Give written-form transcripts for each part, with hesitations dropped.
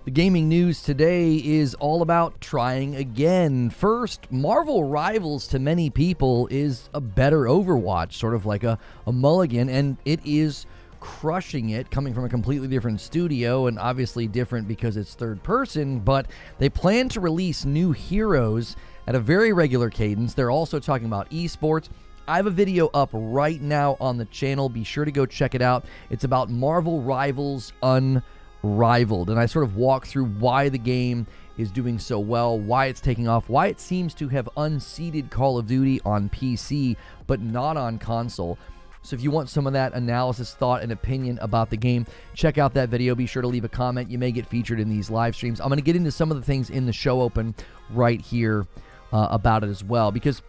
The gaming news today is all about trying again. First, Marvel Rivals to many people is a better Overwatch, sort of like a mulligan, and it is crushing it, coming from a completely different studio, and obviously different because it's third person, but they plan to release new heroes at a very regular cadence. They're also talking about esports. I have a video up right now on the channel. Be sure to go check it out. It's about Marvel Rivals Unrivaled, and I sort of walk through why the game is doing so well, why it's taking off, why it seems to have unseated Call of Duty on PC, but not on console. So if you want some of that analysis, thought, and opinion about the game, check out that video. Be sure to leave a comment. You may get featured in these live streams. I'm going to get into some of the things in the show open right here about it as well, because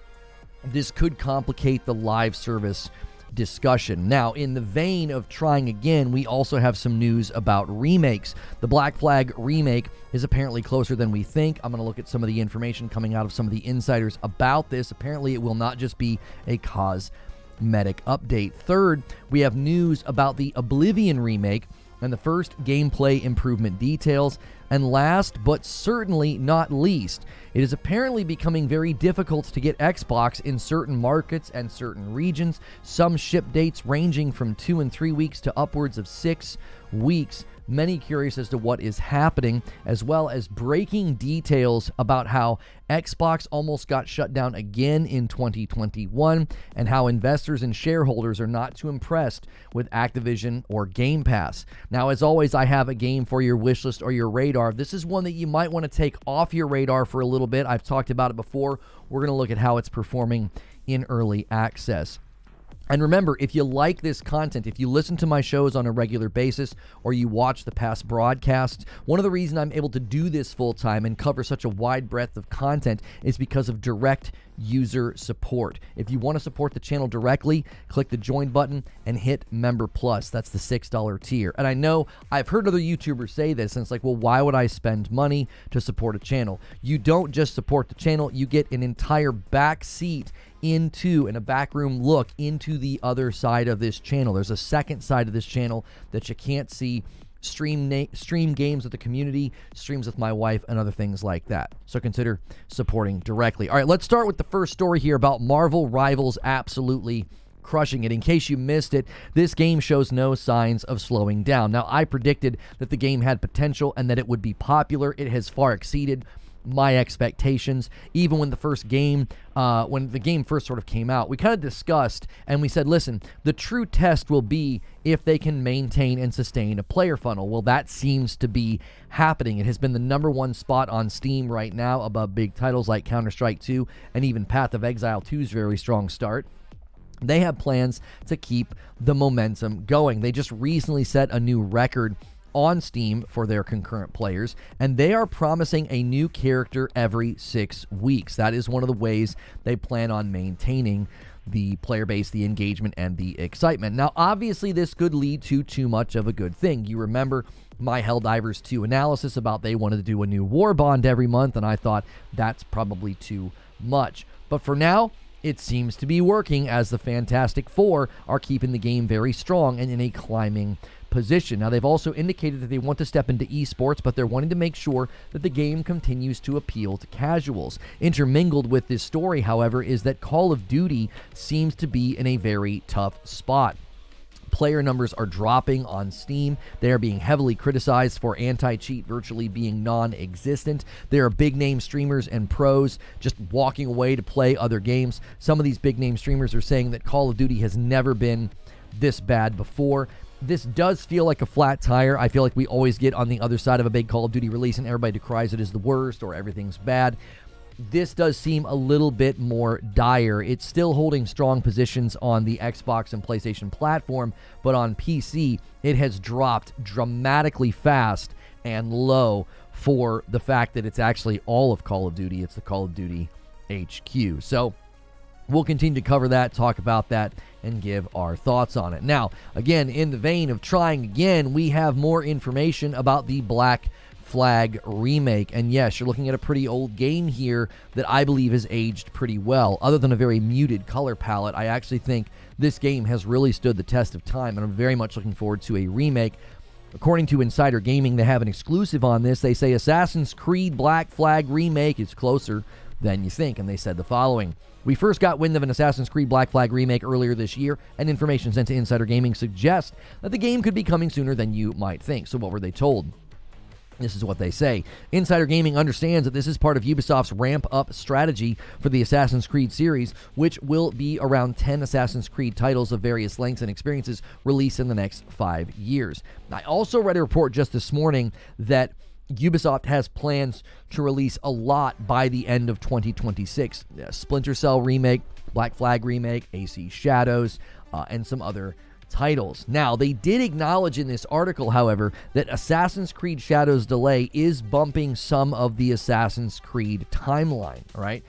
this could complicate the live service discussion. Now, in the vein of trying again, we also have some news about remakes. The Black Flag remake is apparently closer than we think. I'm going to look at some of the information coming out of some of the insiders about this. Apparently, it will not just be a cosmetic update. Third, we have news about the Oblivion remake and the first gameplay improvement details. And last, but certainly not least, it is apparently becoming very difficult to get Xbox in certain markets and certain regions. Some ship dates ranging from 2 and 3 weeks to upwards of 6 weeks. Many curious as to what is happening, as well as breaking details about how Xbox almost got shut down again in 2021, and how investors and shareholders are not too impressed with Activision or Game Pass. Now, as always, I have a game for your wish list or your radar. This is one that you might want to take off your radar for a little bit. I've talked about it before. We're going to look at how it's performing in early access. And remember, if you like this content, if you listen to my shows on a regular basis, or you watch the past broadcasts, one of the reasons I'm able to do this full time and cover such a wide breadth of content is because of direct user support. If you want to support the channel directly, click the join button and hit Member Plus. That's the $6 tier. And I know I've heard other YouTubers say this, and it's like, well, why would I spend money to support a channel? You don't just support the channel, you get an entire back seat into and a backroom look into the other side of this channel. There's a second side of this channel that you can't see. Stream games with the community, streams with my wife, and other things like that. So consider supporting directly. All right, let's start with the first story here about Marvel Rivals absolutely crushing it. In case you missed it, this game shows no signs of slowing down. Now, I predicted that the game had potential and that it would be popular. It has far exceeded my expectations. Even when the game first sort of came out, we kind of discussed and we said, listen, the true test will be if they can maintain and sustain a player funnel. Well, that seems to be happening. It has been the #1 spot on Steam right now, above big titles like Counter-Strike 2 and even Path of Exile 2's very strong start. They have plans to keep the momentum going. They just recently set a new record on Steam for their concurrent players, and they are promising a new character every 6 weeks. That is one of the ways they plan on maintaining the player base, the engagement, and the excitement. Now, obviously, this could lead to too much of a good thing. You remember my Helldivers 2 analysis about they wanted to do a new war bond every month, and I thought that's probably too much. But for now, it seems to be working, as the Fantastic Four are keeping the game very strong and in a climbing position. Now, they've also indicated that they want to step into esports, but they're wanting to make sure that the game continues to appeal to casuals. Intermingled with this story, however, is that Call of Duty seems to be in a very tough spot. Player numbers are dropping on Steam. They are being heavily criticized for anti-cheat virtually being non-existent. There are big-name streamers and pros just walking away to play other games. Some of these big-name streamers are saying that Call of Duty has never been this bad before. This does feel like a flat tire. I feel like we always get on the other side of a big Call of Duty release and everybody decries it as the worst or everything's bad. This does seem a little bit more dire. It's still holding strong positions on the Xbox and PlayStation platform, but on PC, it has dropped dramatically fast and low for the fact that it's actually all of Call of Duty. It's the Call of Duty HQ. So we'll continue to cover that, talk about that, and give our thoughts on it. Now, again, in the vein of trying again, we have more information about the Black Flag remake. And yes, you're looking at a pretty old game here that I believe has aged pretty well. Other than a very muted color palette, I actually think this game has really stood the test of time, and I'm very much looking forward to a remake. According to Insider Gaming, they have an exclusive on this. They say Assassin's Creed Black Flag Remake is closer than you think, and they said the following. We first got wind of an Assassin's Creed Black Flag remake earlier this year, and information sent to Insider Gaming suggests that the game could be coming sooner than you might think. So what were they told? This is what they say. Insider Gaming understands that this is part of Ubisoft's ramp-up strategy for the Assassin's Creed series, which will be around 10 Assassin's Creed titles of various lengths and experiences released in the next 5 years. I also read a report just this morning that Ubisoft has plans to release a lot by the end of 2026. Splinter Cell remake, Black Flag remake, AC Shadows, and some other titles. Now, they did acknowledge in this article, however, that Assassin's Creed Shadows delay is bumping some of the Assassin's Creed timeline, all right?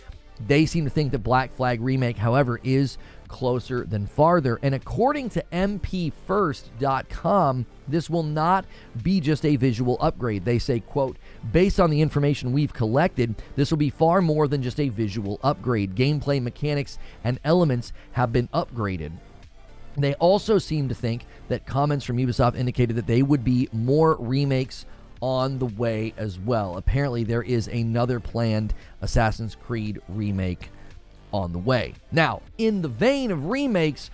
They seem to think that Black Flag Remake, however, is closer than farther. And according to mpfirst.com, this will not be just a visual upgrade. They say, quote, based on the information we've collected, this will be far more than just a visual upgrade. Gameplay mechanics and elements have been upgraded. They also seem to think that comments from Ubisoft indicated that they would be more remakes on the way as well. Apparently, there is another planned Assassin's Creed remake on the way. Now, in the vein of remakes,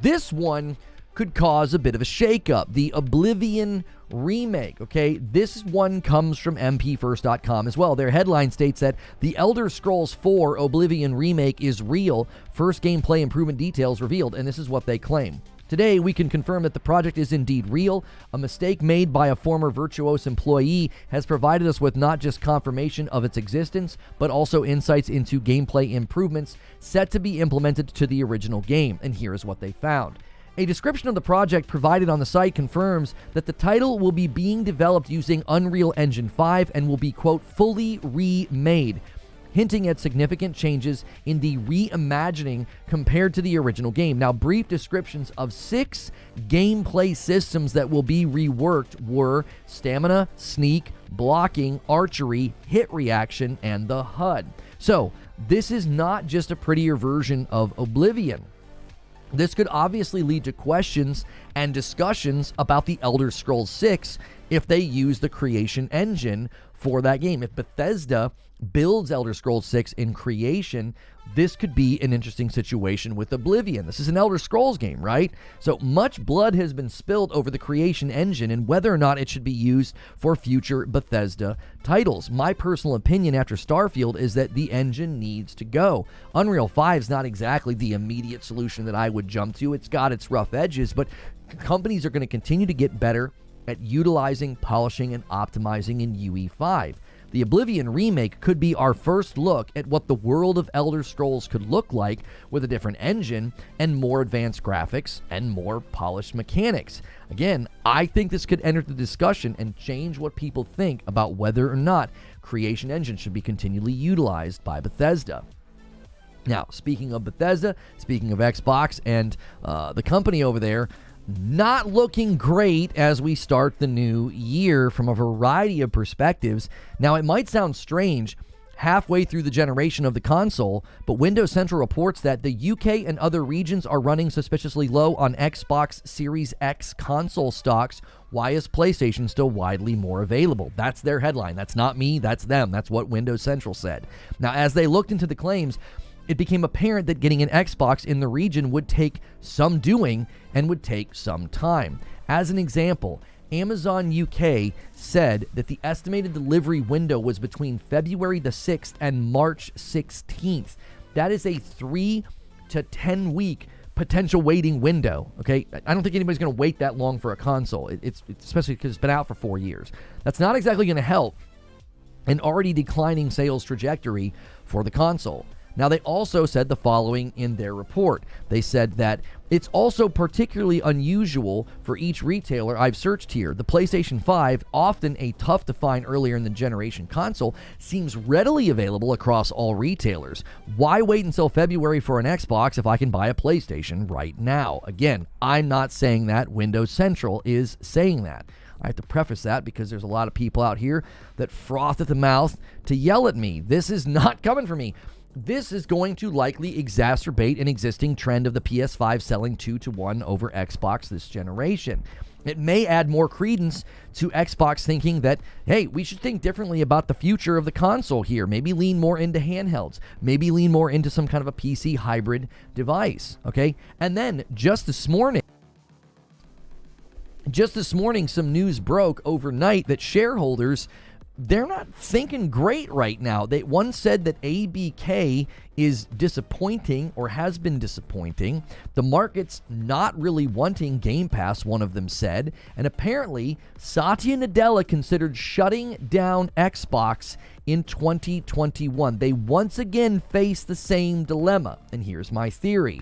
this one could cause a bit of a shakeup. The Oblivion Remake, okay? This one comes from mpfirst.com as well. Their headline states that The Elder Scrolls 4 Oblivion Remake is real. First gameplay improvement details revealed, and this is what they claim. Today, we can confirm that the project is indeed real. A mistake made by a former Virtuos employee has provided us with not just confirmation of its existence, but also insights into gameplay improvements set to be implemented to the original game. And here is what they found. A description of the project provided on the site confirms that the title will be being developed using Unreal Engine 5 and will be, quote, fully remade, hinting at significant changes in the reimagining compared to the original game. Now, brief descriptions of 6 gameplay systems that will be reworked were stamina, sneak, blocking, archery, hit reaction, and the HUD. So, this is not just a prettier version of Oblivion. This could obviously lead to questions and discussions about the Elder Scrolls 6 if they use the creation engine for that game. If Bethesda builds Elder Scrolls 6 in creation, this could be an interesting situation with Oblivion. This is an Elder Scrolls game, right? So much blood has been spilled over the creation engine and whether or not it should be used for future Bethesda titles. My personal opinion after Starfield is that the engine needs to go. Unreal 5 is not exactly the immediate solution that I would jump to. It's got its rough edges, but companies are going to continue to get better at utilizing, polishing, and optimizing in UE5. The Oblivion Remake could be our first look at what the world of Elder Scrolls could look like with a different engine and more advanced graphics and more polished mechanics. Again, I think this could enter the discussion and change what people think about whether or not Creation Engine should be continually utilized by Bethesda. Now, speaking of Bethesda, speaking of Xbox and the company over there, not looking great as we start the new year from a variety of perspectives. Now, it might sound strange halfway through the generation of the console, but Windows Central reports that the UK and other regions are running suspiciously low on Xbox Series X console stocks. Why is PlayStation still widely more available? That's their headline. That's not me, that's them. That's what Windows Central said. Now, as they looked into the claims, it became apparent that getting an Xbox in the region would take some doing and would take some time. As an example, Amazon UK said that the estimated delivery window was between February the 6th and March 16th. That is a 3 to 10 week potential waiting window, okay? I don't think anybody's going to wait that long for a console, it's especially because it's been out for 4 years. That's not exactly going to help an already declining sales trajectory for the console. Now, they also said the following in their report. They said that it's also particularly unusual for each retailer I've searched here. The PlayStation 5, often a tough-to-find earlier in the generation console, seems readily available across all retailers. Why wait until February for an Xbox if I can buy a PlayStation right now? Again, I'm not saying that. Windows Central is saying that. I have to preface that because there's a lot of people out here that froth at the mouth to yell at me. This is not coming from me. this is going to likely exacerbate an existing trend of the PS5 selling 2-to-1 over Xbox this generation. It may add more credence to Xbox thinking that, hey, we should think differently about the future of the console here. Maybe lean more into handhelds. Maybe lean more into some kind of a PC hybrid device, okay? And then just this morning, some news broke overnight that shareholders, they're not thinking great right now. One said that ABK is disappointing or has been disappointing. The market's not really wanting Game Pass, one of them said. And apparently, Satya Nadella considered shutting down Xbox in 2021. They once again face the same dilemma. And here's my theory.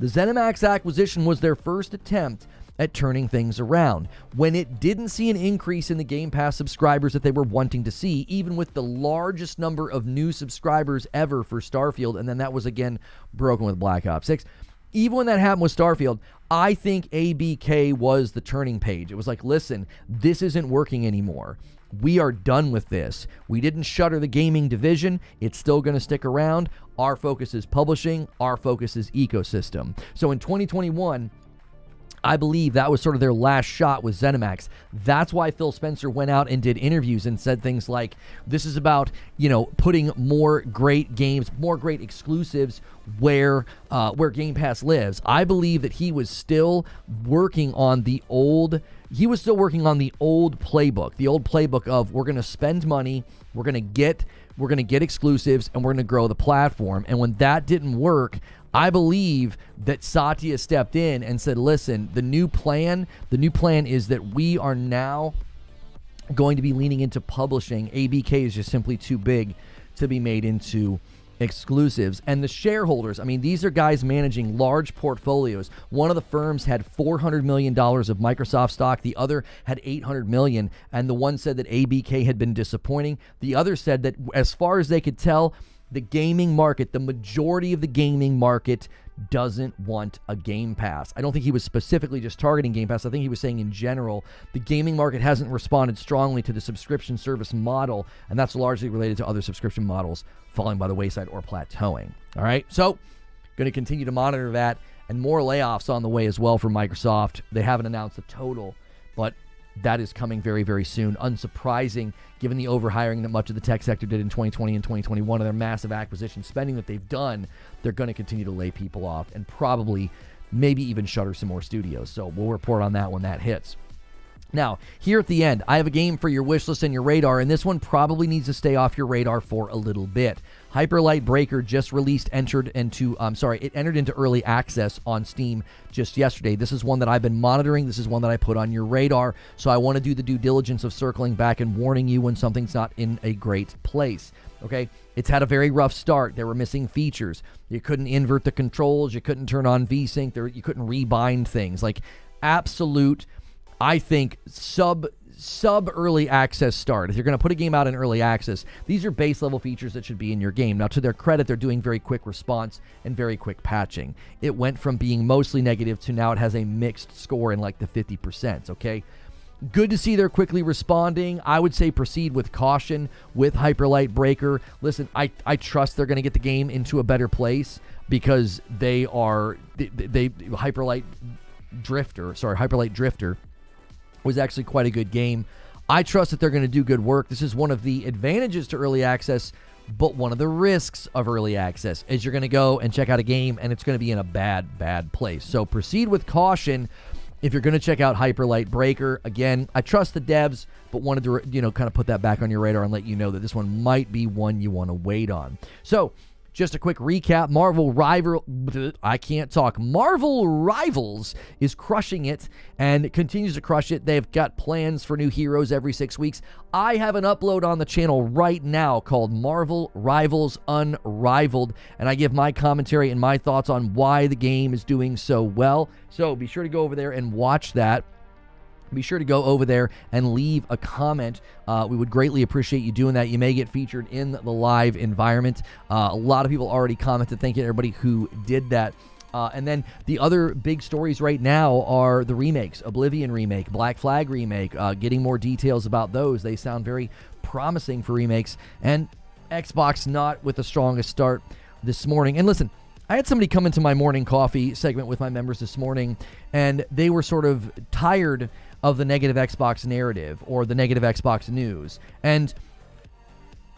The ZeniMax acquisition was their first attempt at turning things around. When it didn't see an increase in the Game Pass subscribers that they were wanting to see, even with the largest number of new subscribers ever for Starfield, and then that was again broken with Black Ops 6. Even when that happened with Starfield, I think ABK was the turning page. It was like, listen, this isn't working anymore. We are done with this. We didn't shutter the gaming division. It's still going to stick around. Our focus is publishing. Our focus is ecosystem. So in 2021, I believe that was sort of their last shot with ZeniMax. That's why Phil Spencer went out and did interviews and said things like, this is about, putting more great games, more great exclusives where Game Pass lives. I believe that he was still working on the old playbook of we're going to spend money, we're going to get exclusives, and we're going to grow the platform. And when that didn't work, I believe that Satya stepped in and said, listen, the new plan is that we are now going to be leaning into publishing. ABK is just simply too big to be made into exclusives. And the shareholders, these are guys managing large portfolios. One of the firms had $400 million of Microsoft stock. The other had $800 million. And the one said that ABK had been disappointing. The other said that as far as they could tell, the gaming market, the majority of the gaming market doesn't want a Game Pass. I don't think he was specifically just targeting Game Pass. I think he was saying in general, the gaming market hasn't responded strongly to the subscription service model, and that's largely related to other subscription models falling by the wayside or plateauing. All right, so going to continue to monitor that, and more layoffs on the way as well for Microsoft. They haven't announced the total, but that is coming very, very soon. Unsurprising, given the overhiring that much of the tech sector did in 2020 and 2021 and their massive acquisition spending that they've done, they're going to continue to lay people off and probably maybe even shutter some more studios. So we'll report on that when that hits. Now, here at the end, I have a game for your wish list and your radar, and this one probably needs to stay off your radar for a little bit. Hyper Light Breaker just entered into early access on Steam just yesterday. This is one that I've been monitoring. This is one that I put on your radar, so I want to do the due diligence of circling back and warning you when something's not in a great place. Okay, it's had a very rough start. There were missing features. You couldn't invert the controls. You couldn't turn on VSync. You couldn't rebind things. Like absolute, I think, sub early access start. If you're going to put a game out in early access, these are base level features that should be in your game. Now, to their credit, they're doing very quick response and very quick patching. It went from being mostly negative to now it has a mixed score in like the 50%, okay? Good to see they're quickly responding. I would say proceed with caution with Hyper Light Breaker. Listen, I trust they're going to get the game into a better place because Hyper Light Drifter was actually quite a good game. I trust that they're going to do good work. This is one of the advantages to early access, but one of the risks of early access is you're going to go and check out a game and it's going to be in a bad place. So proceed with caution if you're going to check out Hyper Light Breaker. Again, I trust the devs, but wanted to kind of put that back on your radar and let you know that this one might be one you want to wait on. So just a quick recap, Marvel Rivals is crushing it and continues to crush it. They've got plans for new heroes every 6 weeks. I have an upload on the channel right now called Marvel Rivals Unrivaled, and I give my commentary and my thoughts on why the game is doing so well. So be sure to go over there and watch that. Be sure to go over there and leave a comment. We would greatly appreciate you doing that. You may get featured in the live environment. A lot of people already commented. Thank you to everybody who did that. And then the other big stories right now are the remakes. Oblivion Remake, Black Flag Remake, getting more details about those. They sound very promising for remakes. And Xbox not with the strongest start this morning. And listen, I had somebody come into my morning coffee segment with my members this morning, and they were sort of tired of the negative Xbox narrative or the negative Xbox news. And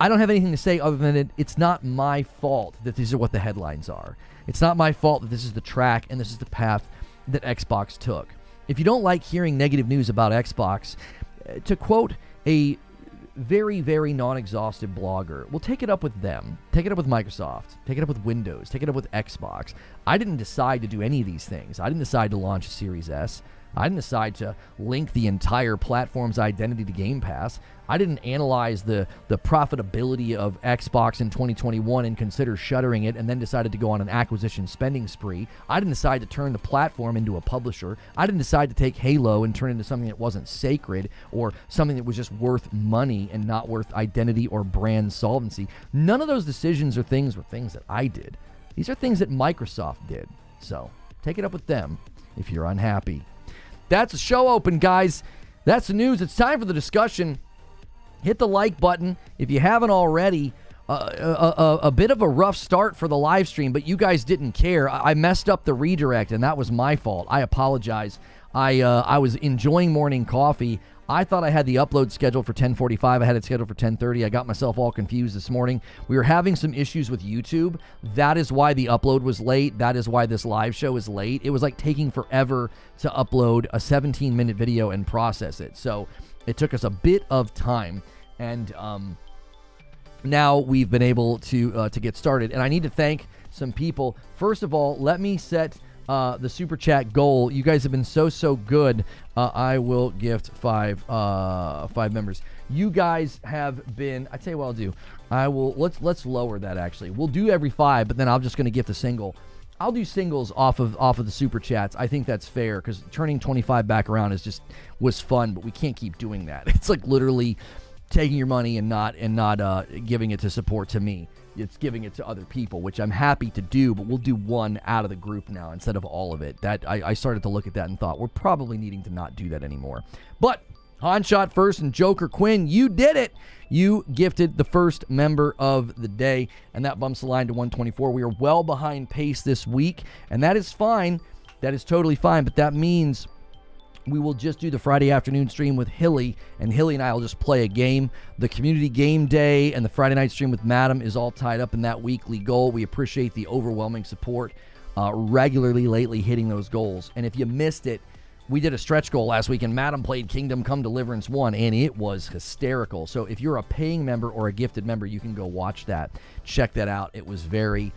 I don't have anything to say other than it's not my fault that these are what the headlines are. It's not my fault that this is the track and this is the path that Xbox took. If you don't like hearing negative news about Xbox, to quote a very, very non-exhaustive blogger, well, take it up with them. Take it up with Microsoft. Take it up with Windows. Take it up with Xbox. I didn't decide to do any of these things. I didn't decide to launch a Series S. I didn't decide to link the entire platform's identity to Game Pass. I didn't analyze the profitability of Xbox in 2021 and consider shuttering it and then decided to go on an acquisition spending spree. I didn't decide to turn the platform into a publisher. I didn't decide to take Halo and turn it into something that wasn't sacred or something that was just worth money and not worth identity or brand solvency. None of those decisions or things were things that I did. These are things that Microsoft did. So take it up with them if you're unhappy. That's the show open, guys. That's the news. It's time for the discussion. Hit the like button if you haven't already. A bit of a rough start for the live stream, but you guys didn't care. I messed up the redirect, and that was my fault. I apologize. I was enjoying morning coffee. I thought I had the upload scheduled for 10:45. I had it scheduled for 10:30. I got myself all confused this morning. We were having some issues with YouTube. That is why the upload was late. That is why this live show is late. It was like taking forever to upload a 17-minute video and process it. So it took us a bit of time, and now we've been able to get started. And I need to thank some people. First of all, let me set the super chat goal. You guys have been so good. I will gift five members. You guys have been. I tell you what I'll do. I will let's lower that. Actually, we'll do every 5, but then I'm just going to gift a single. I'll do singles off of the super chats. I think that's fair because turning 25 back around was fun, but we can't keep doing that. It's like literally taking your money and not giving it to support to me. It's giving it to other people, which I'm happy to do, but we'll do one out of the group now instead of all of it. That I started to look at that and thought we're probably needing to not do that anymore. But Hanshot first and Joker Quinn, you did it. You gifted the first member of the day, and that bumps the line to 124. We are well behind pace this week, and that is fine. That is totally fine, but that means we will just do the Friday afternoon stream with Hilly, and Hilly and I will just play a game. The community game day and the Friday night stream with Madam is all tied up in that weekly goal. We appreciate the overwhelming support regularly lately hitting those goals. And if you missed it, we did a stretch goal last week, and Madam played Kingdom Come Deliverance 1, and it was hysterical. So if you're a paying member or a gifted member, you can go watch that. Check that out. It was very,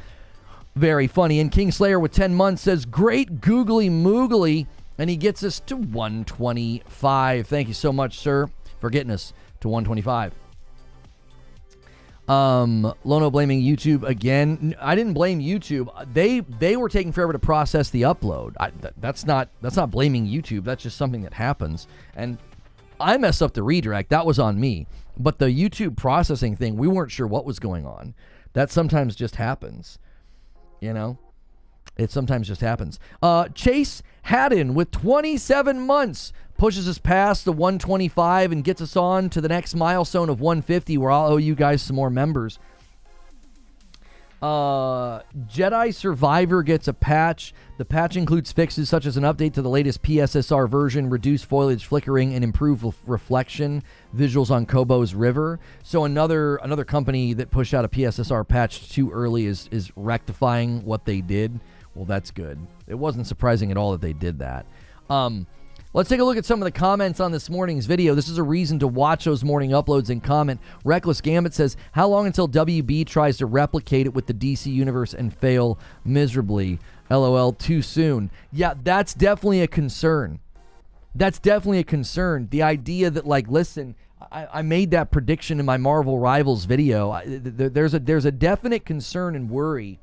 very funny. And Kingslayer with 10 months says, great googly moogly. And he gets us to 125. Thank you so much, sir, for getting us to 125. Lono blaming YouTube again. I didn't blame YouTube. They were taking forever to process the upload. That's not blaming YouTube. That's just something that happens. And I messed up the redirect. That was on me. But the YouTube processing thing, we weren't sure what was going on. That sometimes just happens. You know? It sometimes just happens. Chase Haddon with 27 months pushes us past the 125 and gets us on to the next milestone of 150, where I'll owe you guys some more members. Jedi Survivor gets a patch. The patch includes fixes such as an update to the latest PSSR version, reduced foliage flickering, and improved reflection visuals on Kobo's River. So another company that pushed out a PSSR patch too early is rectifying what they did. Well, that's good. It wasn't surprising at all that they did that. Let's take a look at some of the comments on this morning's video. This is a reason to watch those morning uploads and comment. Reckless Gambit says, how long until WB tries to replicate it with the DC universe and fail miserably? LOL, too soon. Yeah, that's definitely a concern. That's definitely a concern. The idea that, like, listen, I made that prediction in my Marvel Rivals video. There's a definite concern and worry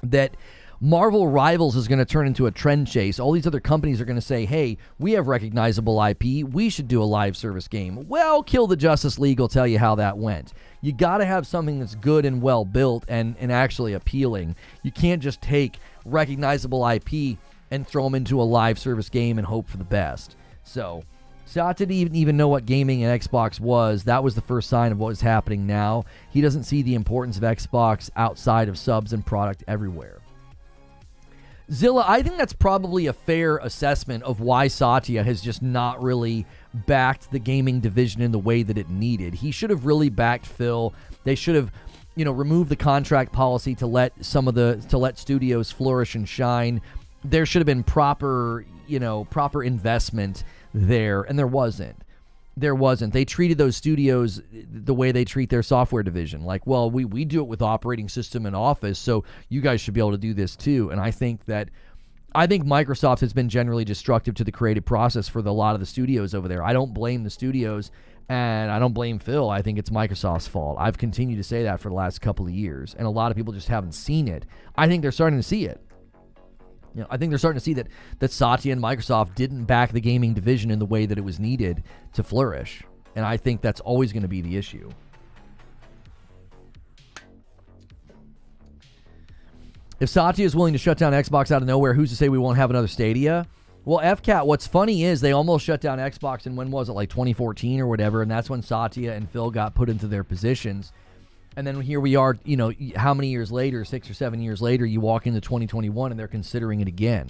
that Marvel Rivals is going to turn into a trend chase. All these other companies are going to say, hey, we have recognizable IP. We should do a live service game. Well, Kill the Justice League will tell you how that went. You got to have something that's good and well built and actually appealing. You can't just take recognizable IP and throw them into a live service game and hope for the best. So Satya didn't even know what gaming and Xbox was. That was the first sign of what is happening now. He doesn't see the importance of Xbox outside of subs and product everywhere. Zilla, I think that's probably a fair assessment of why Satya has just not really backed the gaming division in the way that it needed. He should have really backed Phil. They should have, removed the contract policy to let studios flourish and shine. There should have been proper investment there, and there wasn't. They treated those studios the way they treat their software division. Like, well, we do it with operating system and Office, so you guys should be able to do this too. And I think Microsoft has been generally destructive to the creative process for a lot of the studios over there. I don't blame the studios, and I don't blame Phil. I think it's Microsoft's fault. I've continued to say that for the last couple of years, and a lot of people just haven't seen it. I think they're starting to see it. I think they're starting to see that Satya and Microsoft didn't back the gaming division in the way that it was needed to flourish. And I think that's always going to be the issue. If Satya is willing to shut down Xbox out of nowhere, who's to say we won't have another Stadia? Well, FCAT, what's funny is they almost shut down Xbox in, when was it, like 2014 or whatever, and that's when Satya and Phil got put into their positions. And then here we are, how many years later, 6 or 7 years later, you walk into 2021 and they're considering it again.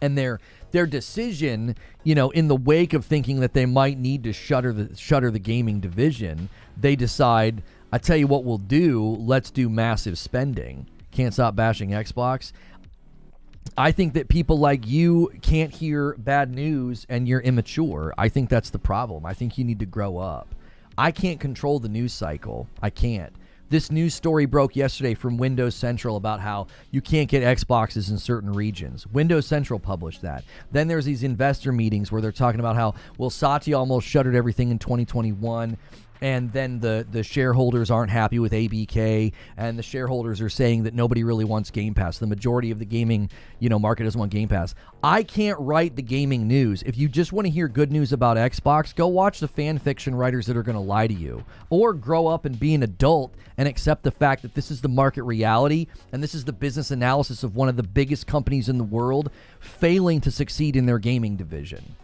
And their decision, in the wake of thinking that they might need to shutter the gaming division, they decide, I tell you what we'll do, let's do massive spending. Can't stop bashing Xbox. I think that people like you can't hear bad news and you're immature. I think that's the problem. I think you need to grow up. I can't control the news cycle. I can't. This news story broke yesterday from Windows Central about how you can't get Xboxes in certain regions. Windows Central published that. Then there's these investor meetings where they're talking about how, well, Satya almost shuttered everything in 2021. And then the shareholders aren't happy with ABK, and the shareholders are saying that nobody really wants Game Pass. The majority of the gaming, market doesn't want Game Pass. I can't write the gaming news. If you just want to hear good news about Xbox, go watch the fan fiction writers that are going to lie to you. Or grow up and be an adult and accept the fact that this is the market reality, and this is the business analysis of one of the biggest companies in the world failing to succeed in their gaming division.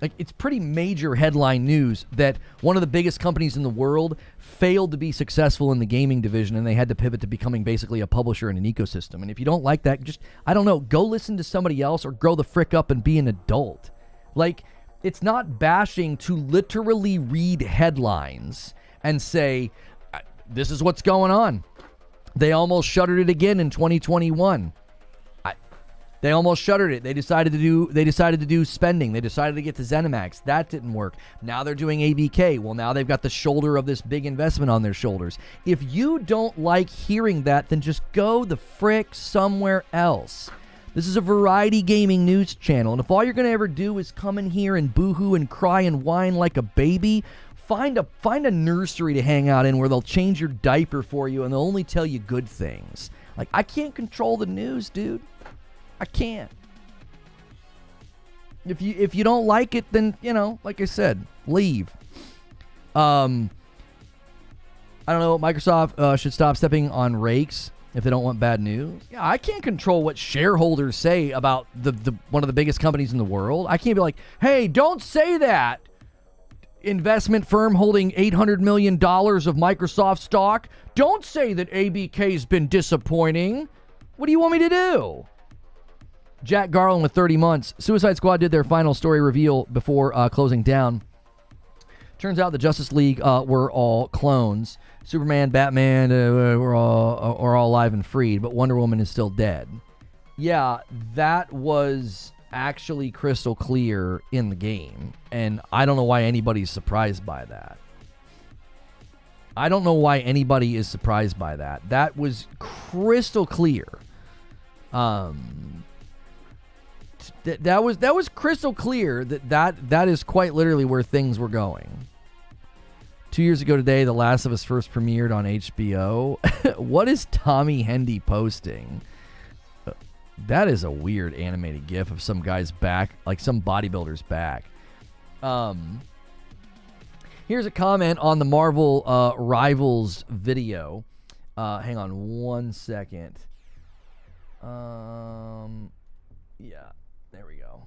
Like, it's pretty major headline news that one of the biggest companies in the world failed to be successful in the gaming division, and they had to pivot to becoming basically a publisher in an ecosystem. And if you don't like that, just, I don't know, go listen to somebody else or grow the frick up and be an adult. Like, it's not bashing to literally read headlines and say, this is what's going on. They almost shuttered it again in 2021. They almost shuttered it. They decided to do spending. They decided to get to ZeniMax. That didn't work. Now they're doing ABK. Well, now they've got the shoulder of this big investment on their shoulders. If you don't like hearing that, then just go the frick somewhere else. This is a variety gaming news channel, and if all you're going to ever do is come in here and boohoo and cry and whine like a baby, find a nursery to hang out in where they'll change your diaper for you and they'll only tell you good things. Like, I can't control the news, dude. I can't. If you don't like it, then, like I said, leave. I don't know. Microsoft should stop stepping on rakes if they don't want bad news. Yeah, I can't control what shareholders say about the one of the biggest companies in the world. I can't be like, hey, don't say that. Investment firm holding $800 million of Microsoft stock. Don't say that ABK's been disappointing. What do you want me to do? Jack Garland with 30 months. Suicide Squad did their final story reveal before closing down. Turns out the Justice League were all clones. Superman, Batman were all alive and freed, but Wonder Woman is still dead. Yeah, that was actually crystal clear in the game, and I don't know why anybody's surprised by that. I don't know why anybody is surprised by that. That was crystal clear. That was crystal clear that is quite literally where things were going. 2 years ago today, The Last of Us first premiered on HBO. What is Tommy Hendy posting? That is a weird animated gif of some guy's back, like some bodybuilder's back. Here's a comment on the Marvel Rivals video. Hang on one second. Yeah, there we go.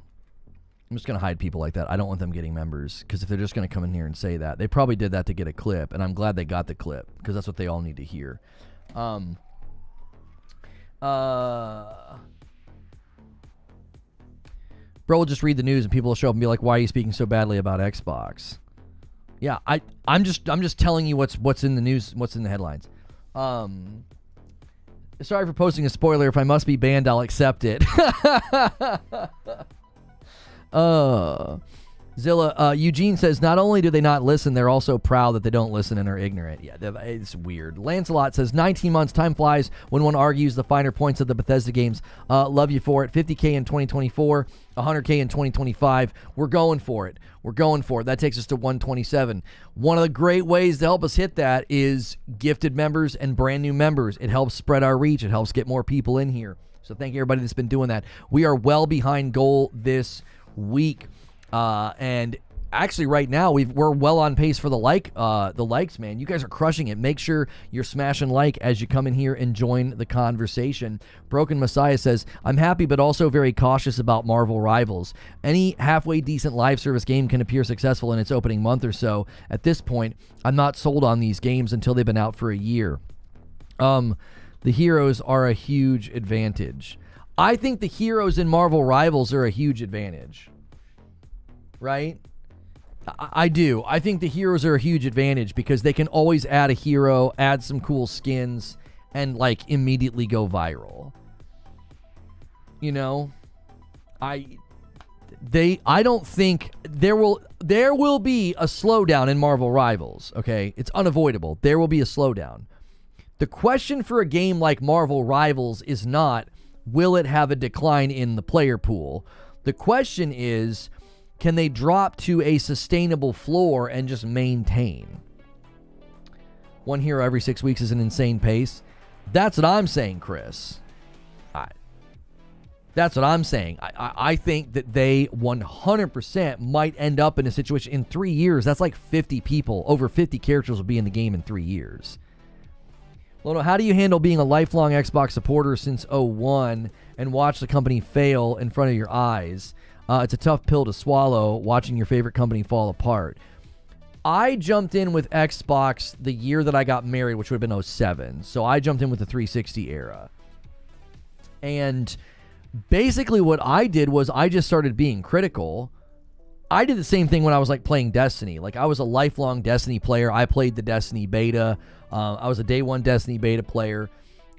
I'm just going to hide people like that. I don't want them getting members, because if they're just going to come in here and say that, they probably did that to get a clip, and I'm glad they got the clip, because that's what they all need to hear. Bro will just read the news and people will show up and be like, why are you speaking so badly about Xbox? Yeah, I'm just telling you what's in the news, what's in the headlines. Sorry for posting a spoiler. If I must be banned, I'll accept it. Zilla, Eugene says, not only do they not listen, they're also proud that they don't listen and are ignorant. Yeah, it's weird. Lancelot says, 19 months, time flies when one argues the finer points of the Bethesda games. Love you for it. 50K in 2024, 100K in 2025. We're going for it. We're going for it. That takes us to 127. One of the great ways to help us hit that is gifted members and brand new members. It helps spread our reach. It helps get more people in here. So thank you, everybody that's been doing that. We are well behind goal this week. And actually right now we're well on pace for the likes, man. You guys are crushing it. Make sure you're smashing like as you come in here and join the conversation. Broken Messiah says, I'm happy but also very cautious about Marvel Rivals. Any halfway decent live service game can appear successful in its opening month or so. At this point, I'm not sold on these games until they've been out for a year. The heroes are a huge advantage. I think the heroes in Marvel Rivals are a huge advantage. Right? I do. I think the heroes are a huge advantage because they can always add a hero, add some cool skins, and like immediately go viral. You know? I don't think there will be a slowdown in Marvel Rivals, okay? It's unavoidable. There will be a slowdown. The question for a game like Marvel Rivals is not, will it have a decline in the player pool? The question is, can they drop to a sustainable floor and just maintain? One hero every 6 weeks is an insane pace. That's what I'm saying, Chris. That's what I'm saying. I think that they 100% might end up in a situation in 3 years. That's like 50 people. Over 50 characters will be in the game in 3 years. Lono, how do you handle being a lifelong Xbox supporter since 01 and watch the company fail in front of your eyes? It's a tough pill to swallow, watching your favorite company fall apart. I jumped in with Xbox the year that I got married, which would have been 07. So I jumped in with the 360 era. And basically what I did was I just started being critical. I did the same thing when I was like playing Destiny. Like I was a lifelong Destiny player. I played the Destiny beta. I was a day one Destiny beta player.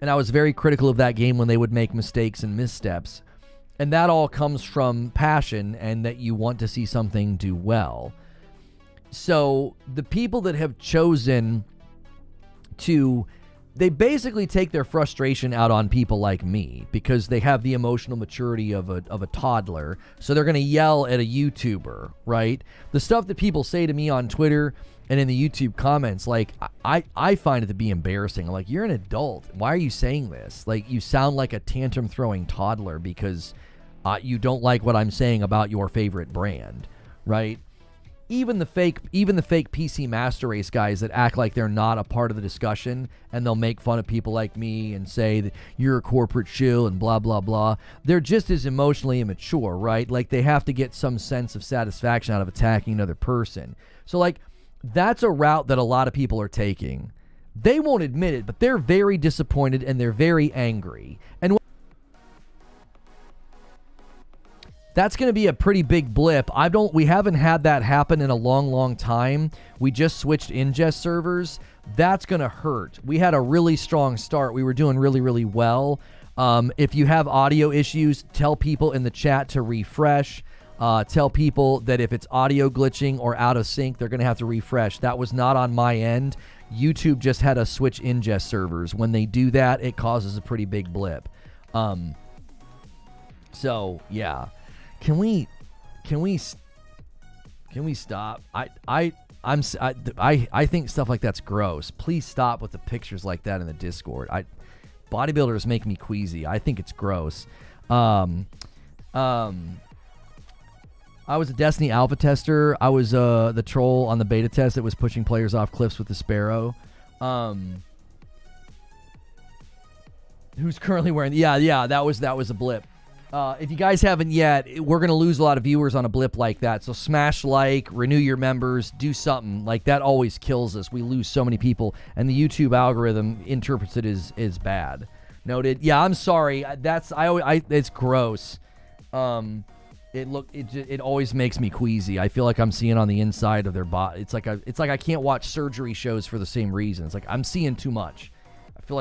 And I was very critical of that game when they would make mistakes and missteps. And that all comes from passion and that you want to see something do well. So the people that have chosen to, they basically take their frustration out on people like me because they have the emotional maturity of a toddler. So they're going to yell at a YouTuber, right? The stuff that people say to me on Twitter and in the YouTube comments, like, I find it to be embarrassing. I'm like, you're an adult. Why are you saying this? Like, you sound like a tantrum-throwing toddler because you don't like what I'm saying about your favorite brand, right? Even the fake PC Master Race guys that act like they're not a part of the discussion and they'll make fun of people like me and say that you're a corporate shill and blah, blah, blah. They're just as emotionally immature, right? Like they have to get some sense of satisfaction out of attacking another person. So like that's a route that a lot of people are taking. They won't admit it, but they're very disappointed and they're very angry. And that's going to be a pretty big blip. We haven't had that happen in a long, long time. We just switched ingest servers. That's going to hurt. We had a really strong start. We were doing really, really well. If you have audio issues, tell people in the chat to refresh. Tell people that if it's audio glitching or out of sync, they're going to have to refresh. That was not on my end. YouTube just had us switch ingest servers. When they do that, it causes a pretty big blip. So, yeah. Can we stop? I think stuff like that's gross. Please stop with the pictures like that in the Discord. Bodybuilders make me queasy. I think it's gross. I was a Destiny alpha tester. I was the troll on the beta test that was pushing players off cliffs with the Sparrow. Who's currently wearing? Yeah. That was a blip. If you guys haven't yet, we're going to lose a lot of viewers on a blip like that. So smash like, renew your members, do something. Like, that always kills us. We lose so many people, and the YouTube algorithm interprets it as bad. Noted. Yeah, I'm sorry. It's gross. It always makes me queasy. I feel like I'm seeing on the inside of their body. It's like I can't watch surgery shows for the same reason. It's like I'm seeing too much. I feel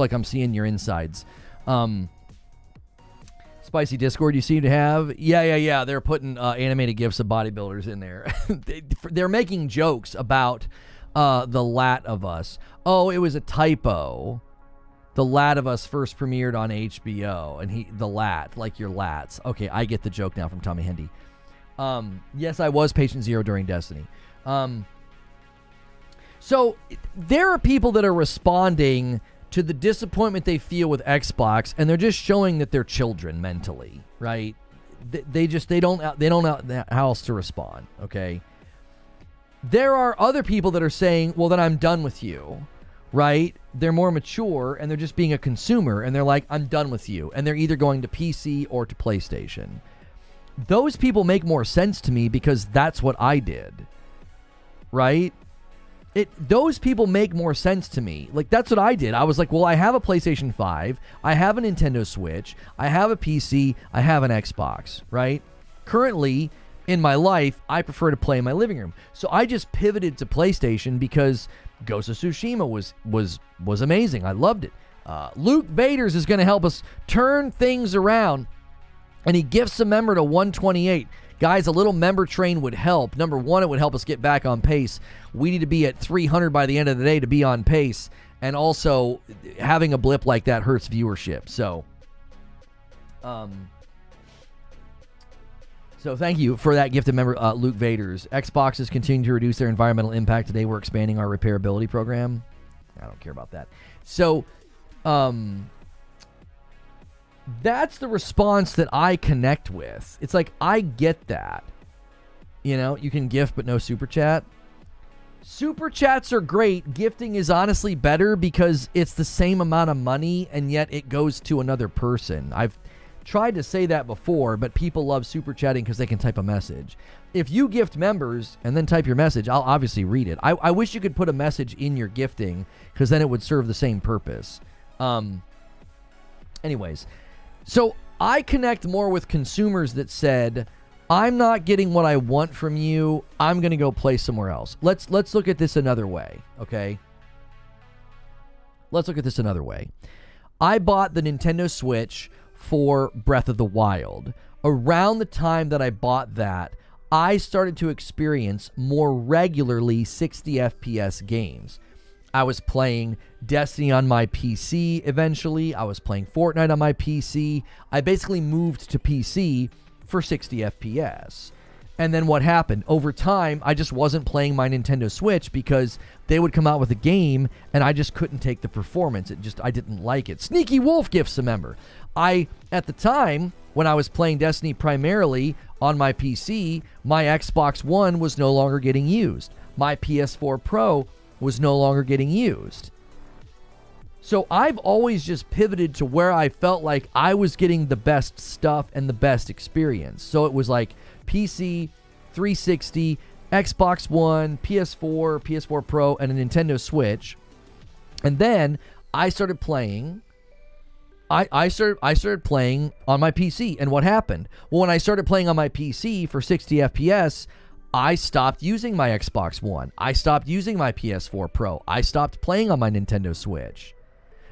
like I'm seeing your insides. Spicy Discord you seem to have. Yeah. They're putting animated GIFs of bodybuilders in there. They're making jokes about the Lat of Us. Oh, it was a typo. The Lat of Us first premiered on HBO, and the Lat, like your lats. Okay, I get the joke now from Tommy Hendy. Yes, I was Patient Zero during Destiny. So there are people that are responding to the disappointment they feel with Xbox, and they're just showing that they're children mentally, right? They don't know how else to respond. Okay. There are other people that are saying, well, then I'm done with you, right? They're more mature, and they're just being a consumer, and they're like, I'm done with you. And they're either going to PC or to PlayStation. Those people make more sense to me because that's what I did, right? Those people make more sense to me. Like, that's what I did. I was like, well, I have a PlayStation 5, I have a Nintendo Switch, I have a PC, I have an Xbox, right? Currently, in my life, I prefer to play in my living room. So I just pivoted to PlayStation because Ghost of Tsushima was amazing. I loved it. Luke Vaders is going to help us turn things around, and he gifts a member to 128. Guys, a little member train would help. Number one, it would help us get back on pace. We need to be at 300 by the end of the day to be on pace. And also, having a blip like that hurts viewership. So thank you for that gifted member, Luke Vaders. Xbox is continuing to reduce their environmental impact. Today, we're expanding our repairability program. I don't care about that. So, that's the response that I connect with. It's like, I get that. You know, you can gift, but no super chat. Super chats are great. Gifting is honestly better because it's the same amount of money, and yet it goes to another person. I've tried to say that before, but people love super chatting because they can type a message. If you gift members and then type your message, I'll obviously read it. I wish you could put a message in your gifting because then it would serve the same purpose. Anyways, so I connect more with consumers that said, I'm not getting what I want from you. I'm going to go play somewhere else. Let's look at this another way, okay? Let's look at this another way. I bought the Nintendo Switch for Breath of the Wild. Around the time that I bought that, I started to experience more regularly 60 FPS games. I was playing Destiny on my PC eventually. I was playing Fortnite on my PC. I basically moved to PC for 60 FPS. And then what happened? Over time, I just wasn't playing my Nintendo Switch because they would come out with a game and I just couldn't take the performance. I didn't like it. Sneaky Wolf gifts a member. At the time, when I was playing Destiny primarily on my PC, my Xbox One was no longer getting used. My PS4 Pro was no longer getting used. So I've always just pivoted to where I felt like I was getting the best stuff and the best experience. So it was like PC, 360, Xbox One, PS4, PS4 Pro, and a Nintendo Switch. And then I started playing. I started playing on my PC. And what happened? Well, when I started playing on my PC for 60 FPS, I stopped using my Xbox One. I stopped using my PS4 Pro. I stopped playing on my Nintendo Switch.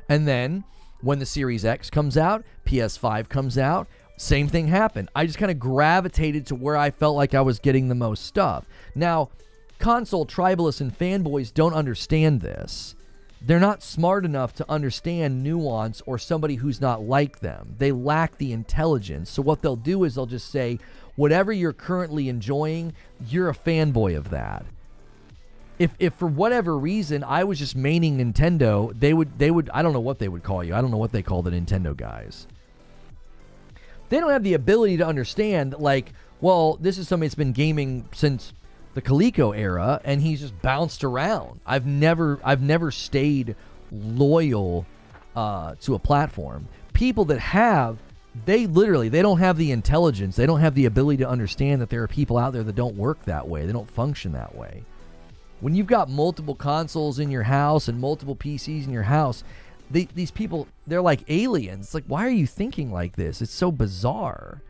And then when the Series X comes out, PS5 comes out, same thing happened. I just kind of gravitated to where I felt like I was getting the most stuff. Now, console tribalists and fanboys don't understand this. They're not smart enough to understand nuance or somebody who's not like them. They lack the intelligence. So what they'll do is they'll just say, whatever you're currently enjoying, you're a fanboy of that. If for whatever reason I was just maining Nintendo, they would I don't know what they would call you. I don't know what they call the Nintendo guys. They don't have the ability to understand, like, well, this is somebody that's been gaming since the Coleco era and he's just bounced around. I've never stayed loyal to a platform. People that have they don't have the intelligence. They don't have the ability to understand that there are people out there that don't work that way. They don't function that way. When you've got multiple consoles in your house and multiple PCs in your house, these people, they're like aliens. It's like, why are you thinking like this? It's so bizarre.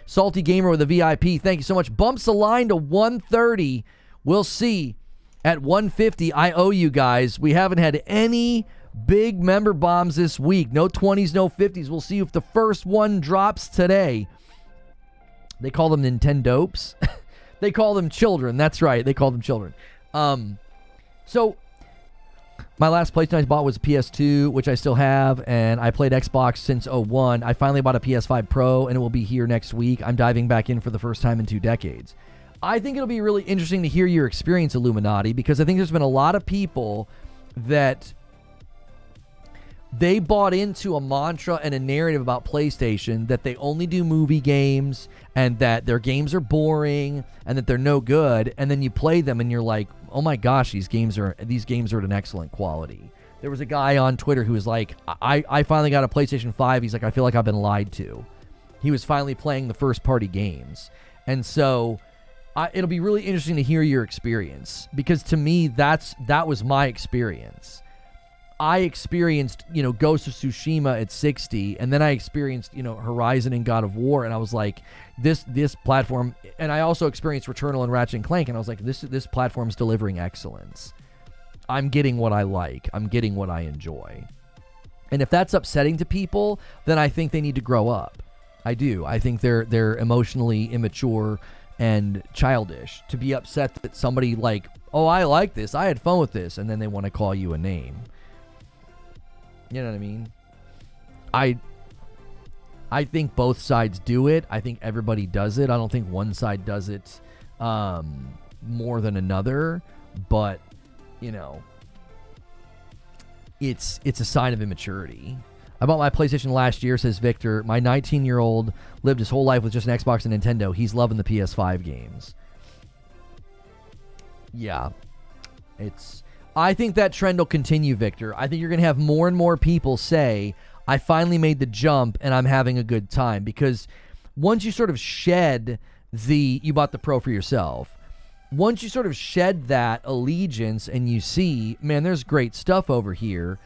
Salty Gamer with a VIP, thank you so much. Bumps the line to 130. We'll see. At 150, I owe you guys. We haven't had any big member bombs this week. No 20s, no 50s. We'll see if the first one drops today. They call them Nintendopes. They call them children. That's right. They call them children. So my last PlayStation I bought was a PS2, which I still have, and I played Xbox since 01. I finally bought a PS5 Pro, and it will be here next week. I'm diving back in for the first time in 2 decades. I think it'll be really interesting to hear your experience, Illuminati, because I think there's been a lot of people that they bought into a mantra and a narrative about PlayStation that they only do movie games and that their games are boring and that they're no good. And then you play them and you're like, oh my gosh, these games are at an excellent quality. There was a guy on Twitter who was like, I finally got a PlayStation 5. He's like, I feel like I've been lied to. He was finally playing the first party games. And so it'll be really interesting to hear your experience, because to me, that was my experience. I experienced, Ghost of Tsushima at 60, and then I experienced, Horizon and God of War, and I was like, this platform, and I also experienced Returnal and Ratchet and Clank, and I was like, this platform's delivering excellence. I'm getting what I like. I'm getting what I enjoy. And if that's upsetting to people, then I think they need to grow up. I do. I think they're emotionally immature and childish to be upset that somebody like, oh, I like this, I had fun with this, and then they want to call you a name. You know what I mean? I think both sides do it. I think everybody does it. I don't think one side does it more than another, but it's a sign of immaturity. I bought my PlayStation last year, says Victor. My 19-year-old lived his whole life with just an Xbox and Nintendo. He's loving the PS5 games. Yeah. I think that trend will continue, Victor. I think you're going to have more and more people say, I finally made the jump and I'm having a good time. Because once you sort of shed you bought the Pro for yourself. Once you sort of shed that allegiance and you see, man, there's great stuff over here.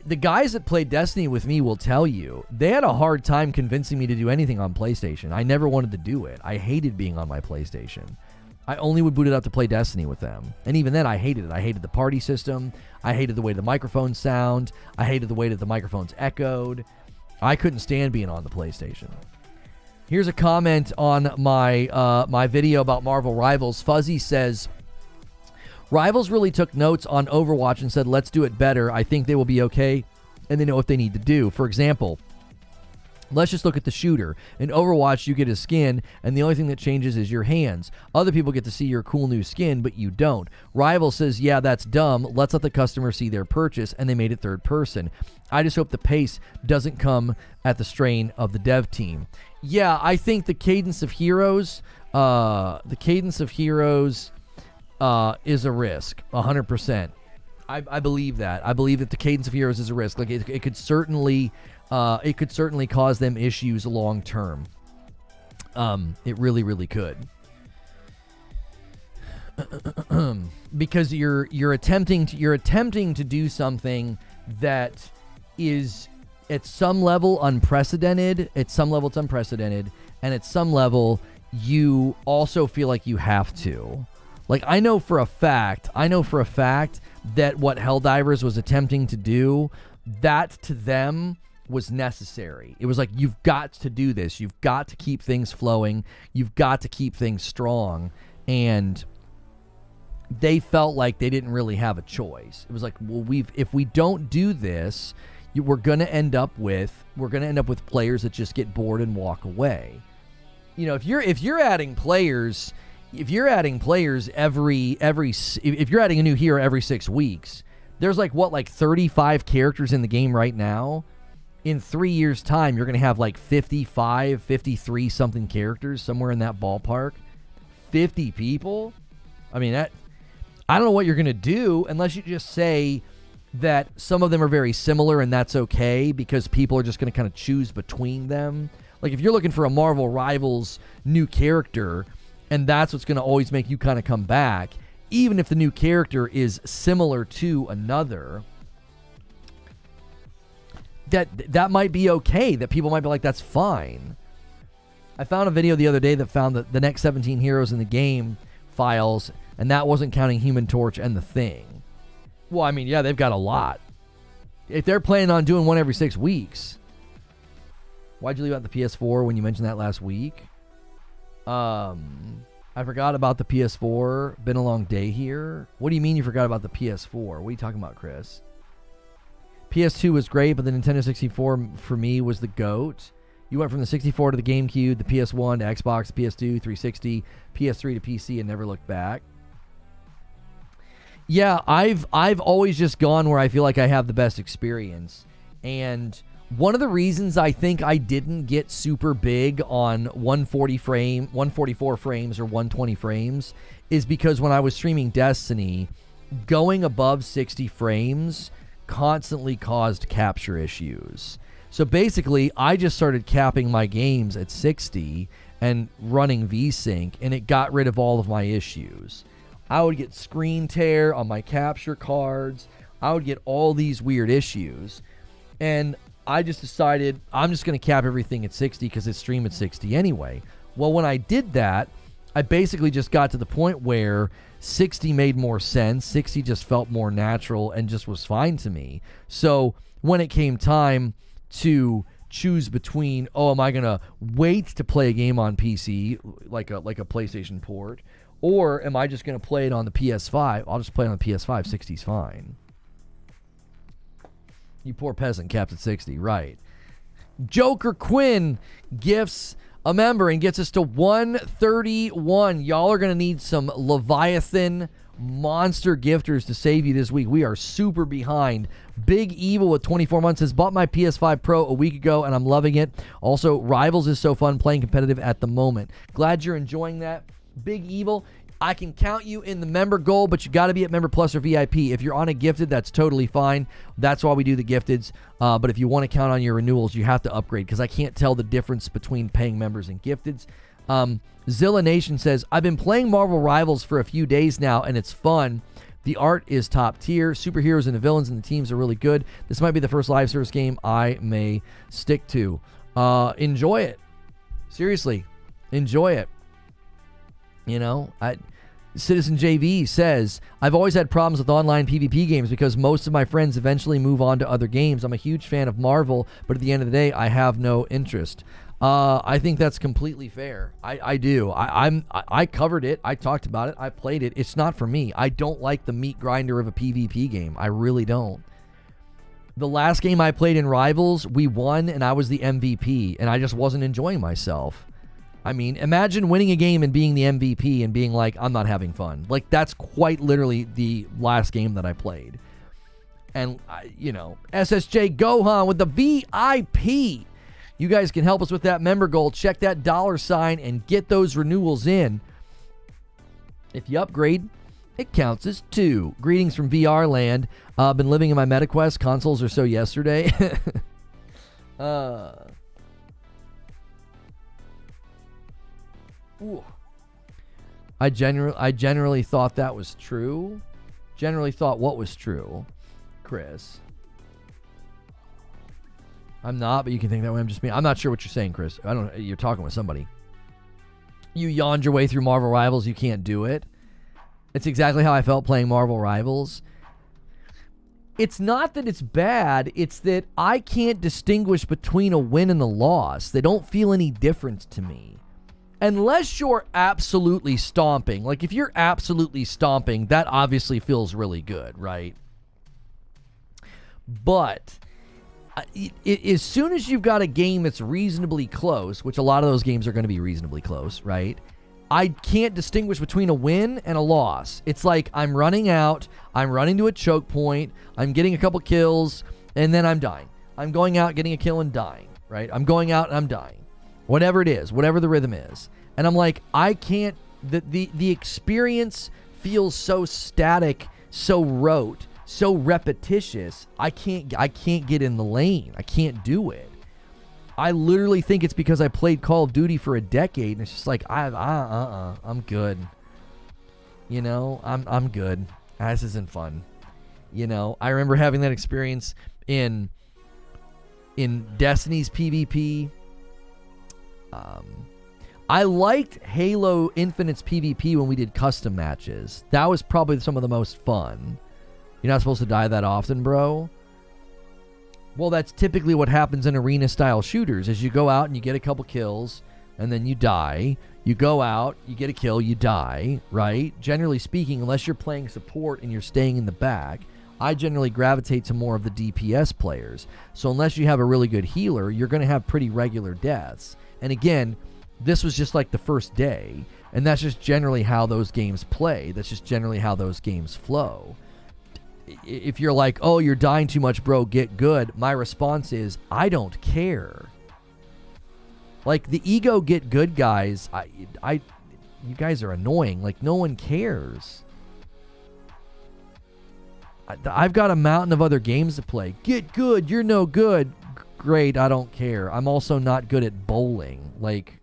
The guys that played Destiny with me will tell you, they had a hard time convincing me to do anything on PlayStation. I never wanted to do it. I hated being on my PlayStation. I only would boot it up to play Destiny with them. And even then, I hated it. I hated the party system. I hated the way the microphones sound. I hated the way that the microphones echoed. I couldn't stand being on the PlayStation. Here's a comment on my video about Marvel Rivals. Fuzzy says, Rivals really took notes on Overwatch and said, let's do it better. I think they will be okay, and they know what they need to do. For example, let's just look at the shooter. In Overwatch, you get a skin, and the only thing that changes is your hands. Other people get to see your cool new skin, but you don't. Rival says, yeah, that's dumb. Let's let the customer see their purchase, and they made it third person. I just hope the pace doesn't come at the strain of the dev team. Yeah, I think the Cadence of Heroes, is a risk, 100%. I believe that. I believe that the Cadence of Heroes is a risk. Like it could certainly cause them issues long term. It really, really could. Because you're attempting to do something that is at some level unprecedented. At some level it's unprecedented, and at some level you also feel like you have to. Like, I know for a fact that what Helldivers was attempting to do, that to them was necessary. It was like, you've got to do this. You've got to keep things flowing. You've got to keep things strong. And they felt like they didn't really have a choice. It was like, well, if we don't do this, we're going to end up with players that just get bored and walk away. If you're adding players if you're adding a new hero every 6 weeks, there's like 35 characters in the game right now. In 3 years' time, you're going to have like 55, 53 something characters, somewhere in that ballpark. 50 people? I mean, I don't know what you're going to do unless you just say, that some of them are very similar, and that's okay because people are just going to kind of choose between them. Like if you're looking for a Marvel Rivals new character, and that's what's going to always make you kind of come back, even if the new character is similar to another, that might be okay. That people might be like, that's fine. I found a video the other day that found that the next 17 heroes in the game files, and that wasn't counting Human Torch and the Thing. Well, I mean, yeah, they've got a lot. If they're planning on doing one every 6 weeks, why'd you leave out the PS4 when you mentioned that last week? I forgot about the PS4. Been a long day here. What do you mean you forgot about the PS4? What are you talking about, Chris? PS2 was great, but the Nintendo 64 for me was the GOAT. You went from the 64 to the GameCube, the PS1 to Xbox, PS2, 360, PS3 to PC, and never looked back. Yeah, I've always just gone where I feel like I have the best experience. And one of the reasons I think I didn't get super big on 144 frames or 120 frames is because when I was streaming Destiny, going above 60 frames constantly caused capture issues. So basically, I just started capping my games at 60 and running VSync, and it got rid of all of my issues. I would get screen tear on my capture cards. I would get all these weird issues. And I just decided I'm just going to cap everything at 60 because it's streamed at 60 anyway. Well, when I did that, I basically just got to the point where 60 made more sense. 60 just felt more natural and just was fine to me. So when it came time to choose between, am I going to wait to play a game on PC, like a PlayStation port, or am I just going to play it on the PS5? I'll just play it on the PS5. 60's fine. You poor peasant, capped at 60. Right. Joker Quinn gifts a member and gets us to 131. Y'all are going to need some Leviathan monster gifters to save you this week. We are super behind. Big Evil with 24 months has bought my PS5 Pro a week ago, and I'm loving it. Also, Rivals is so fun playing competitive at the moment. Glad you're enjoying that. Big Evil, I can count you in the member goal, but you got to be at Member Plus or VIP. If you're on a gifted, that's totally fine. That's why we do the gifteds. But if you want to count on your renewals, you have to upgrade because I can't tell the difference between paying members and gifteds. Zilla Nation says, I've been playing Marvel Rivals for a few days now, and it's fun. The art is top tier. Superheroes and the villains and the teams are really good. This might be the first live service game I may stick to. Enjoy it. Seriously, enjoy it. You know, Citizen JV says, I've always had problems with online PvP games because most of my friends eventually move on to other games. I'm a huge fan of Marvel, but at the end of the day, I have no interest. I think that's completely fair. I do. I covered it. I talked about it. I played it. It's not for me. I don't like the meat grinder of a PvP game. I really don't. The last game I played in Rivals, we won, and I was the MVP, and I just wasn't enjoying myself. I mean, imagine winning a game and being the MVP and being like, I'm not having fun. Like, that's quite literally the last game that I played. And, SSJ Gohan with the VIP. You guys can help us with that member goal. Check that $sign and get those renewals in. If you upgrade, it counts as 2. Greetings from VR land. Been living in my MetaQuest. Consoles are so yesterday. Ooh. I generally thought that was true. Generally thought what was true, Chris. I'm not, but you can think that way. I'm not sure what you're saying, Chris. I don't know. You're talking with somebody. You yawned your way through Marvel Rivals. You can't do it. It's exactly how I felt playing Marvel Rivals. It's not that it's bad. It's that I can't distinguish between a win and a loss. They don't feel any different to me. Unless you're absolutely stomping. Like, if you're absolutely stomping, that obviously feels really good, right? But as soon as you've got a game that's reasonably close, which a lot of those games are going to be reasonably close, right? I can't distinguish between a win and a loss. It's like I'm running out, I'm running to a choke point, I'm getting a couple kills, and then I'm dying. I'm going out, getting a kill, and dying, right? I'm going out, and I'm dying. Whatever it is, whatever the rhythm is. And I'm like, I can't, the experience feels so static, so rote, so repetitious. I can't get in the lane. I can't do it. I literally think it's because I played Call of Duty for a decade, and it's just like I'm good. You know, I'm good. This isn't fun. You know, I remember having that experience in Destiny's PvP. I liked Halo Infinite's PvP when we did custom matches. That was probably some of the most fun. You're not supposed to die that often, bro. Well, that's typically what happens in arena-style shooters, is you go out and you get a couple kills, and then you die. You go out, you get a kill, you die, right? Generally speaking, unless you're playing support and you're staying in the back, I generally gravitate to more of the DPS players. So unless you have a really good healer, you're going to have pretty regular deaths. And again, this was just like the first day, and that's just generally how those games play. That's just generally how those games flow. If you're like, oh, you're dying too much, bro, get good, my response is, I don't care. Like, the ego get good guys, you guys are annoying. Like, no one cares. I've got a mountain of other games to play. Get good, you're no good. Great, I don't care. I'm also not good at bowling. Like,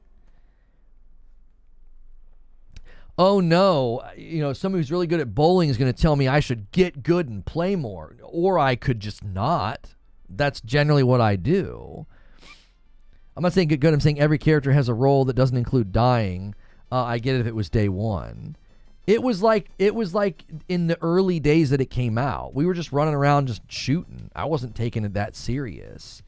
oh no, you know, somebody who's really good at bowling is going to tell me I should get good and play more. Or I could just not. That's generally what I do. I'm not saying get good. I'm saying every character has a role that doesn't include dying. I get it if it was day one. It was like in the early days that it came out. We were just running around just shooting. I wasn't taking it that serious.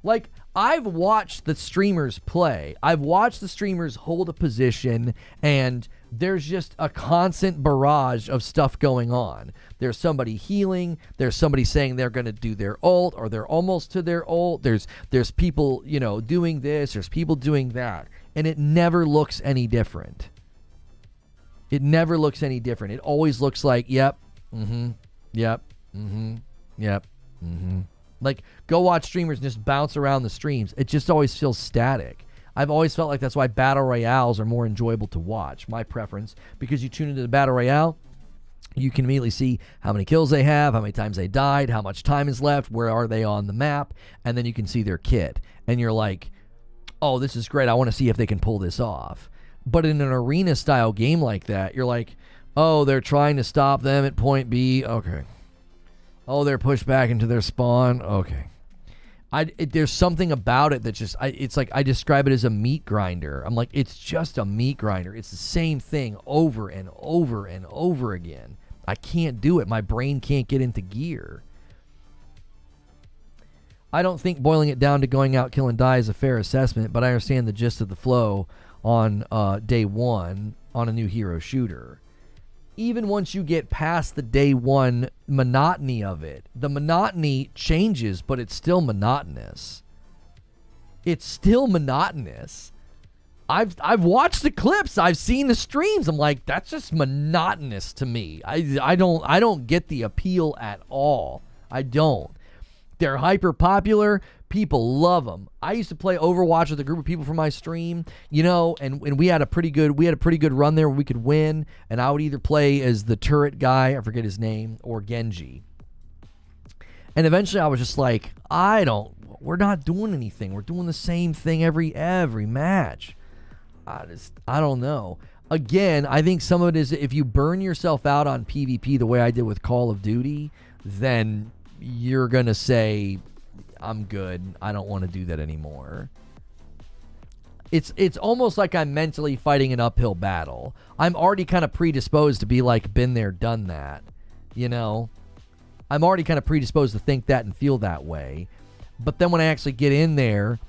Like, I've watched the streamers play. I've watched the streamers hold a position, and there's just a constant barrage of stuff going on. There's somebody healing. There's somebody saying they're going to do their ult, or they're almost to their ult. There's people, you know, doing this. There's people doing that. And it never looks any different. It never looks any different. It always looks like, yep, yep, yep, Like, go watch streamers and just bounce around the streams. It just always feels static. I've always felt like that's why battle royales are more enjoyable to watch. My preference, because you tune into the battle royale, you can immediately see how many kills they have, how many times they died, how much time is left, where are they on the map, and then you can see their kit. And you're like, oh, this is great. I want to see if they can pull this off. But in an arena-style game like that, you're like, oh, they're trying to stop them at point B. Okay. Oh, they're pushed back into their spawn. Okay. There's something about it that just, it's like I describe it as a meat grinder. I'm like, it's just a meat grinder. It's the same thing over and over and over again. I can't do it. My brain can't get into gear. I don't think boiling it down to going out, kill, and die is a fair assessment, but I understand the gist of the flow on day one on a new hero shooter. Even once you get past the day one monotony of it, the monotony changes, but it's still monotonous. It's still monotonous. I've watched the clips. I've seen the streams. I'm like, that's just monotonous to me. I don't get the appeal at all. I don't. They're hyper popular. People love them. I used to play Overwatch with a group of people from my stream, you know, and we had a pretty good run there where we could win, and I would either play as the turret guy, I forget his name, or Genji. And eventually I was just like, we're not doing anything. We're doing the same thing every match. I don't know. Again, I think some of it is if you burn yourself out on PvP the way I did with Call of Duty, then you're going to say, I'm good. I don't want to do that anymore. It's almost like I'm mentally fighting an uphill battle. I'm already kind of predisposed to be like, been there, done that. You know? I'm already kind of predisposed to think that and feel that way. But then when I actually get in there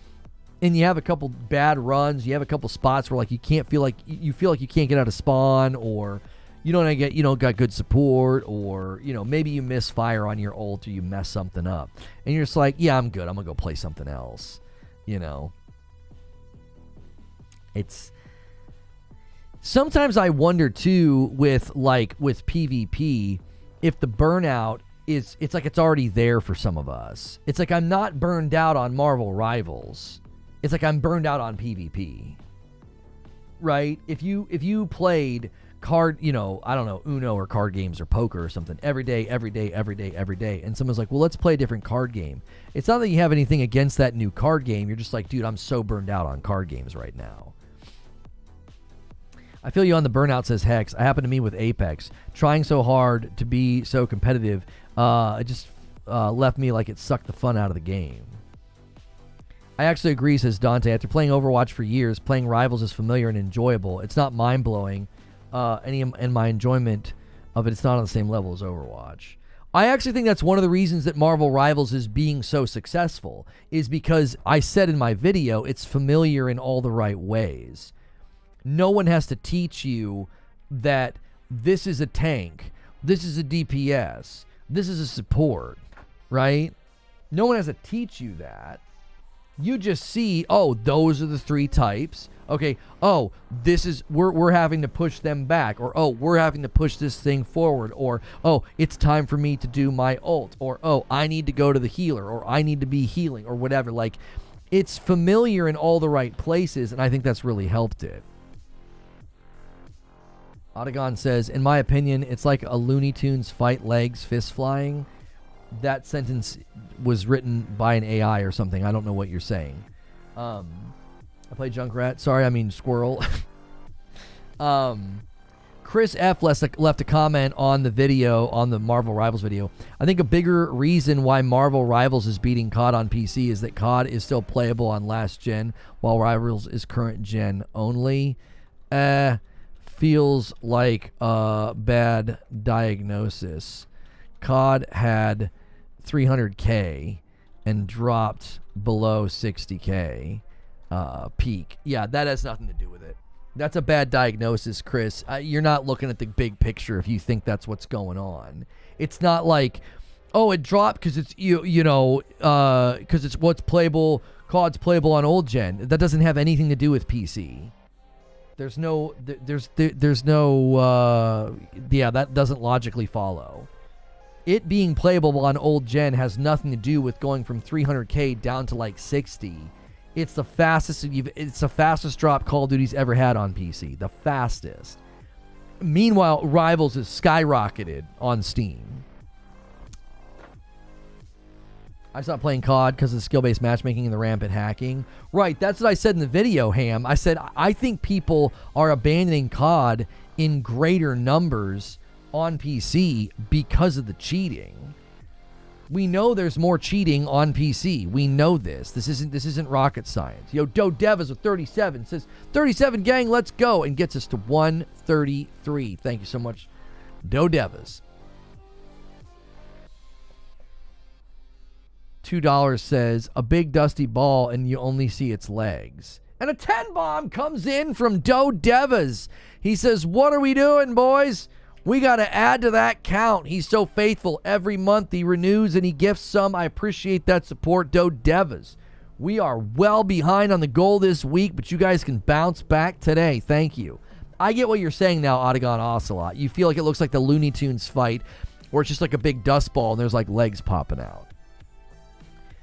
and you have a couple bad runs, you have a couple spots where like you feel like you can't get out of spawn, or you don't got good support, or, you know, maybe you misfire on your ult or you mess something up. And you're just like, yeah, I'm good. I'm going to go play something else. You know? It's... Sometimes I wonder, too, with PvP, if the burnout it's like it's already there for some of us. It's like I'm not burned out on Marvel Rivals. It's like I'm burned out on PvP. Right? If you played card, I don't know, Uno or card games or poker or something every day. And someone's like, well, let's play a different card game. It's not that you have anything against that new card game. You're just like, dude, I'm so burned out on card games right now. I feel you on the burnout, says Hex. I happened to me with Apex. Trying so hard to be so competitive, it just left me like it sucked the fun out of the game. I actually agree, says Dante. After playing Overwatch for years, playing Rivals is familiar and enjoyable. It's not mind-blowing. And my enjoyment of it's not on the same level as Overwatch. I actually think that's one of the reasons that Marvel Rivals is being so successful, is because I said in my video, it's familiar in all the right ways. No one has to teach you that this is a tank, this is a DPS, this is a support, right? No one has to teach you that. You just see, oh, those are the three types. Okay, oh, this is, we're having to push them back, or oh, we're having to push this thing forward, or oh, it's time for me to do my ult, or oh, I need to go to the healer, or I need to be healing, or whatever. Like, it's familiar in all the right places, and I think that's really helped it. Otagon says, in my opinion, it's like a Looney Tunes fight legs, fist flying. That sentence was written by an AI or something. I don't know what you're saying. I play Junkrat. Sorry, I mean Squirrel. Chris F. left a comment on the video, on the Marvel Rivals video. I think a bigger reason why Marvel Rivals is beating COD on PC is that COD is still playable on last gen, while Rivals is current gen only. Feels like a bad diagnosis. COD had 300K and dropped below 60K peak. Yeah, that has nothing to do with it. That's a bad diagnosis, Chris. You're not looking at the big picture if you think that's what's going on. It's not like, oh, it dropped because it's because it's what's playable. COD's playable on old gen. That doesn't have anything to do with PC. There's no that doesn't logically follow. It being playable on old gen has nothing to do with going from 300K down to like 60. It's the fastest drop Call of Duty's ever had on PC. The fastest. Meanwhile, Rivals is skyrocketed on Steam. I stopped playing COD because of the skill-based matchmaking and the rampant hacking. Right, that's what I said in the video, Ham. I said, I think people are abandoning COD in greater numbers on PC because of the cheating. We know there's more cheating on PC. We know this. This isn't rocket science. Yo, Doe Devas with 37 says, 37 gang, let's go, and gets us to 133. Thank you so much, Doe Devas. $2 says, a big dusty ball and you only see its legs. And a 10 bomb comes in from Doe Devas. He says, what are we doing, boys? We got to add to that count. He's so faithful. Every month he renews and he gifts some. I appreciate that support, Doe Devas. We are well behind on the goal this week, but you guys can bounce back today. Thank you. I get what you're saying now, Otagon Ocelot. You feel like it looks like the Looney Tunes fight, where it's just like a big dust ball and there's like legs popping out.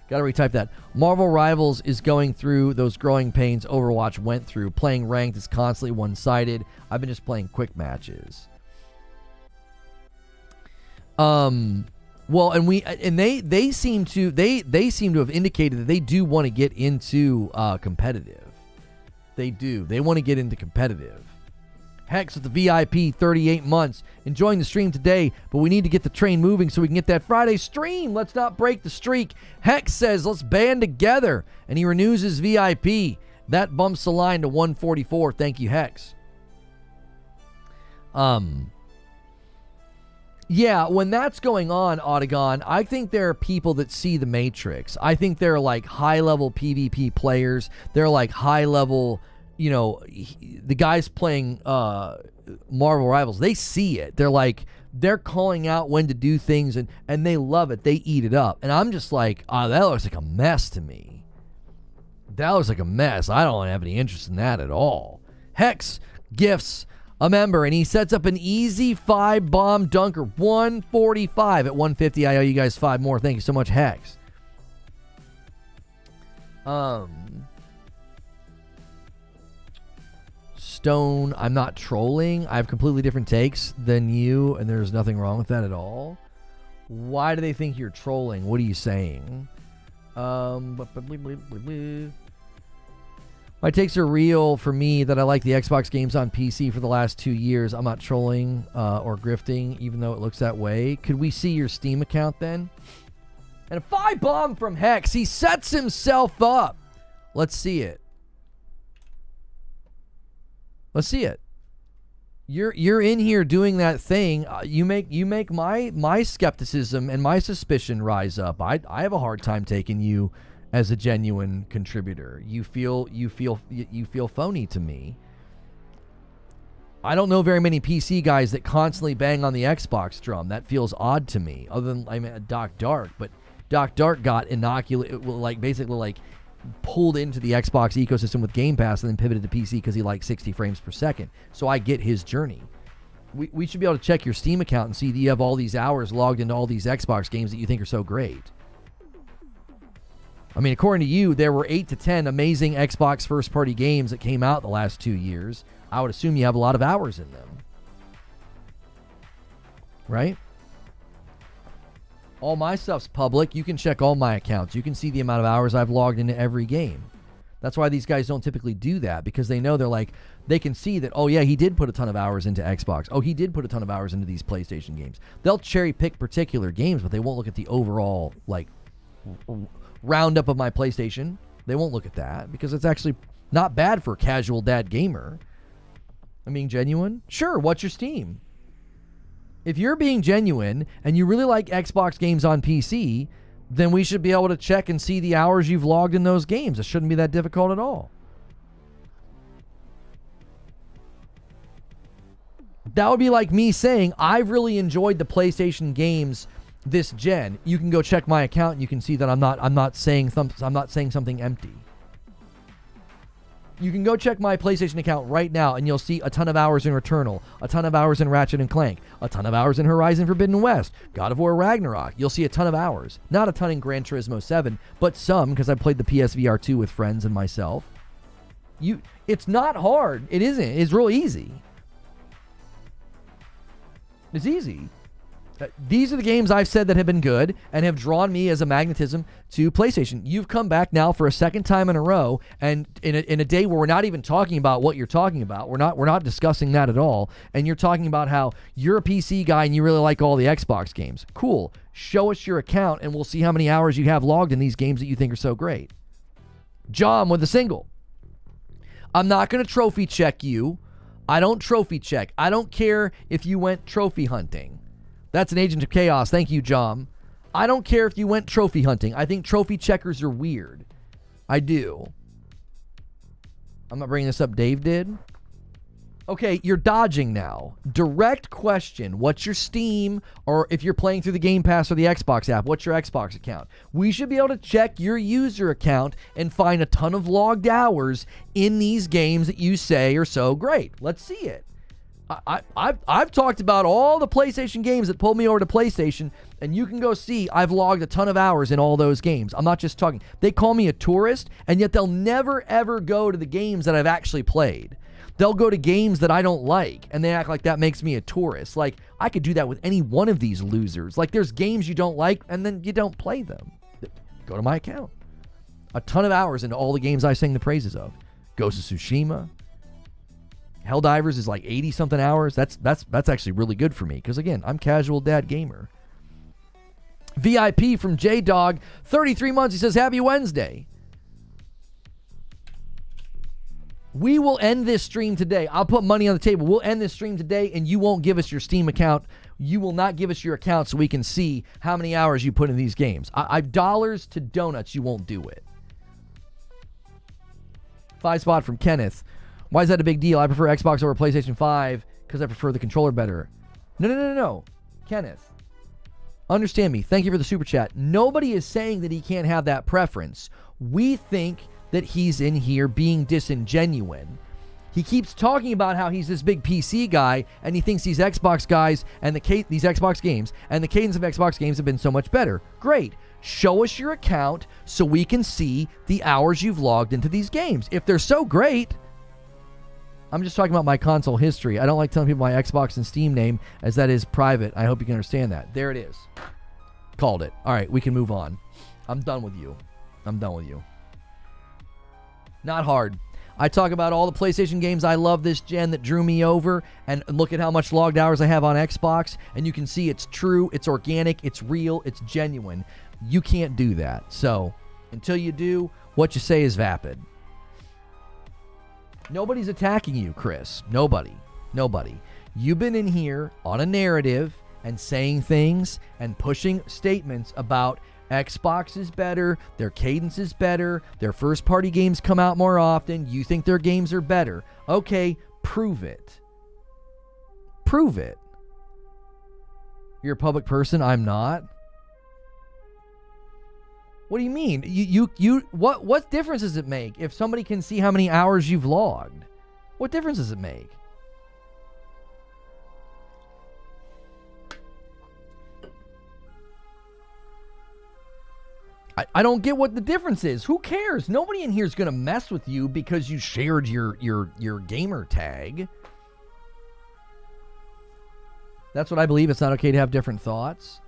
Gotta retype that. Marvel Rivals is going through those growing pains Overwatch went through. Playing ranked is constantly one-sided. I've been just playing quick matches. Well, and they seem to have indicated that they do want to get into competitive. They do. They want to get into competitive. Hex with the VIP 38 months. Enjoying the stream today, but we need to get the train moving so we can get that Friday stream. Let's not break the streak. Hex says, let's band together. And he renews his VIP. That bumps the line to 144. Thank you, Hex. Yeah, when that's going on, Otagon, I think there are people that see the Matrix. I think they're like high-level PvP players. They're like high-level, the guys playing Marvel Rivals, they see it. They're calling out when to do things, and they love it. They eat it up. And I'm just like, that looks like a mess to me. That looks like a mess. I don't have any interest in that at all. Hex gifts a member, and he sets up an easy 5-bomb dunker. 145 at 150. I owe you guys 5 more. Thank you so much, Hex. Stone, I'm not trolling. I have completely different takes than you, and there's nothing wrong with that at all. Why do they think you're trolling? What are you saying? My takes are real for me that I like the Xbox games on PC for the last 2 years. I'm not trolling or grifting, even though it looks that way. Could we see your Steam account then? And a 5-bomb from Hex. He sets himself up. Let's see it. Let's see it. You're in here doing that thing. You make my skepticism and my suspicion rise up. I have a hard time taking you as a genuine contributor. You feel phony to me. I don't know very many PC guys that constantly bang on the Xbox drum. That feels odd to me. Other than Doc Dark, but Doc Dark got basically pulled into the Xbox ecosystem with Game Pass and then pivoted to PC because he liked 60 frames per second. So I get his journey. We should be able to check your Steam account and see that you have all these hours logged into all these Xbox games that you think are so great. I mean, according to you, there were 8 to 10 amazing Xbox first-party games that came out the last 2 years. I would assume you have a lot of hours in them. Right? All my stuff's public. You can check all my accounts. You can see the amount of hours I've logged into every game. That's why these guys don't typically do that, because they know they can see that, oh yeah, he did put a ton of hours into Xbox. Oh, he did put a ton of hours into these PlayStation games. They'll cherry pick particular games, but they won't look at the overall, roundup of my PlayStation. They won't look at that because it's actually not bad for a casual dad gamer. I'm being genuine. Sure, what's your Steam? If you're being genuine and you really like Xbox games on PC, then we should be able to check and see the hours you've logged in those games. It shouldn't be that difficult at all. That would be like me saying, I've really enjoyed the PlayStation games this gen. You can go check my account and you can see that I'm not saying something empty. You can go check my PlayStation account right now and you'll see a ton of hours in Returnal, a ton of hours in Ratchet & Clank, a ton of hours in Horizon Forbidden West, God of War Ragnarok. You'll see a ton of hours. Not a ton in Gran Turismo 7, but some, because I played the PSVR 2 with friends and myself. It's not hard. It isn't. It's real easy. It's easy. These are the games I've said that have been good and have drawn me as a magnetism to PlayStation. You've come back now for a second time in a row, and in a day where we're not even talking about what you're talking about. We're not discussing that at all. And you're talking about how you're a PC guy and you really like all the Xbox games. Cool. Show us your account and we'll see how many hours you have logged in these games that you think are so great. John with a single. I'm not going to trophy check you. I don't trophy check. I don't care if you went trophy hunting. That's an Agent of Chaos. Thank you, John. I don't care if you went trophy hunting. I think trophy checkers are weird. I do. I'm not bringing this up. Dave did. Okay, you're dodging now. Direct question. What's your Steam? Or if you're playing through the Game Pass or the Xbox app, what's your Xbox account? We should be able to check your user account and find a ton of logged hours in these games that you say are so great. Let's see it. I've talked about all the PlayStation games that pulled me over to PlayStation, and you can go see I've logged a ton of hours in all those games. I'm not just talking. They call me a tourist, and yet they'll never, ever go to the games that I've actually played. They'll go to games that I don't like, and they act like that makes me a tourist. Like, I could do that with any one of these losers. Like, there's games you don't like, and then you don't play them. Go to my account. A ton of hours into all the games I sing the praises of. Ghost of Tsushima. Helldivers is like 80-something hours. That's actually really good for me because, again, I'm casual dad gamer. VIP from J-Dog, 33 months. He says, Happy Wednesday. We will end this stream today. I'll put money on the table. We'll end this stream today, and you won't give us your Steam account. You will not give us your account so we can see how many hours you put in these games. I've dollars to donuts. You won't do it. 5 spot from Kenneth. Why is that a big deal? I prefer Xbox over PlayStation 5 because I prefer the controller better. No. Kenneth, understand me. Thank you for the super chat. Nobody is saying that he can't have that preference. We think that he's in here being disingenuous. He keeps talking about how he's this big PC guy and he thinks these Xbox guys and these Xbox games and the cadence of Xbox games have been so much better. Great. Show us your account so we can see the hours you've logged into these games. If they're so great, I'm just talking about my console history. I don't like telling people my Xbox and Steam name, as that is private. I hope you can understand that. There it is. Called it. All right, we can move on. I'm done with you. Not hard. I talk about all the PlayStation games I love this gen that drew me over, and look at how much logged hours I have on Xbox, and you can see it's true, it's organic, it's real, it's genuine. You can't do that. So, until you do, what you say is vapid. Nobody's attacking you, Chris. Nobody. You've been in here on a narrative and saying things and pushing statements about Xbox is better, their cadence is better, their first-party games come out more often, you think their games are better. Okay, prove it. Prove it. You're a public person, I'm not. What do you mean? What difference does it make if somebody can see how many hours you've logged? What difference does it make? I don't get what the difference is. Who cares? Nobody in here is going to mess with you because you shared your gamer tag. That's what I believe. It's not okay to have different thoughts.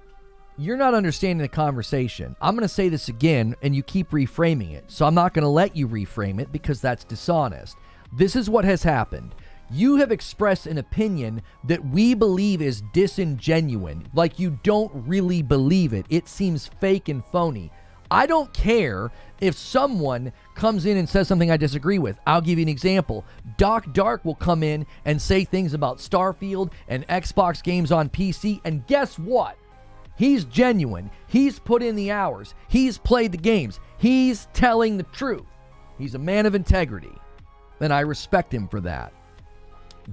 You're not understanding the conversation. I'm going to say this again, and you keep reframing it. So I'm not going to let you reframe it because that's dishonest. This is what has happened. You have expressed an opinion that we believe is disingenuine, like you don't really believe it. It seems fake and phony. I don't care if someone comes in and says something I disagree with. I'll give you an example. Doc Dark will come in and say things about Starfield and Xbox games on PC, and guess what? He's genuine. He's put in the hours. He's played the games. He's telling the truth. He's a man of integrity. And I respect him for that.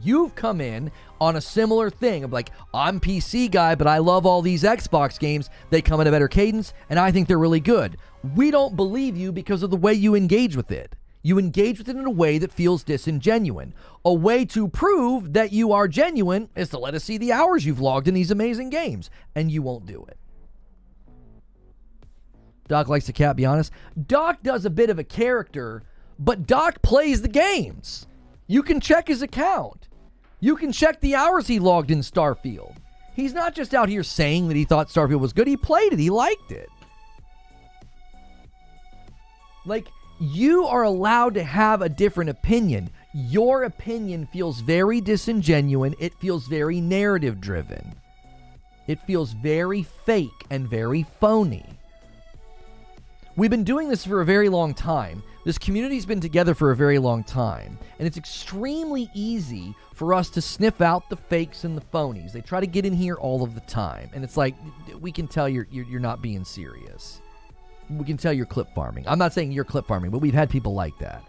You've come in on a similar thing of like, I'm PC guy, but I love all these Xbox games. They come at a better cadence, and I think they're really good. We don't believe you because of the way you engage with it. You engage with it in a way that feels disingenuine. A way to prove that you are genuine is to let us see the hours you've logged in these amazing games, and you won't do it. Doc likes to cat, be honest. Doc does a bit of a character, but Doc plays the games. You can check his account. You can check the hours he logged in Starfield. He's not just out here saying that he thought Starfield was good. He played it. He liked it. Like, you are allowed to have a different opinion. Your opinion feels very disingenuine. It feels very narrative driven. It feels very fake and very phony. We've been doing this for a very long time. This community's been together for a very long time. And it's extremely easy for us to sniff out the fakes and the phonies. They try to get in here all of the time. And it's like, we can tell you're not being serious. We can tell you're clip farming. I'm not saying you're clip farming, but we've had people like that.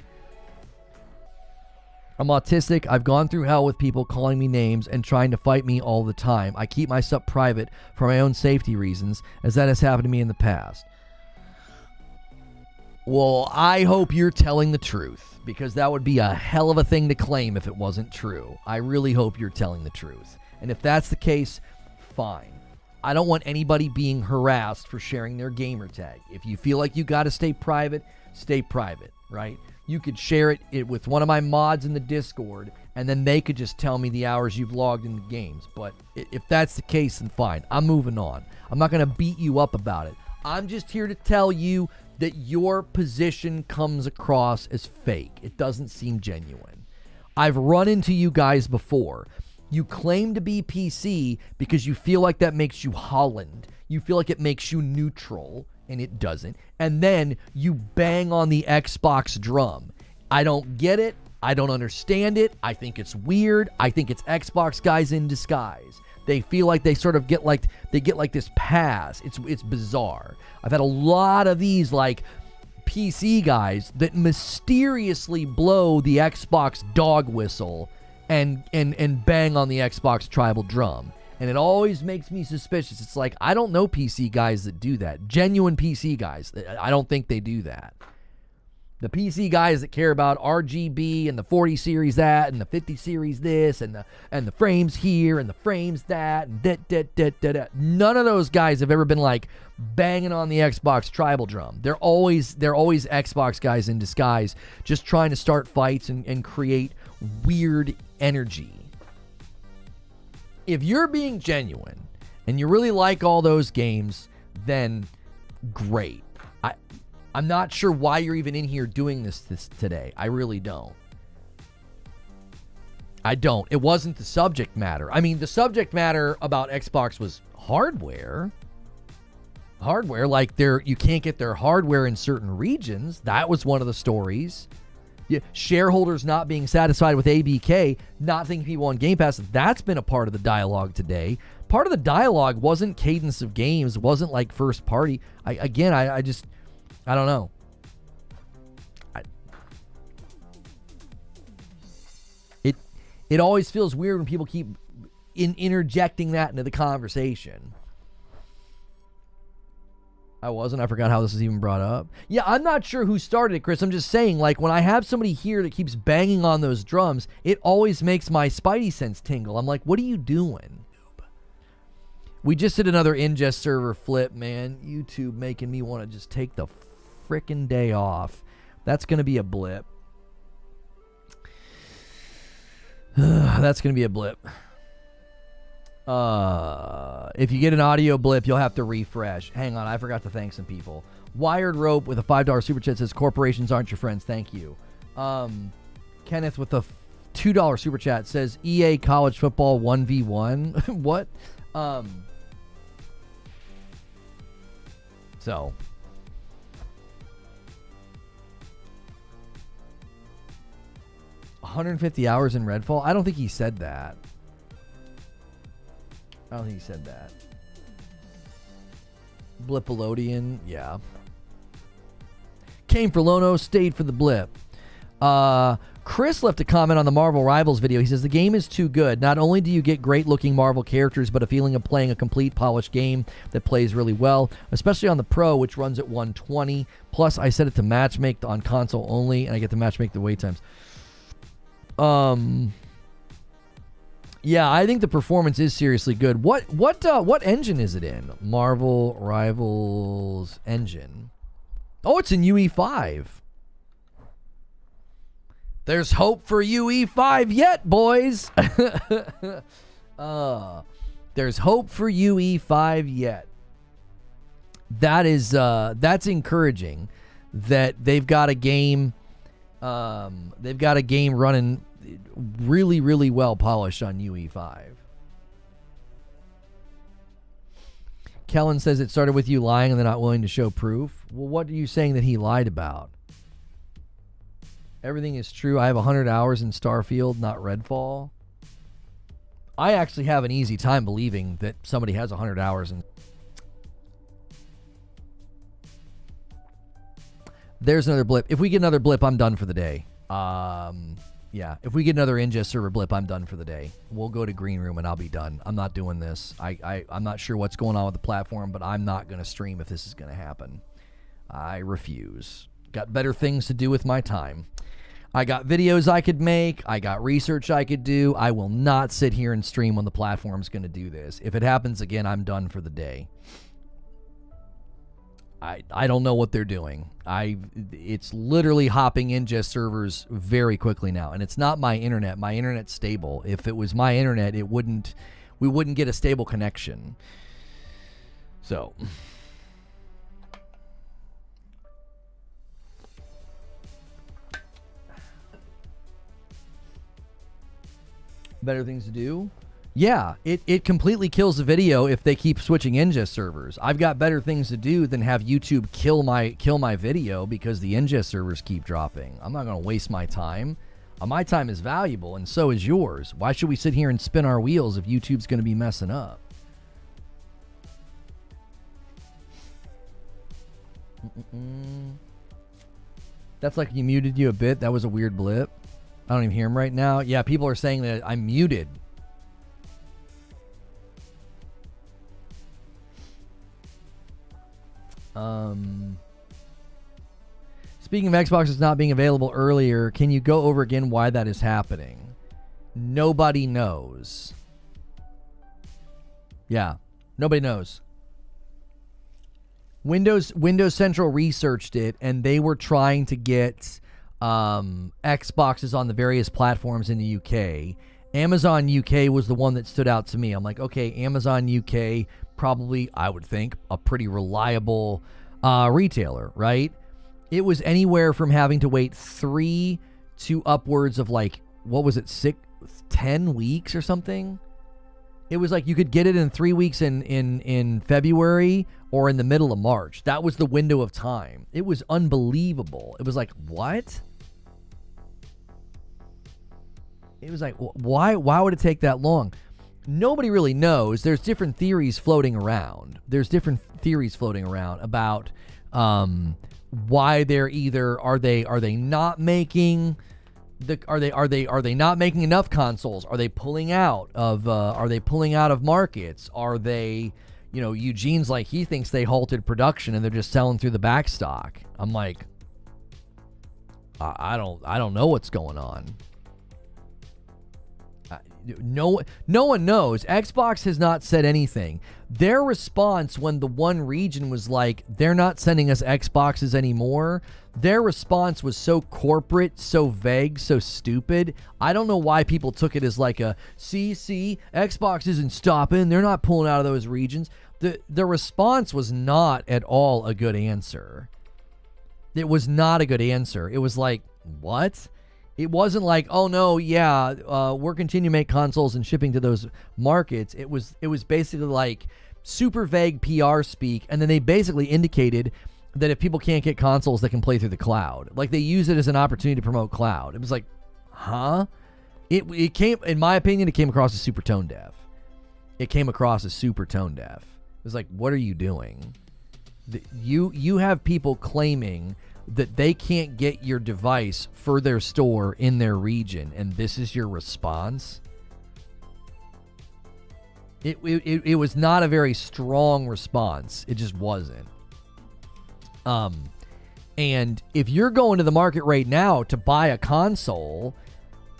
I'm autistic. I've gone through hell with people calling me names and trying to fight me all the time. I keep my stuff private for my own safety reasons, as that has happened to me in the past. Well, I hope you're telling the truth, because that would be a hell of a thing to claim if it wasn't true. I really hope you're telling the truth. And if that's the case, fine. I don't want anybody being harassed for sharing their gamer tag. If you feel like you got to stay private, right? You could share it with one of my mods in the Discord, and then they could just tell me the hours you've logged in the games. But if that's the case, then fine. I'm moving on. I'm not going to beat you up about it. I'm just here to tell you that your position comes across as fake. It doesn't seem genuine. I've run into you guys before. You claim to be PC because you feel like that makes you Holland. You feel like it makes you neutral, and it doesn't. And then you bang on the Xbox drum. I don't get it. I don't understand it. I think it's weird. I think it's Xbox guys in disguise. They feel like they sort of get like this pass. It's bizarre. I've had a lot of these like PC guys that mysteriously blow the Xbox dog whistle and bang on the Xbox tribal drum. And it always makes me suspicious. It's like, I don't know PC guys that do that. Genuine PC guys. I don't think they do that. The PC guys that care about RGB and the 40 series that and the 50 series this and the frames here and the frames that and that. None of those guys have ever been like banging on the Xbox tribal drum. They're always Xbox guys in disguise, just trying to start fights and create weird energy. If you're being genuine and you really like all those games, then great. I'm not sure why you're even in here doing this today. I really don't. I don't. It wasn't the subject matter. I mean, the subject matter about Xbox was hardware. Hardware, like you can't get their hardware in certain regions. That was one of the stories. Shareholders not being satisfied with ABK, not thinking people on Game Pass. That's been a part of the dialogue today. Part of the dialogue wasn't cadence of games, wasn't like first party. I don't know. It always feels weird when people keep interjecting that into the conversation. I forgot how this is even brought up. Yeah, I'm not sure who started it, Chris. I'm just saying, like, when I have somebody here that keeps banging on those drums, it always makes my spidey sense tingle. I'm like, what are you doing? We just did another ingest server flip, man. YouTube making me want to just take the frickin' day off. That's going to be a blip. That's going to be a blip. If you get an audio blip, you'll have to refresh. Hang on, I forgot to thank some people. Wired Rope with a $5 super chat says, corporations aren't your friends. Thank you. Kenneth with a $2 super chat says, EA college football 1v1. What? So. $150 hours in Redfall? I don't think he said that. I don't think he said that. Blipolodian, yeah. Came for Lono, stayed for the blip. Chris left a comment on the Marvel Rivals video. He says, the game is too good. Not only do you get great-looking Marvel characters, but a feeling of playing a complete, polished game that plays really well, especially on the Pro, which runs at 120. Plus, I set it to matchmake on console only, and I get to matchmake the wait times. Yeah, I think the performance is seriously good. What engine is it in? Marvel Rivals engine. Oh, it's in UE5. There's hope for UE5 yet, boys. There's hope for UE5 yet. That's encouraging that they've got a game running really, really well polished on UE5. Kellen says it started with you lying and they're not willing to show proof. Well, what are you saying that he lied about? Everything is true. I have 100 hours in Starfield, not Redfall. I actually have an easy time believing that somebody has 100 hours in. There's another blip. If we get another blip, I'm done for the day. Yeah, if we get another ingest server blip, I'm done for the day. We'll go to Green Room and I'll be done. I'm not doing this. I'm not sure what's going on with the platform, but I'm not going to stream if this is going to happen. I refuse. Got better things to do with my time. I got videos I could make. I got research I could do. I will not sit here and stream when the platform's going to do this. If it happens again, I'm done for the day. I don't know what they're doing. It's literally hopping ingest servers very quickly now, and it's not my internet. My internet's stable. If it was my internet, we wouldn't get a stable connection. So better things to do. Yeah, it completely kills the video if they keep switching ingest servers. I've got better things to do than have YouTube kill my video because the ingest servers keep dropping. I'm not going to waste my time. My time is valuable, and so is yours. Why should we sit here and spin our wheels if YouTube's going to be messing up? That's like you muted you a bit. That was a weird blip. I don't even hear him right now. Yeah, people are saying that I'm muted. Speaking of Xboxes not being available earlier, can you go over again why that is happening? Nobody knows. Yeah, nobody knows. Windows Central researched it, and they were trying to get Xboxes on the various platforms in the UK. Amazon UK was the one that stood out to me. I'm like, okay, Amazon UK, probably, I would think, a pretty reliable retailer, right? It was anywhere from having to wait 3 to upwards of like, what was it, 10 weeks or something? It was like you could get it in 3 weeks in February or in the middle of March. That was the window of time. It was unbelievable. It was like, what? It was like, why would it take that long? Nobody really knows. There's different theories floating around. About why they're either are they not making are they not making enough consoles? Are they pulling out of markets? Are they, Eugene's like, he thinks they halted production and they're just selling through the back stock. I'm like, I don't know what's going on. No one knows. Xbox has not said anything. Their response when the one region was like, they're not sending us Xboxes anymore, their response was so corporate, so vague, so stupid. I don't know why people took it as like a, see, Xbox isn't stopping, they're not pulling out of those regions. The response was not at all a good answer. It was not a good answer. It was like, what? It wasn't like, oh no, yeah, we're continuing to make consoles and shipping to those markets. It was basically like super vague PR speak, and then they basically indicated that if people can't get consoles, they can play through the cloud. Like they use it as an opportunity to promote cloud. It was like, huh? It came, in my opinion, it came across as super tone deaf. It was like, what are you doing? You have people claiming that they can't get your device for their store in their region, and this is your response? It was not a very strong response. It just wasn't. And if you're going to the market right now to buy a console,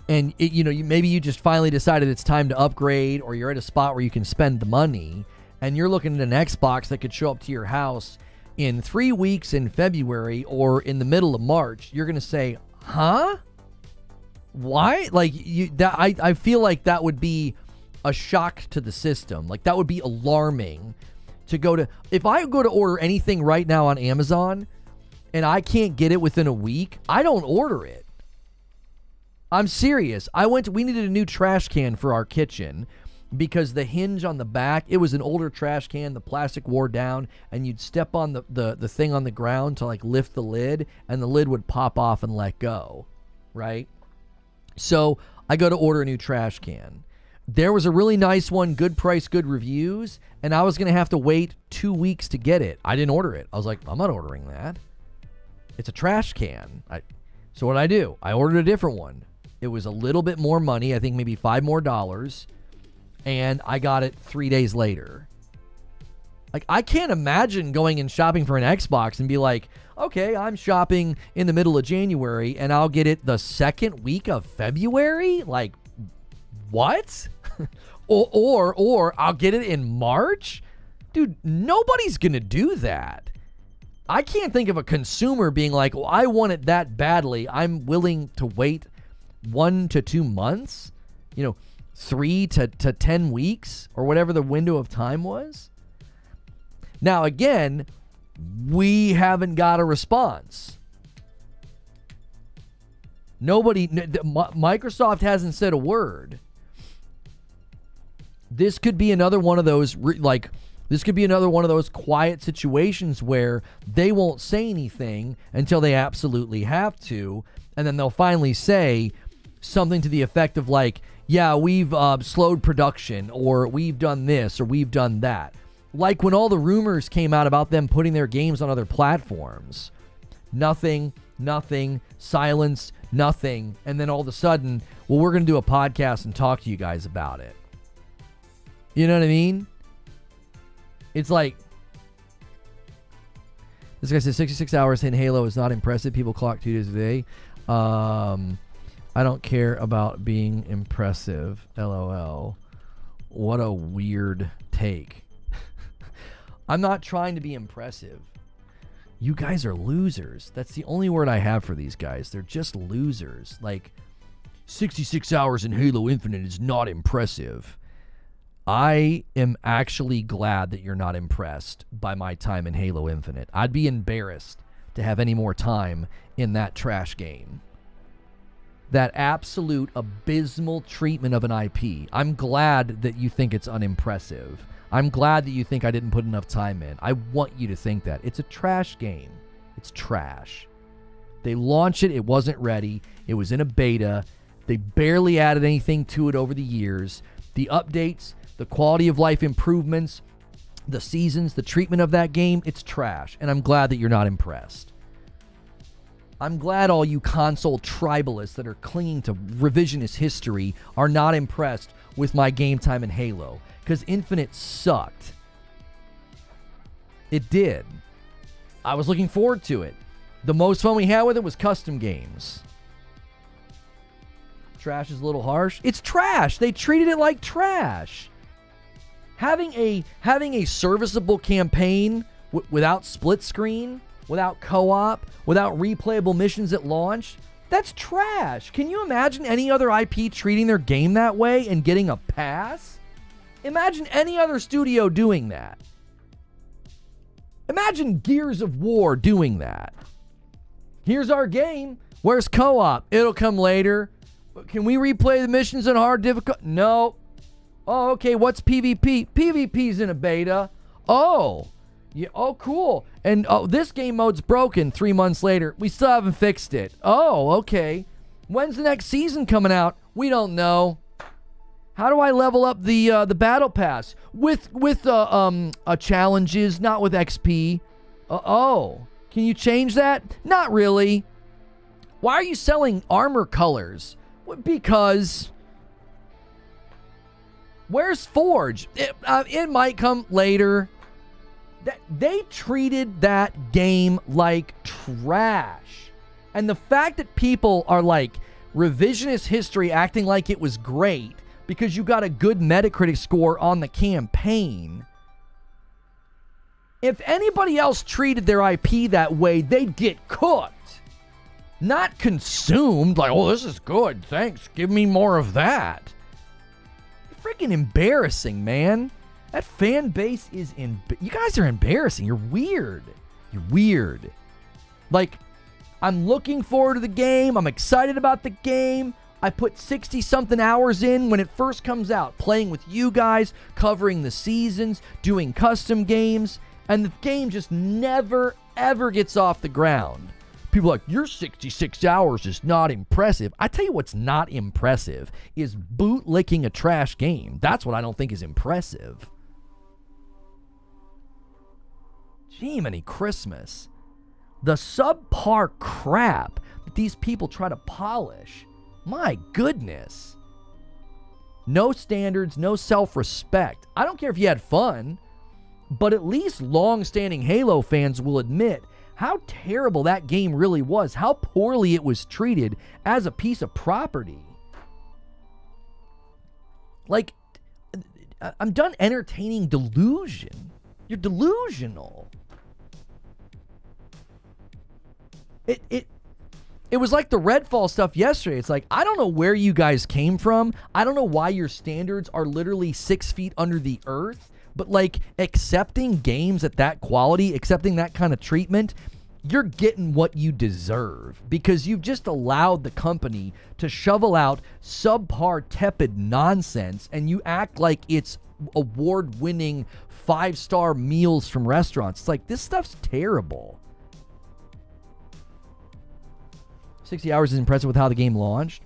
and maybe you just finally decided it's time to upgrade, or you're at a spot where you can spend the money, and you're looking at an Xbox that could show up to your house in 3 weeks in February or in the middle of March, you're going to say, huh? Why? Like, I feel like that would be a shock to the system. Like, that would be alarming to go to. If I go to order anything right now on Amazon and I can't get it within a week, I don't order it. I'm serious. We needed a new trash can for our kitchen, because the hinge on the back, it was an older trash can, the plastic wore down, and you'd step on the thing on the ground to like lift the lid, and the lid would pop off and let go, right? So I go to order a new trash can. There was a really nice one, good price, good reviews, and I was going to have to wait 2 weeks to get it. I didn't order it. I was like, I'm not ordering that. It's a trash can. So what did I do? I ordered a different one. It was a little bit more money, I think maybe $5 more, and I got it 3 days later. Like, I can't imagine going and shopping for an Xbox and be like, okay, I'm shopping in the middle of January and I'll get it the second week of February? Like, what? or I'll get it in March? Dude, nobody's gonna do that. I can't think of a consumer being like, well, I want it that badly, I'm willing to wait 1 to 2 months, 3 to 10 weeks, or whatever the window of time was. Now, again, we haven't got a response. Microsoft hasn't said a word. This could be another one of those, quiet situations where they won't say anything until they absolutely have to, and then they'll finally say something to the effect of like, yeah, we've slowed production, or we've done this, or we've done that. Like when all the rumors came out about them putting their games on other platforms. Nothing, silence, nothing. And then all of a sudden, well, we're going to do a podcast and talk to you guys about it. You know what I mean? It's like, this guy says 66 hours in Halo is not impressive. People clock 2 days a day. I don't care about being impressive. LOL. What a weird take. I'm not trying to be impressive. You guys are losers. That's the only word I have for these guys. They're just losers. Like, 66 hours in Halo Infinite is not impressive. I am actually glad that you're not impressed by my time in Halo Infinite. I'd be embarrassed to have any more time in that trash game. That absolute abysmal treatment of an IP. I'm glad that you think it's unimpressive. I'm glad that you think I didn't put enough time in. I want you to think that. It's a trash game. It's trash. They launched it. It wasn't ready. It was in a beta. They barely added anything to it over the years. The updates, the quality of life improvements, the seasons, the treatment of that game, it's trash. And I'm glad that you're not impressed. I'm glad all you console tribalists that are clinging to revisionist history are not impressed with my game time in Halo. Because Infinite sucked. It did. I was looking forward to it. The most fun we had with it was custom games. Trash is a little harsh. It's trash. They treated it like trash. Having a serviceable campaign without split screen, without co-op, without replayable missions at launch, that's trash. Can you imagine any other IP treating their game that way and getting a pass? Imagine any other studio doing that. Imagine Gears of War doing that. Here's our game. Where's co-op? It'll come later. Can we replay the missions in hard difficulty? No. Oh, okay. What's PvP? PvP's in a beta. Oh. Yeah. Oh, cool. And this game mode's broken 3 months later. We still haven't fixed it. Oh, okay. When's the next season coming out? We don't know. How do I level up the battle pass with challenges, not with XP? Oh, can you change that? Not really. Why are you selling armor colors? Because where's Forge? It might come later. They treated that game like trash, and the fact that people are like revisionist history, acting like it was great. Because you got a good Metacritic score on the campaign. If anybody else treated their IP that way, they'd get cooked. Not consumed, like, oh, this is good, thanks, give me more of that. Freaking embarrassing, man. That fan base is you guys are embarrassing. You're weird. You're weird. Like, I'm looking forward to the game. I'm excited about the game. I put 60-something hours in when it first comes out, playing with you guys, covering the seasons, doing custom games, and the game just never, ever gets off the ground. People are like, your 66 hours is not impressive. I tell you what's not impressive is bootlicking a trash game. That's what I don't think is impressive. Jiminy Christmas. The subpar crap that these people try to polish. My goodness. No standards, no self-respect. I don't care if you had fun, but at least long-standing Halo fans will admit how terrible that game really was, how poorly it was treated as a piece of property. Like, I'm done entertaining delusion. You're delusional. It was like the Redfall stuff yesterday. It's like, I don't know where you guys came from. I don't know why your standards are literally 6 feet under the earth. But like, accepting games at that quality, accepting that kind of treatment, you're getting what you deserve. Because you've just allowed the company to shovel out subpar, tepid nonsense. And you act like it's award-winning 5-star meals from restaurants. It's like, this stuff's terrible. 60 hours is impressive with how the game launched.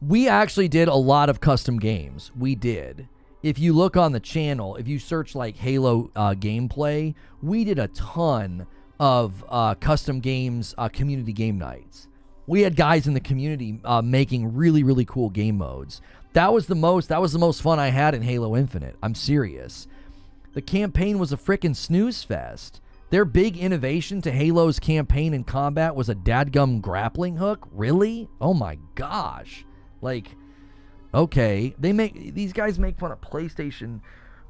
We actually did a lot of custom games. We did. If you look on the channel, if you search like Halo gameplay, we did a ton of custom games, community game nights. We had guys in the community making really, really cool game modes. That was the most fun I had in Halo Infinite. I'm serious. The campaign was a frickin' snooze fest. Their big innovation to Halo's campaign and combat was a dadgum grappling hook? Really? Oh my gosh. Like, okay. These guys make fun of PlayStation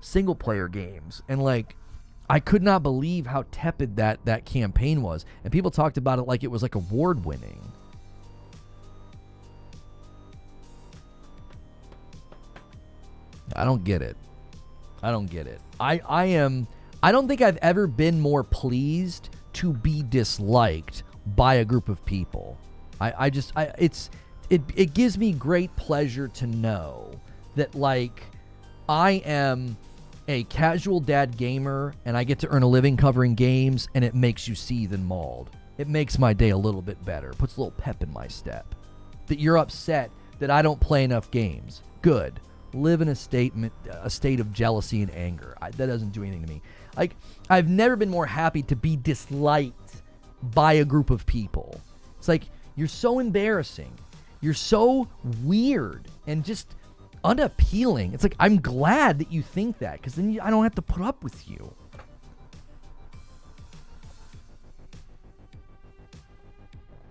single-player games. And like, I could not believe how tepid that campaign was. And people talked about it like it was like award-winning. I don't get it. I don't get it. I don't think I've ever been more pleased to be disliked by a group of people. It gives me great pleasure to know that, like, I am a casual dad gamer and I get to earn a living covering games, and it makes you seethe and mauled. It makes my day a little bit better. Puts a little pep in my step. That you're upset that I don't play enough games. Good. Live in a state of jealousy and anger. That doesn't do anything to me. Like, I've never been more happy to be disliked by a group of people. It's like, you're so embarrassing. You're so weird and just unappealing. It's like, I'm glad that you think that, because then I don't have to put up with you.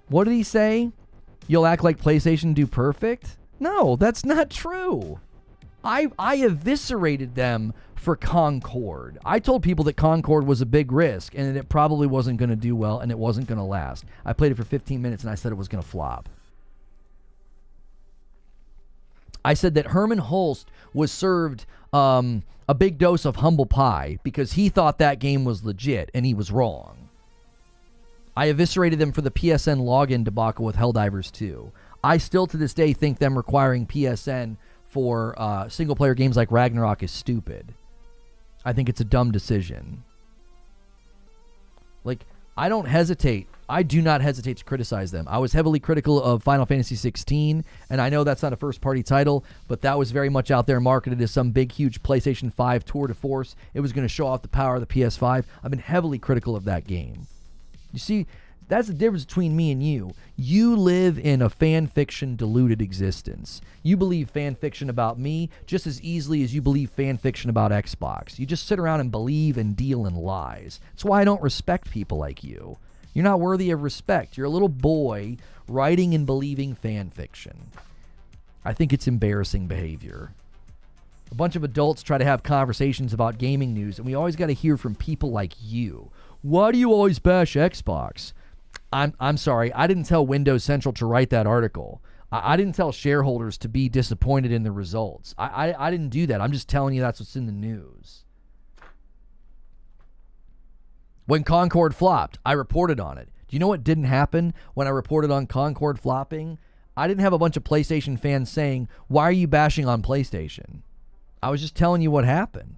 What did he say? You'll act like PlayStation do perfect? No, that's not true. I eviscerated them for Concord. I told people that Concord was a big risk and that it probably wasn't going to do well and it wasn't going to last. I played it for 15 minutes and I said it was going to flop. I said that Herman Holst was served a big dose of humble pie because he thought that game was legit, and he was wrong. I eviscerated them for the PSN login debacle with Helldivers 2. I still to this day think them requiring PSN for single-player games like Ragnarok is stupid. I think it's a dumb decision. Like, I don't hesitate. I do not hesitate to criticize them. I was heavily critical of Final Fantasy 16, and I know that's not a first-party title, but that was very much out there marketed as some big, huge PlayStation 5 tour de force. It was going to show off the power of the PS5. I've been heavily critical of that game. You see, that's the difference between me and you. You live in a fan fiction deluded existence. You believe fan fiction about me just as easily as you believe fan fiction about Xbox. You just sit around and believe and deal in lies. That's why I don't respect people like you. You're not worthy of respect. You're a little boy writing and believing fan fiction. I think it's embarrassing behavior. A bunch of adults try to have conversations about gaming news, and we always got to hear from people like you. Why do you always bash Xbox? I'm sorry, I didn't tell Windows Central to write that article. I didn't tell shareholders to be disappointed in the results. I didn't do that. I'm just telling you that's what's in the news. When Concord flopped, I reported on it. Do you know what didn't happen when I reported on Concord flopping? I didn't have a bunch of PlayStation fans saying, why are you bashing on PlayStation? I was just telling you what happened.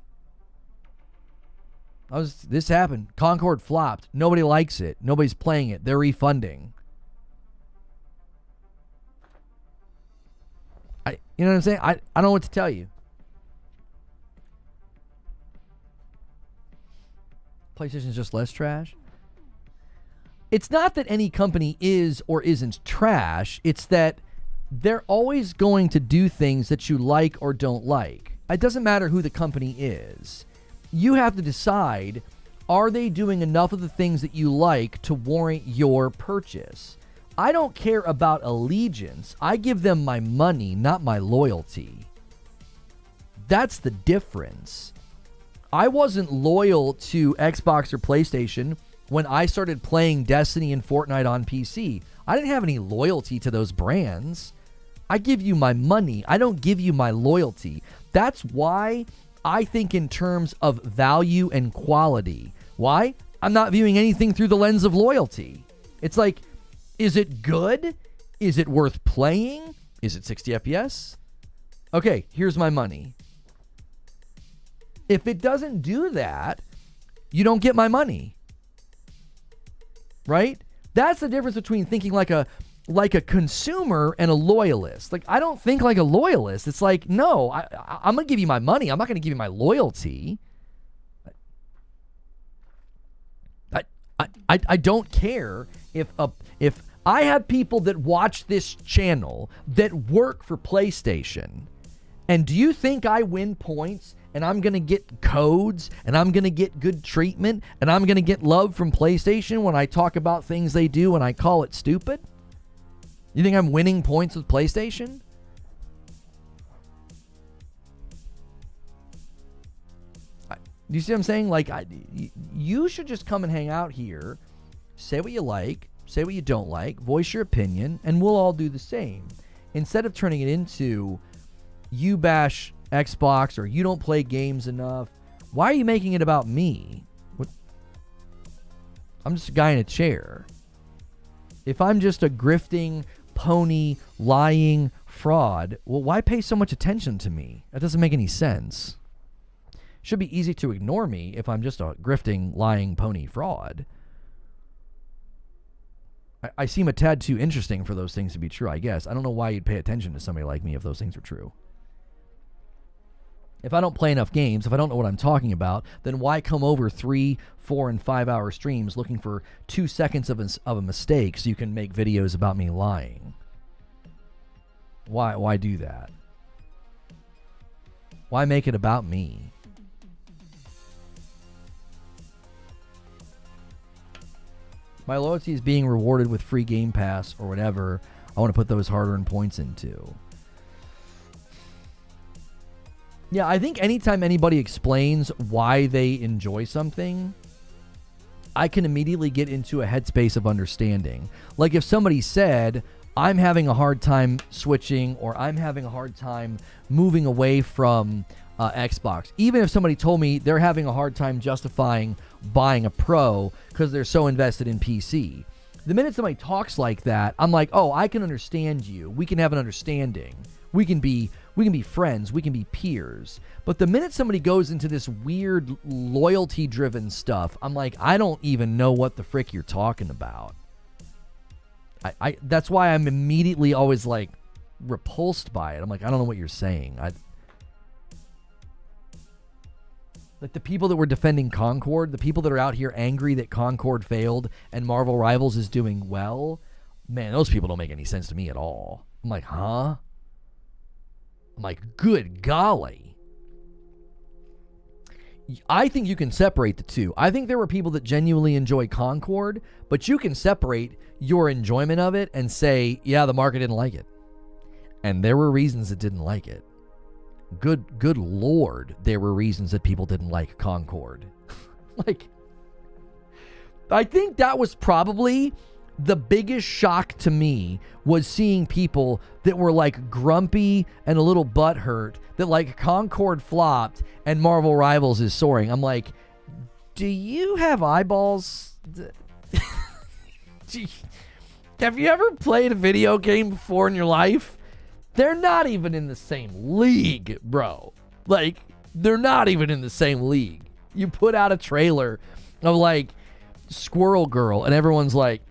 This happened. Concord flopped. Nobody likes it. Nobody's playing it. They're refunding. You know what I'm saying? I don't know what to tell you. PlayStation's just less trash. It's not that any company is or isn't trash. It's that they're always going to do things that you like or don't like. It doesn't matter who the company is. You have to decide, are they doing enough of the things that you like to warrant your purchase? I don't care about allegiance. I give them my money, not my loyalty. That's the difference. I wasn't loyal to Xbox or PlayStation when I started playing Destiny and Fortnite on PC. I didn't have any loyalty to those brands. I give you my money. I don't give you my loyalty. That's why I think in terms of value and quality. Why? I'm not viewing anything through the lens of loyalty. It's like, is it good? Is it worth playing? Is it 60 FPS? Okay, here's my money. If it doesn't do that, you don't get my money. Right? That's the difference between thinking like a consumer and a loyalist. Like, I don't think like a loyalist. It's like, no, I'm going to give you my money. I'm not going to give you my loyalty. I don't care if I have people that watch this channel that work for PlayStation. And do you think I win points and I'm going to get codes and I'm going to get good treatment and I'm going to get love from PlayStation when I talk about things they do and I call it stupid? You think I'm winning points with PlayStation? You see what I'm saying? Like, you should just come and hang out here, say what you like, say what you don't like, voice your opinion, and we'll all do the same. Instead of turning it into, you bash Xbox or you don't play games enough. Why are you making it about me? What? I'm just a guy in a chair. If I'm just a grifting, pony, lying fraud, well, why pay so much attention to me? That doesn't make any sense. Should be easy to ignore me if I'm just a grifting, lying, pony fraud. I seem a tad too interesting for those things to be true, I guess. I don't know why you'd pay attention to somebody like me if those things are true. If I don't play enough games, if I don't know what I'm talking about, then why come over 3, 4, and 5 hour streams looking for 2 seconds of a mistake so you can make videos about me lying? Why do that? Why make it about me? My loyalty is being rewarded with free Game Pass or whatever I want to put those hard-earned points into. Yeah, I think anytime anybody explains why they enjoy something, I can immediately get into a headspace of understanding. Like if somebody said, I'm having a hard time switching or I'm having a hard time moving away from Xbox. Even if somebody told me they're having a hard time justifying buying a Pro because they're so invested in PC. The minute somebody talks like that, I'm like, oh, I can understand you. We can have an understanding. We can be friends. We can be peers. But the minute somebody goes into this weird loyalty-driven stuff, I'm like, I don't even know what the frick you're talking about. I that's why I'm immediately always like repulsed by it. I'm like, I don't know what you're saying. Like the people that were defending Concord, the people that are out here angry that Concord failed and Marvel Rivals is doing well, man, those people don't make any sense to me at all. I'm like, huh? I'm like, good golly. I think you can separate the two. I think there were people that genuinely enjoy Concord, but you can separate your enjoyment of it and say, yeah, the market didn't like it. And there were reasons it didn't like it. Good Lord, there were reasons that people didn't like Concord. Like, I think that was probably the biggest shock to me, was seeing people that were like grumpy and a little butthurt that like Concord flopped and Marvel Rivals is soaring. I'm like, do you have eyeballs? Have you ever played a video game before in your life? They're not even in the same league, bro. Like, they're not even in the same league. You put out a trailer of like Squirrel Girl and everyone's like,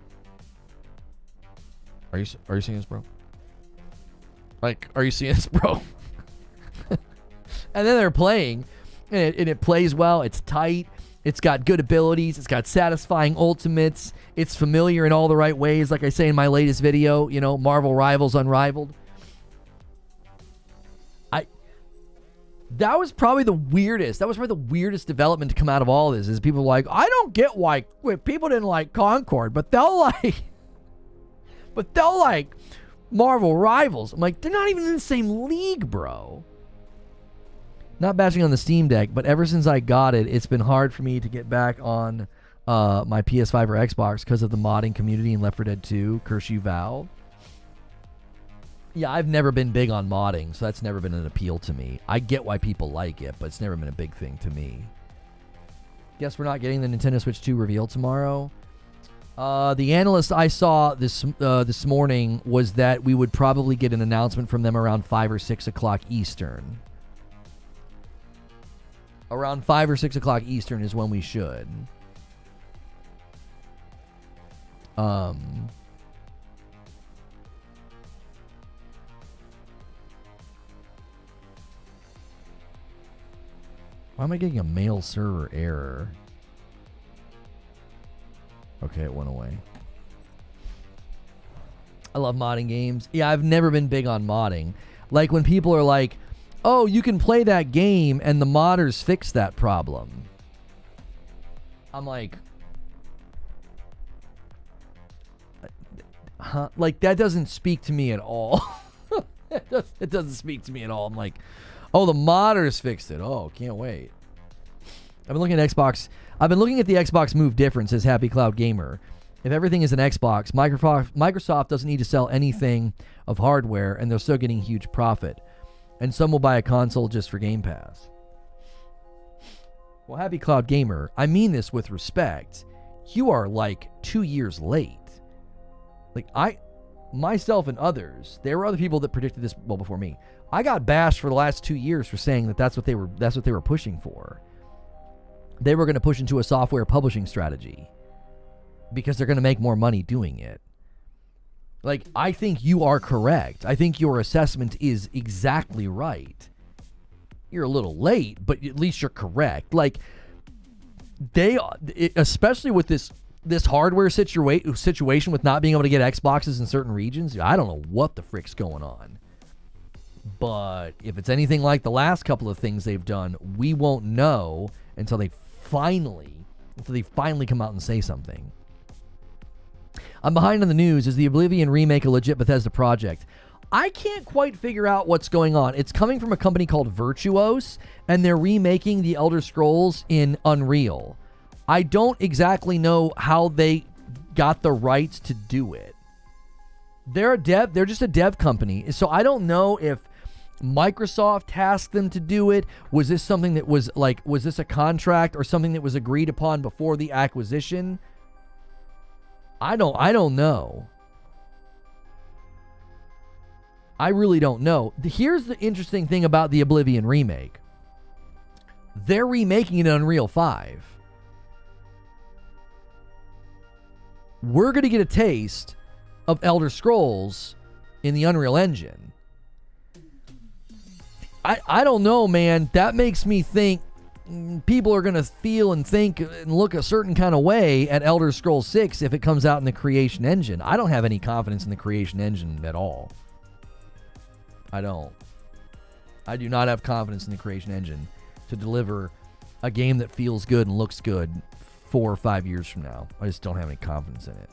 Are you seeing this, bro? Like, are you seeing this, bro? And then they're playing, and it plays well. It's tight. It's got good abilities. It's got satisfying ultimates. It's familiar in all the right ways. Like I say in my latest video, you know, Marvel Rivals Unrivaled. That was probably the weirdest. That was probably the weirdest development to come out of all this. Is people like, I don't get why people didn't like Concord, but they'll like Marvel Rivals. I'm like, they're not even in the same league, bro. Not bashing on the Steam Deck, but ever since I got it, it's been hard for me to get back on my PS5 or Xbox because of the modding community in Left 4 Dead 2. Curse you, Valve. Yeah, I've never been big on modding, so that's never been an appeal to me. I get why people like it, but it's never been a big thing to me. Guess we're not getting the Nintendo Switch 2 reveal tomorrow. The analyst I saw this morning was that we would probably get an announcement from them around 5 or 6 o'clock Eastern. Around 5 or 6 o'clock Eastern is when we should. Why am I getting a mail server error? Okay, it went away. I love modding games. Yeah, I've never been big on modding. Like when people are like, oh, you can play that game and the modders fix that problem. I'm like, huh? Like, that doesn't speak to me at all. It doesn't speak to me at all. I'm like, oh, the modders fixed it. Oh, can't wait. I've been looking at Xbox. I've been looking at the Xbox Move difference, says Happy Cloud Gamer. If everything is an Xbox, Microsoft doesn't need to sell anything of hardware, and they're still getting huge profit. And some will buy a console just for Game Pass. Well, Happy Cloud Gamer, I mean this with respect. You are like 2 years late. Like myself and others, there were other people that predicted this well before me. I got bashed for the last 2 years for saying that that's what they were pushing for. They were going to push into a software publishing strategy because they're going to make more money doing it. Like, I think you are correct. I think your assessment is exactly right. You're a little late, but at least you're correct. Like, especially with this hardware situation with not being able to get Xboxes in certain regions, I don't know what the frick's going on. But if it's anything like the last couple of things they've done, we won't know until they finally come out and say something. I'm behind on the news. Is the Oblivion Remake a legit Bethesda project? I can't quite figure out what's going on. It's coming from a company called Virtuos, and they're remaking the Elder Scrolls in Unreal. I don't exactly know how they got the rights to do it. They're just a dev company. So I don't know if Microsoft tasked them to do it. Was this something that was this a contract or something that was agreed upon before the acquisition? I don't know. I really don't know. Here's the interesting thing about the Oblivion remake. They're remaking it in Unreal 5. We're going to get a taste of Elder Scrolls in the Unreal Engine. I don't know, man. That makes me think people are going to feel and think and look a certain kind of way at Elder Scrolls 6 if it comes out in the Creation Engine. I don't have any confidence in the Creation Engine at all. I don't. I do not have confidence in the Creation Engine to deliver a game that feels good and looks good 4 or 5 years from now. I just don't have any confidence in it.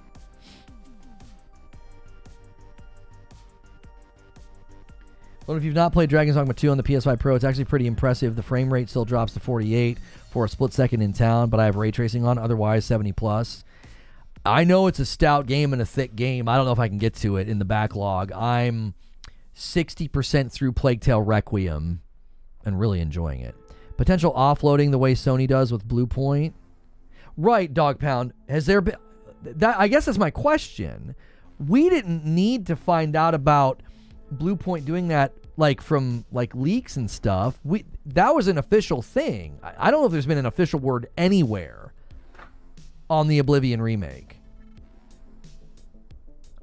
But if you've not played Dragon's Dogma 2 on the PS5 Pro, it's actually pretty impressive. The frame rate still drops to 48 for a split second in town, but I have ray tracing on, otherwise 70 plus. I know it's a stout game and a thick game. I don't know if I can get to it in the backlog. I'm 60% through Plague Tale Requiem and really enjoying it. Potential offloading the way Sony does with Blue Point. Right, Dog Pound. Has there been... I guess that's my question. We didn't need to find out about Blue Point doing that from leaks and stuff. That was an official thing. I don't know if there's been an official word anywhere on the Oblivion remake.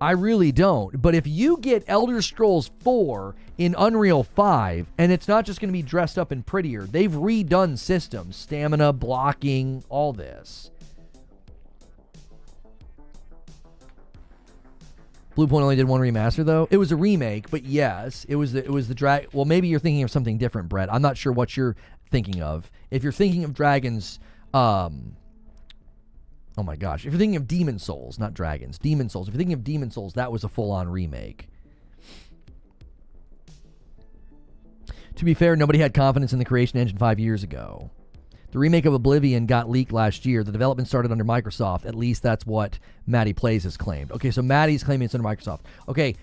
I really don't. But if you get Elder Scrolls 4 in Unreal 5, and it's not just going to be dressed up and prettier, they've redone systems, stamina, blocking, all this. Blue Point only did one remaster, though. It was a remake, but yes, it was the Well, maybe you're thinking of something different, Brett. I'm not sure what you're thinking of. If you're thinking of Dragons, oh my gosh, if you're thinking of Demon Souls, not Dragons, Demon Souls. If you're thinking of Demon Souls, that was a full-on remake. To be fair, nobody had confidence in the Creation Engine 5 years ago. The remake of Oblivion got leaked last year. The development started under Microsoft. At least that's what Maddie Plays has claimed. Okay, so Maddie's claiming it's under Microsoft. Okay,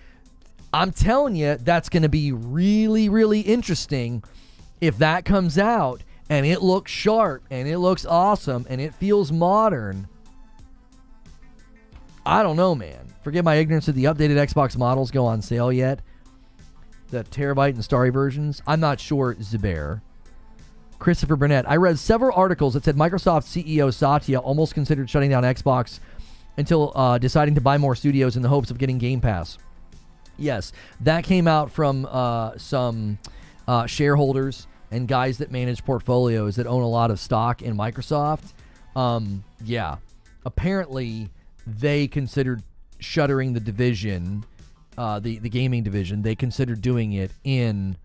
I'm telling you, that's going to be really, really interesting if that comes out and it looks sharp and it looks awesome and it feels modern. I don't know, man. Forget my ignorance. Did the updated Xbox models go on sale yet? The Terabyte and Starry versions? I'm not sure, Zubair. Christopher Burnett. I read several articles that said Microsoft CEO Satya almost considered shutting down Xbox until deciding to buy more studios in the hopes of getting Game Pass. Yes, that came out from some shareholders and guys that manage portfolios that own a lot of stock in Microsoft. Yeah, apparently they considered shuttering the division, the gaming division. They considered doing it in...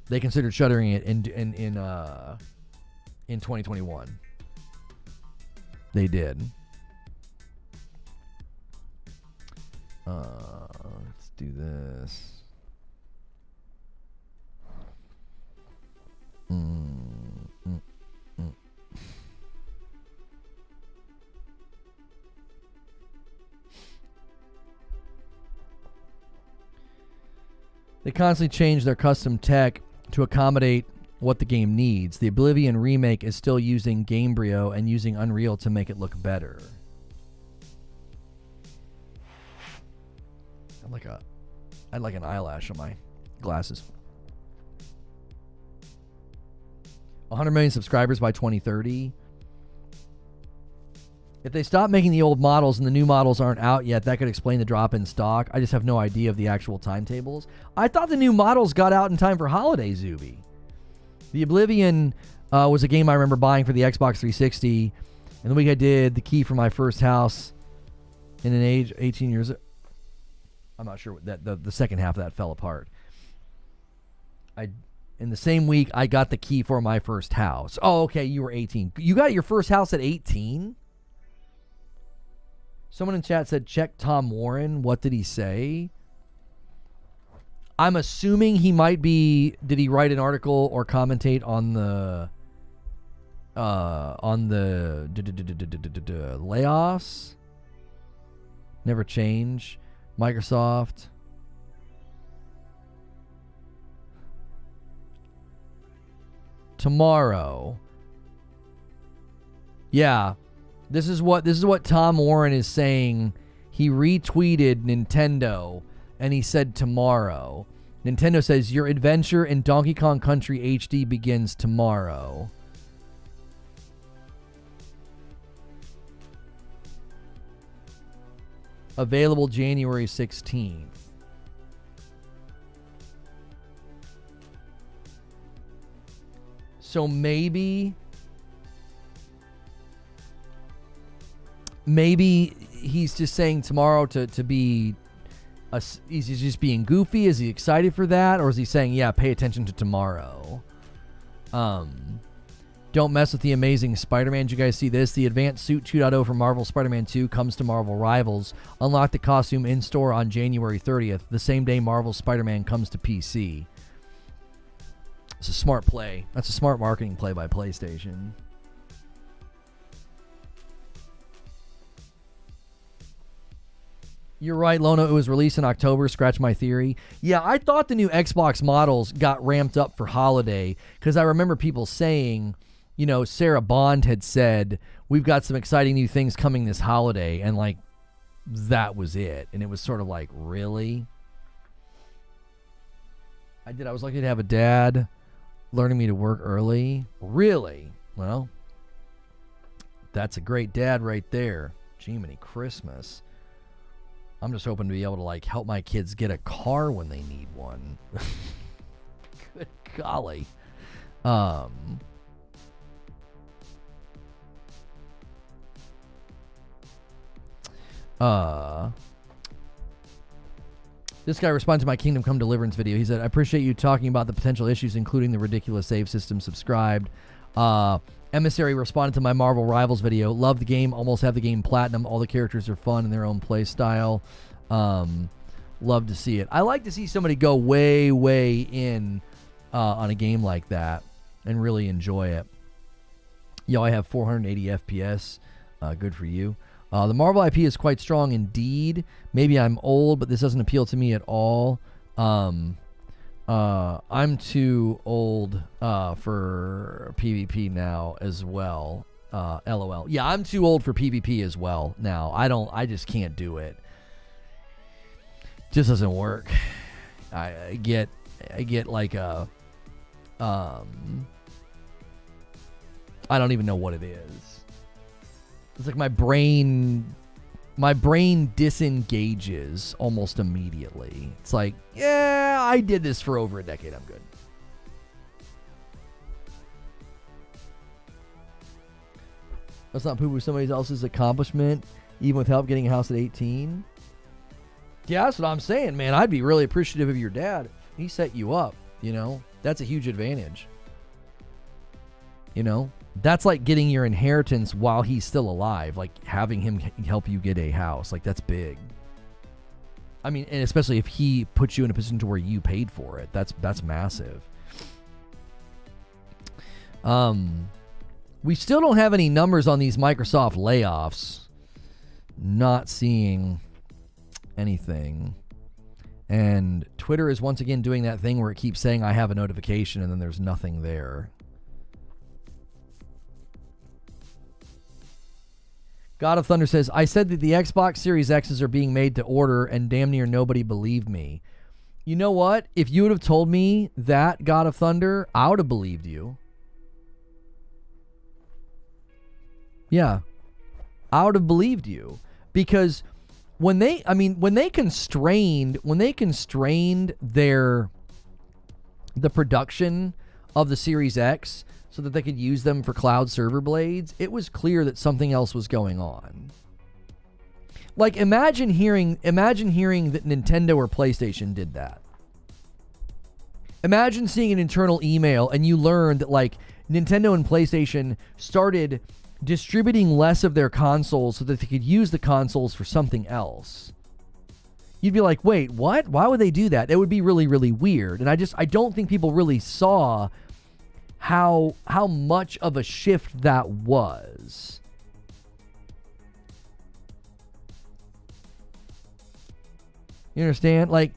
They considered shuttering it in 2021. They did. Let's do this. They constantly change their custom tech to accommodate what the game needs. The Oblivion Remake is still using Gamebryo and using Unreal to make it look better. I'd like an eyelash on my glasses. 100 million subscribers by 2030. If they stop making the old models and the new models aren't out yet, that could explain the drop in stock. I just have no idea of the actual timetables. I thought the new models got out in time for holiday, Zuby. The Oblivion was a game I remember buying for the Xbox 360. And the week I did the key for my first house in an age 18 years. I'm not sure what that the second half of that fell apart. In the same week, I got the key for my first house. Oh, okay, you were 18. You got your first house at 18? Someone in chat said, check Tom Warren. What did he say? I'm assuming he might be... Did he write an article or commentate on the... layoffs? Never change. Microsoft. Tomorrow. Yeah. This is what Tom Warren is saying. He retweeted Nintendo and he said tomorrow. Nintendo says your adventure in Donkey Kong Country HD begins tomorrow. Available January 16th. So maybe he's just saying tomorrow to be is he just being goofy? Is he excited for that? Or is he saying, yeah, pay attention to tomorrow? Don't mess with the Amazing Spider-Man. Did you guys see this? The Advanced Suit 2.0 for Marvel Spider-Man 2 comes to Marvel Rivals. Unlock the costume in-store on January 30th, the same day Marvel Spider-Man comes to PC. It's a smart play. That's a smart marketing play by PlayStation. You're right, Lono. It was released in October. Scratch my theory. Yeah, I thought the new Xbox models got ramped up for holiday because I remember people saying, you know, Sarah Bond had said, we've got some exciting new things coming this holiday. And, like, that was it. And it was sort of like, really? I was lucky to have a dad learning me to work early. Really? Well, that's a great dad right there. Jiminy Christmas. I'm just hoping to be able to, like, help my kids get a car when they need one. Good golly. This guy responded to my Kingdom Come Deliverance video. He said, I appreciate you talking about the potential issues, including the ridiculous save system. Subscribed. Emissary responded to my Marvel Rivals video. Love the game. Almost have the game platinum. All the characters are fun in their own play style. Love to see it. I like to see somebody go way, way in on a game like that and really enjoy it. Yo, I have 480 FPS. Good for you. The Marvel IP is quite strong indeed. Maybe I'm old, but this doesn't appeal to me at all. I'm too old for PvP now as well. LOL. Yeah, I'm too old for PvP as well now. I just can't do it. Just doesn't work. I get like a I don't even know what it is. It's like my brain disengages almost immediately. It's like, yeah, I did this for over a decade. I'm good. Let's not poo-poo somebody else's accomplishment, even with help getting a house at 18. Yeah, that's what I'm saying, man. I'd be really appreciative of your dad. He set you up, you know. That's a huge advantage. You know? That's like getting your inheritance while he's still alive, like having him help you get a house. Like, that's big. I mean, and especially if he puts you in a position to where you paid for it. That's massive. We still don't have any numbers on these Microsoft layoffs. Not seeing anything. And Twitter is once again doing that thing where it keeps saying I have a notification and then there's nothing there. God of Thunder says, I said that the Xbox Series X's are being made to order and damn near nobody believed me. You know what? If you would have told me that, God of Thunder, I would have believed you. Yeah. I would have believed you. Because when they constrained the production of the Series X so that they could use them for cloud server blades, it was clear that something else was going on. Like, imagine hearing that Nintendo or PlayStation did that. Imagine seeing an internal email and you learned that, like, Nintendo and PlayStation started distributing less of their consoles so that they could use the consoles for something else. You'd be like, wait, what? Why would they do that? It would be really, really weird. And I don't think people really saw how much of a shift that was. You understand? Like,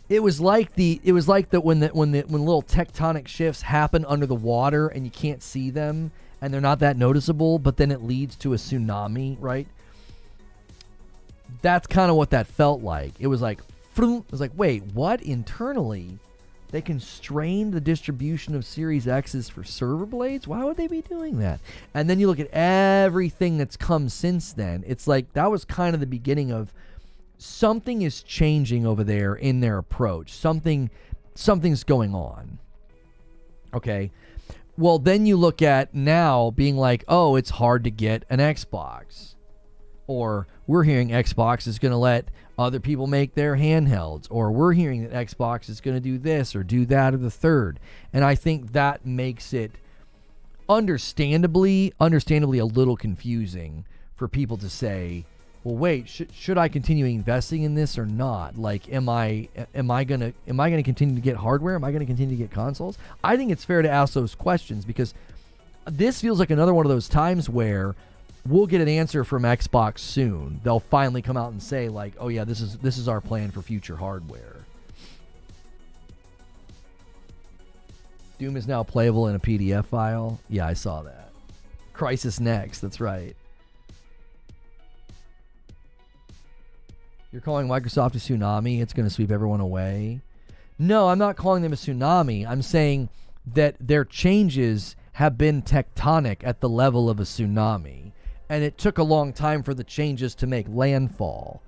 it was like when little tectonic shifts happen under the water and you can't see them and they're not that noticeable, but then it leads to a tsunami, right? That's kind of what that felt like. It was like, wait, what? Internally, they constrained the distribution of Series X's for server blades? Why would they be doing that? And then you look at everything that's come since then. It's like that was kind of the beginning of something is changing over there in their approach. Something's going on. Okay. Well, then you look at now being like, oh, it's hard to get an Xbox. Or we're hearing Xbox is going to let other people make their handhelds. Or we're hearing that Xbox is going to do this or do that or the third. And I think that makes it understandably a little confusing for people to say, well, wait, should I continue investing in this or not? Like, am I gonna continue to get hardware? Am I gonna continue to get consoles? I think it's fair to ask those questions because this feels like another one of those times where we'll get an answer from Xbox soon. They'll finally come out and say, like, oh yeah, this is our plan for future hardware. Doom is now playable in a PDF file. Yeah, I saw that. Crisis Next, that's right. You're calling Microsoft a tsunami? It's going to sweep everyone away? No, I'm not calling them a tsunami. I'm saying that their changes have been tectonic at the level of a tsunami. And it took a long time for the changes to make landfall.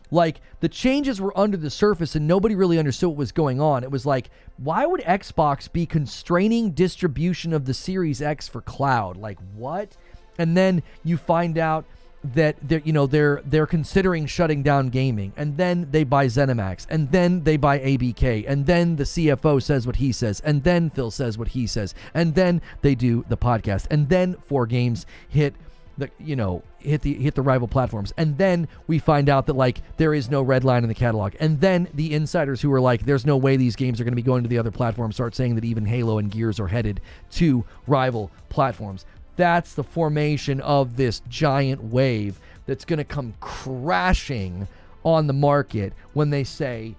Like, the changes were under the surface and nobody really understood what was going on. It was like, why would Xbox be constraining distribution of the Series X for cloud? Like, what? And then you find out that they're considering shutting down gaming, and then they buy ZeniMax, and then they buy ABK, and then the CFO says what he says, and then Phil says what he says, and then they do the podcast, and then 4 games hit the rival platforms, and then we find out that, like, there is no red line in the catalog, and then the insiders who were like, there's no way these games are going to be going to the other platforms, start saying that even Halo and Gears are headed to rival platforms. That's the formation of this giant wave that's going to come crashing on the market when they say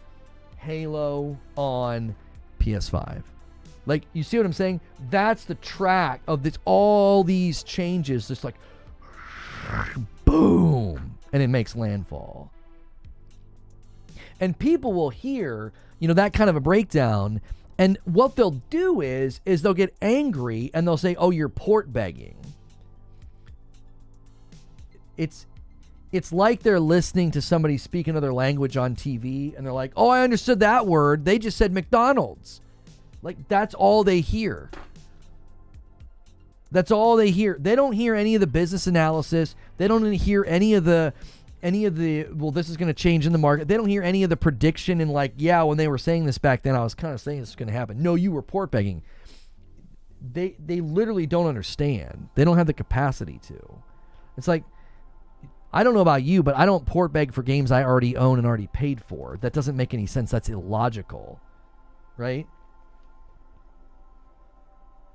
Halo on PS5. Like, you see what I'm saying? That's the track of this, all these changes, just like boom, and it makes landfall. And people will hear, that kind of a breakdown. And what they'll do is they'll get angry and they'll say, oh, you're port begging. It's like they're listening to somebody speak another language on TV and they're like, oh, I understood that word. They just said McDonald's. Like, that's all they hear. That's all they hear. They don't hear any of the business analysis. They don't hear any of the, well, this is going to change in the market. They don't hear any of the prediction and, like, yeah, when they were saying this back then, I was kind of saying this is going to happen. No, you were port begging. They literally don't understand. They don't have the capacity to. It's like, I don't know about you, but I don't port beg for games I already own and already paid for. That doesn't make any sense. That's illogical, right?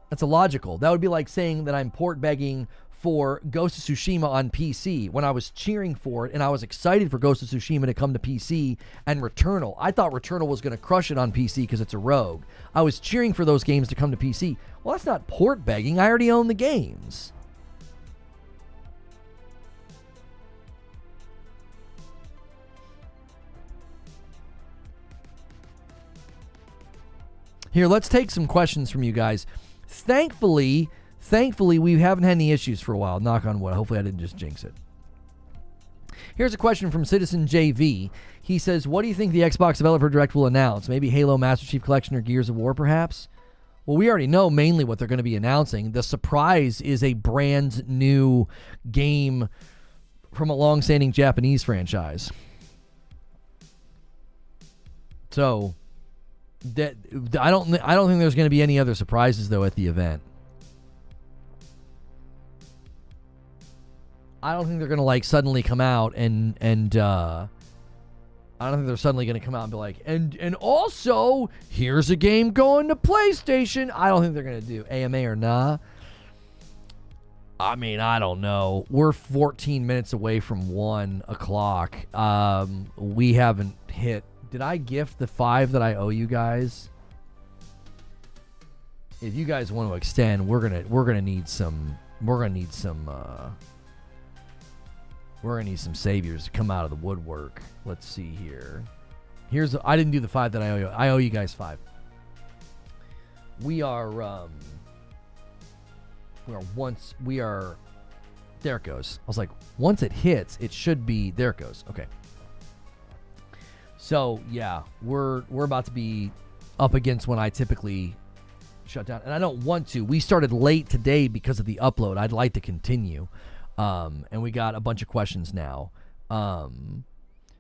That's illogical. That would be like saying that I'm port begging for Ghost of Tsushima on PC, when I was cheering for it and I was excited for Ghost of Tsushima to come to PC and Returnal. I thought Returnal was going to crush it on PC because it's a rogue. I was cheering for those games to come to PC. Well, that's not port begging. I already own the games. Here, let's take some questions from you guys. Thankfully, we haven't had any issues for a while. Knock on wood. Hopefully I didn't just jinx it. Here's a question from Citizen JV. He says, what do you think the Xbox Developer Direct will announce? Maybe Halo Master Chief Collection or Gears of War, perhaps? Well, we already know mainly what they're going to be announcing. The surprise is a brand new game from a long-standing Japanese franchise. So that I don't think there's going to be any other surprises though at the event. I don't think they're going to like suddenly come out and I don't think they're suddenly going to come out and be like, and also here's a game going to PlayStation. I don't think they're going to do AMA or nah. I mean, I don't know. We're 14 minutes away from 1 o'clock. We haven't hit. Did I gift the 5 that I owe you guys? If you guys want to extend, we're gonna need some saviors to come out of the woodwork. Let's see here. I didn't do the 5 that I owe you. I owe you guys 5. We are there it goes. I was like, once it hits, it should be, there it goes. Okay. So yeah, we're about to be up against when I typically shut down, and I don't want to. We started late today because of the upload. I'd like to continue, and we got a bunch of questions now.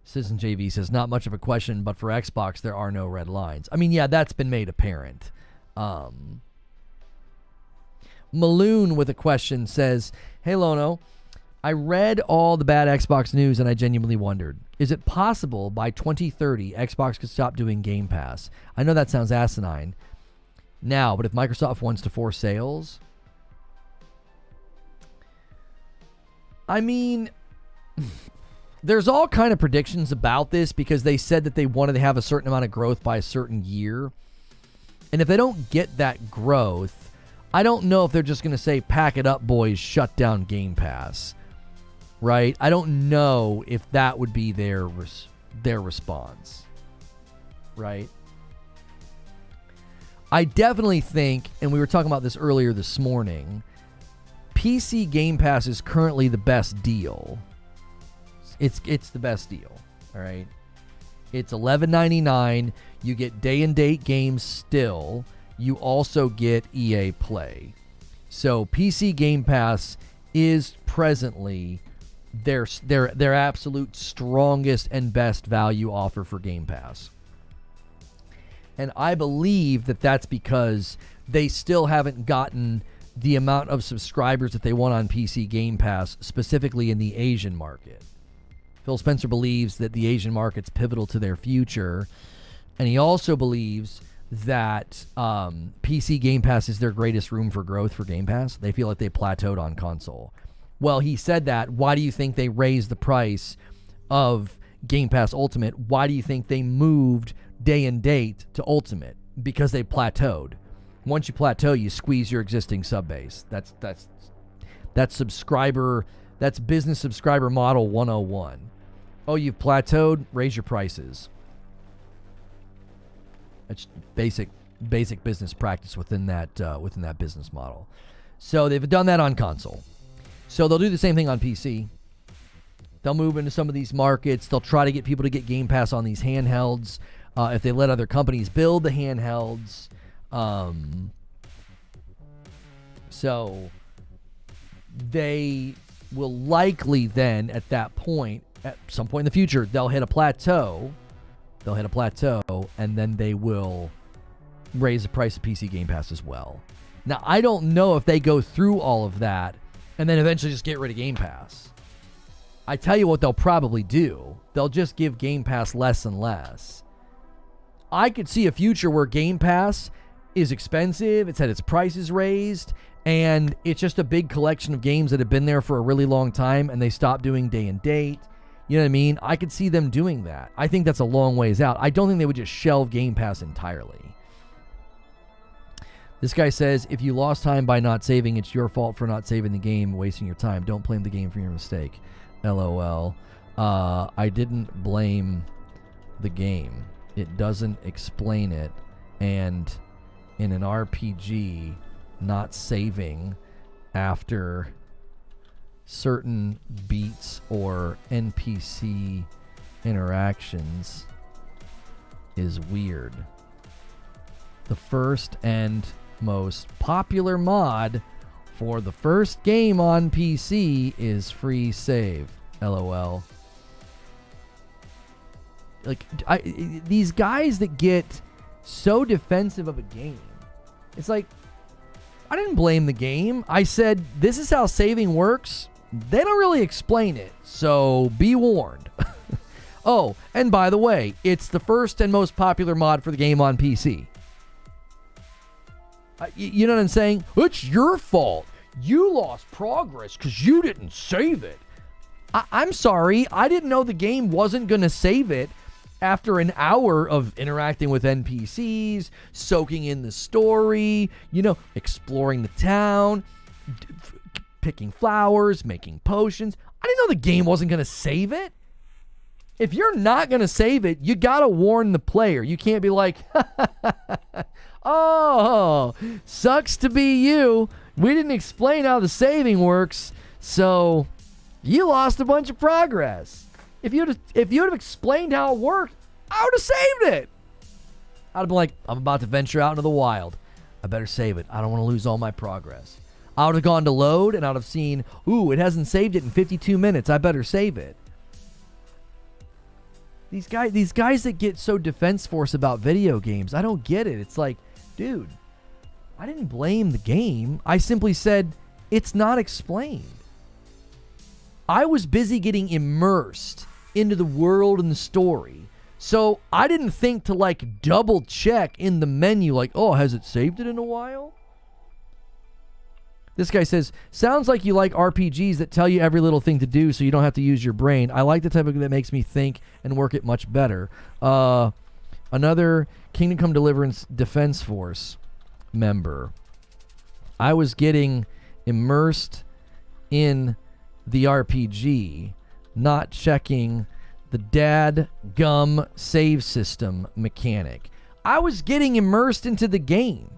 Citizen JV says, not much of a question, but for Xbox there are no red lines. I mean, yeah, that's been made apparent. Maloon with a question says, hey Lono, I read all the bad Xbox news and I genuinely wondered, is it possible by 2030 Xbox could stop doing Game Pass? I know that sounds asinine now, but if Microsoft wants to force sales, I mean, there's all kind of predictions about this because they said that they wanted to have a certain amount of growth by a certain year. And if they don't get that growth, I don't know if they're just going to say, pack it up, boys, shut down Game Pass. Right? I don't know if that would be their response. Right? I definitely think, and we were talking about this earlier this morning, PC Game Pass is currently the best deal. It's the best deal. All right? It's $11.99. You get day and date games still. You also get EA Play. So PC Game Pass is presently their absolute strongest and best value offer for Game Pass. And I believe that that's because they still haven't gotten the amount of subscribers that they want on PC Game Pass, specifically in the Asian market. Phil Spencer believes that the Asian market's pivotal to their future, and he also believes that PC Game Pass is their greatest room for growth for Game Pass. They feel like they plateaued on console. Well, he said that. Why do you think they raised the price of Game Pass Ultimate? Why do you think they moved day and date to Ultimate? Because they plateaued. Once you plateau, you squeeze your existing sub base. That's business subscriber model 101. Oh, you've plateaued? Raise your prices. It's basic business practice within that business model. So they've done that on console. So they'll do the same thing on PC. They'll move into some of these markets. They'll try to get people to get Game Pass on these handhelds. If they let other companies build the handhelds. So they will likely then, at that point, at some point in the future, they'll hit a plateau. And then they will raise the price of PC Game Pass as well. Now, I don't know if they go through all of that and then eventually just get rid of Game Pass. I tell you what they'll probably do. They'll just give Game Pass less and less. I could see a future where Game Pass is expensive. It's had its prices raised, and it's just a big collection of games that have been there for a really long time, and they stopped doing day and date. You know what I mean? I could see them doing that. I think that's a long ways out. I don't think they would just shelve Game Pass entirely. This guy says, if you lost time by not saving, it's your fault for not saving the game, wasting your time. Don't blame the game for your mistake. LOL. I didn't blame the game. It doesn't explain it. And in an RPG, not saving after certain beats or NPC interactions is weird. The first and most popular mod for the first game on PC is free save. LOL. Like, these guys that get so defensive of a game, it's like, I didn't blame the game. I said, this is how saving works. They don't really explain it, so be warned. Oh, and by the way, it's the first and most popular mod for the game on PC. You know what I'm saying? It's your fault. You lost progress because you didn't save it. I'm sorry. I didn't know the game wasn't going to save it after an hour of interacting with NPCs, soaking in the story, exploring the town, picking flowers, making potions. I didn't know the game wasn't going to save it. If you're not going to save it, you got to warn the player. You can't be like, oh, sucks to be you. We didn't explain how the saving works, so you lost a bunch of progress. If you'd have explained how it worked, I would have saved it. I'd have been like, I'm about to venture out into the wild. I better save it. I don't want to lose all my progress. I would have gone to load, and I would have seen, ooh, it hasn't saved it in 52 minutes. I better save it. These guys that get so defense force about video games, I don't get it. It's like, dude, I didn't blame the game. I simply said it's not explained. I was busy getting immersed into the world and the story. So I didn't think to double check in the menu like, oh, has it saved it in a while? This guy says, sounds like you like RPGs that tell you every little thing to do so you don't have to use your brain. I like the type of that makes me think and work it much better. Another Kingdom Come Deliverance Defense Force member. I was getting immersed in the RPG, not checking the dad-gum save system mechanic. I was getting immersed into the game.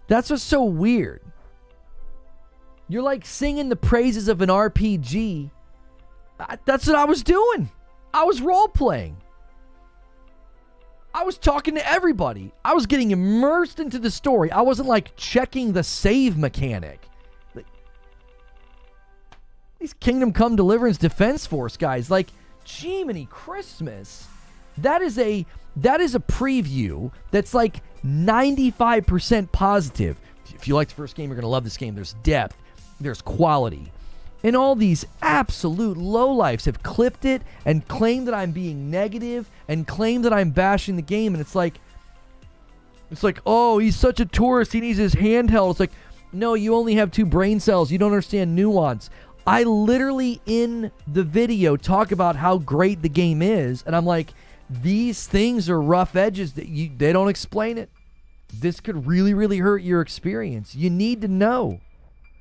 That's what's so weird. You're singing the praises of an RPG. That's what I was doing. I was role-playing. I was talking to everybody. I was getting immersed into the story. I wasn't checking the save mechanic. These Kingdom Come Deliverance Defense Force guys, Jiminy Christmas. That is a preview that's 95% positive. If you like the first game, you're going to love this game. There's depth. There's quality. And all these absolute lowlifes have clipped it and claimed that I'm being negative and claimed that I'm bashing the game. And it's like, oh, he's such a tourist. He needs his handheld. It's like, no, you only have 2 brain cells. You don't understand nuance. I literally, in the video, talk about how great the game is. And I'm like, these things are rough edges that they don't explain it. This could really, really hurt your experience. You need to know.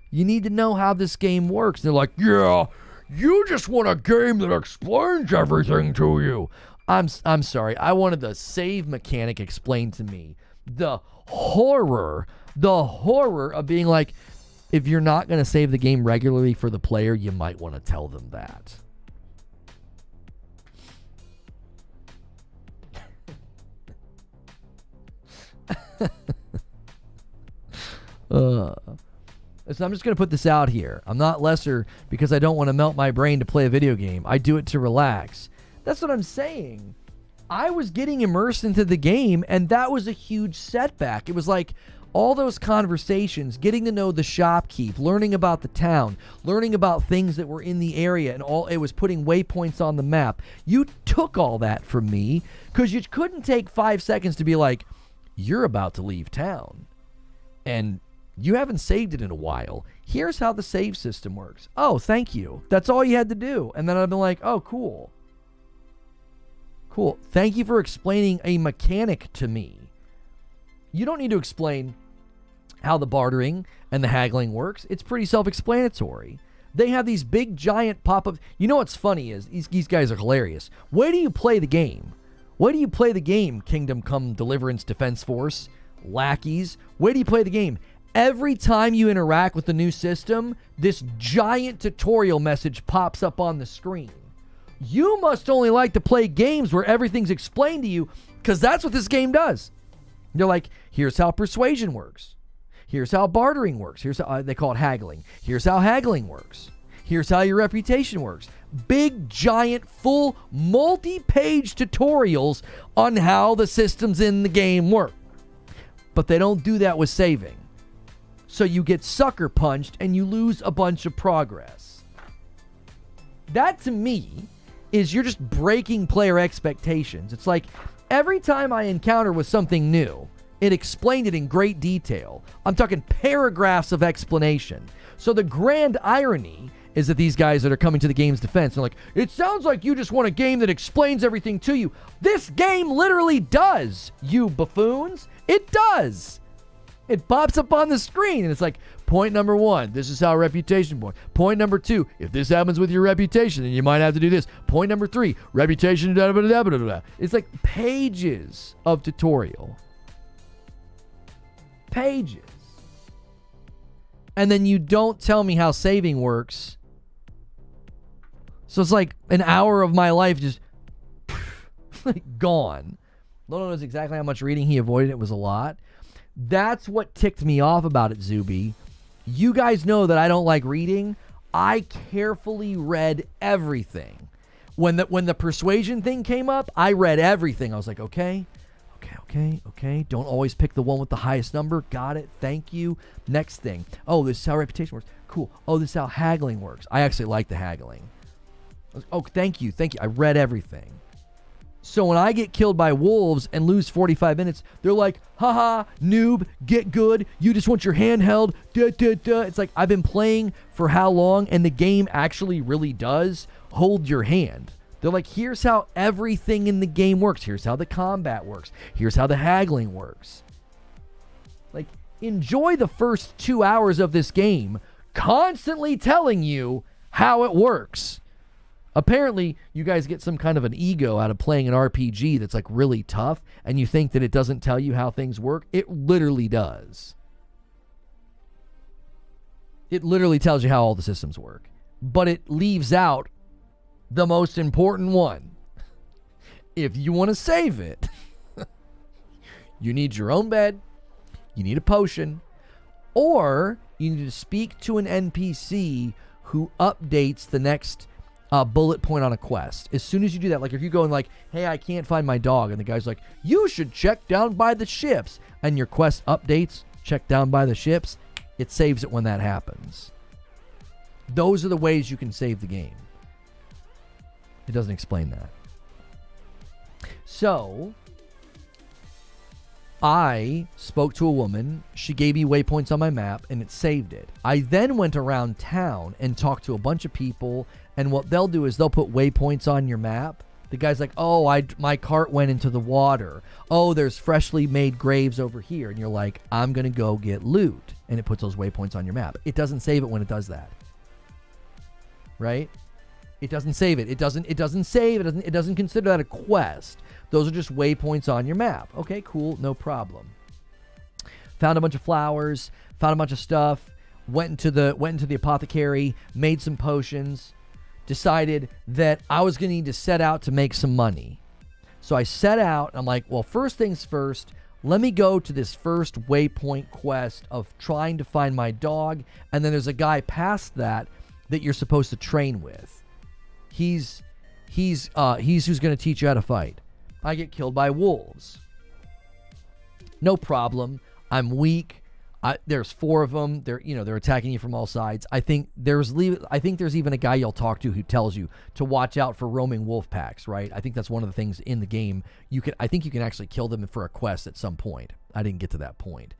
You need to know how this game works. They're like, yeah, you just want a game that explains everything to you. I'm sorry. I wanted the save mechanic explained to me. The horror of being like, if you're not going to save the game regularly for the player, you might want to tell them that. So I'm just going to put this out here. I'm not lesser because I don't want to melt my brain to play a video game. I do it to relax. That's what I'm saying. I was getting immersed into the game, and that was a huge setback. It was like, all those conversations, getting to know the shopkeep, learning about the town, learning about things that were in the area, and all it was putting waypoints on the map. You took all that from me because you couldn't take 5 seconds to be like, you're about to leave town and you haven't saved it in a while. Here's how the save system works. Oh, thank you. That's all you had to do. And then I've been like, oh, cool. Cool. Thank you for explaining a mechanic to me. You don't need to explain how the bartering and the haggling works. It's pretty self-explanatory. They have these big, giant pop-ups. You know what's funny is these guys are hilarious. Where do you play the game? Where do you play the game, Kingdom Come Deliverance Defense Force, lackeys? Where do you play the game? Every time you interact with the new system, this giant tutorial message pops up on the screen. You must only like to play games where everything's explained to you, because that's what this game does. They're like, here's how persuasion works. Here's how bartering works. Here's how they call it haggling. Here's how haggling works. Here's how your reputation works. Big, giant, full, multi-page tutorials on how the systems in the game work. But they don't do that with saving. So you get sucker punched and you lose a bunch of progress. That to me is you're just breaking player expectations. It's like every time I encounter with something new, it explained it in great detail. I'm talking paragraphs of explanation. So the grand irony is that these guys that are coming to the game's defense are like, it sounds like you just want a game that explains everything to you. This game literally does, you buffoons. It does. It pops up on the screen and it's like, point number 1, this is how reputation works. Point number 2, if this happens with your reputation, then you might have to do this. Point number 3, reputation, blah, blah, blah, blah, blah. It's like pages of tutorial. Pages. And then you don't tell me how saving works. So it's like an hour of my life just like gone. Lono knows exactly how much reading he avoided. It was a lot. That's what ticked me off about it, Zuby. You guys know that I don't like reading. I carefully read everything. When the persuasion thing came up, I read everything. I was like, okay. Don't always pick the one with the highest number. Got it. Thank you. Next thing. Oh, this is how reputation works. Cool. Oh, this is how haggling works. I actually like the haggling. Oh, thank you. I read everything. So when I get killed by wolves and lose 45 minutes, they're like, haha, noob, get good. You just want your handheld. It's like, I've been playing for how long, and the game actually really does hold your hand. They're like, here's how everything in the game works. Here's how the combat works. Here's how the haggling works. Like, enjoy the first 2 hours of this game constantly telling you how it works. Apparently, you guys get some kind of an ego out of playing an RPG that's like really tough, and you think that it doesn't tell you how things work. It literally does. It literally tells you how all the systems work. But it leaves out the most important one. If you want to save it, you need your own bed, you need a potion, or you need to speak to an NPC who updates the next bullet point on a quest. As soon as you do that, like if you go and like, hey, I can't find my dog, and the guy's like, you should check down by the ships, and your quest updates, check down by the ships, it saves it when that happens. Those are the ways you can save the game. It doesn't explain that. So I spoke to a woman. She gave me waypoints on my map, and it saved it. I then went around town and talked to a bunch of people, and what they'll do is they'll put waypoints on your map. The guy's like, oh, my cart went into the water. Oh, there's freshly made graves over here. And you're like, I'm going to go get loot. And it puts those waypoints on your map. It doesn't save it when it does that. Right? It doesn't save it. It doesn't save. It doesn't consider that a quest. Those are just waypoints on your map. Okay, cool. No problem. Found a bunch of flowers. Found a bunch of stuff. Went into the apothecary. Made some potions. Decided that I was going to need to set out to make some money. So I set out. I'm like, well, first things first, let me go to this first waypoint quest of trying to find my dog. And then there's a guy past that you're supposed to train with. He's who's going to teach you how to fight. I get killed by wolves. No problem. I'm weak. There's 4 of them. They're attacking you from all sides. I think there's even a guy you'll talk to who tells you to watch out for roaming wolf packs, right? I think that's one of the things in the game. I think you can actually kill them for a quest at some point. I didn't get to that point.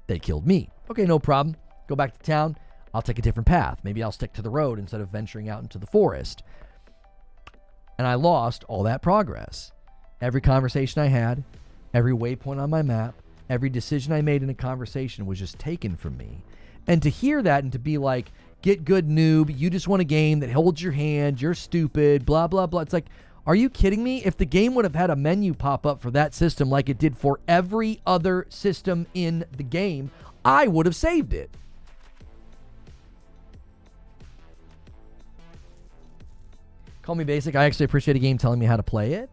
They killed me. Okay, no problem. Go back to town. I'll take a different path. Maybe I'll stick to the road instead of venturing out into the forest. And I lost all that progress. Every conversation I had, every waypoint on my map, every decision I made in a conversation was just taken from me. And to hear that and to be like, get good, noob, you just want a game that holds your hand, you're stupid, blah, blah, blah. It's like, are you kidding me? If the game would have had a menu pop up for that system like it did for every other system in the game, I would have saved it. Call me basic. I actually appreciate a game telling me how to play it.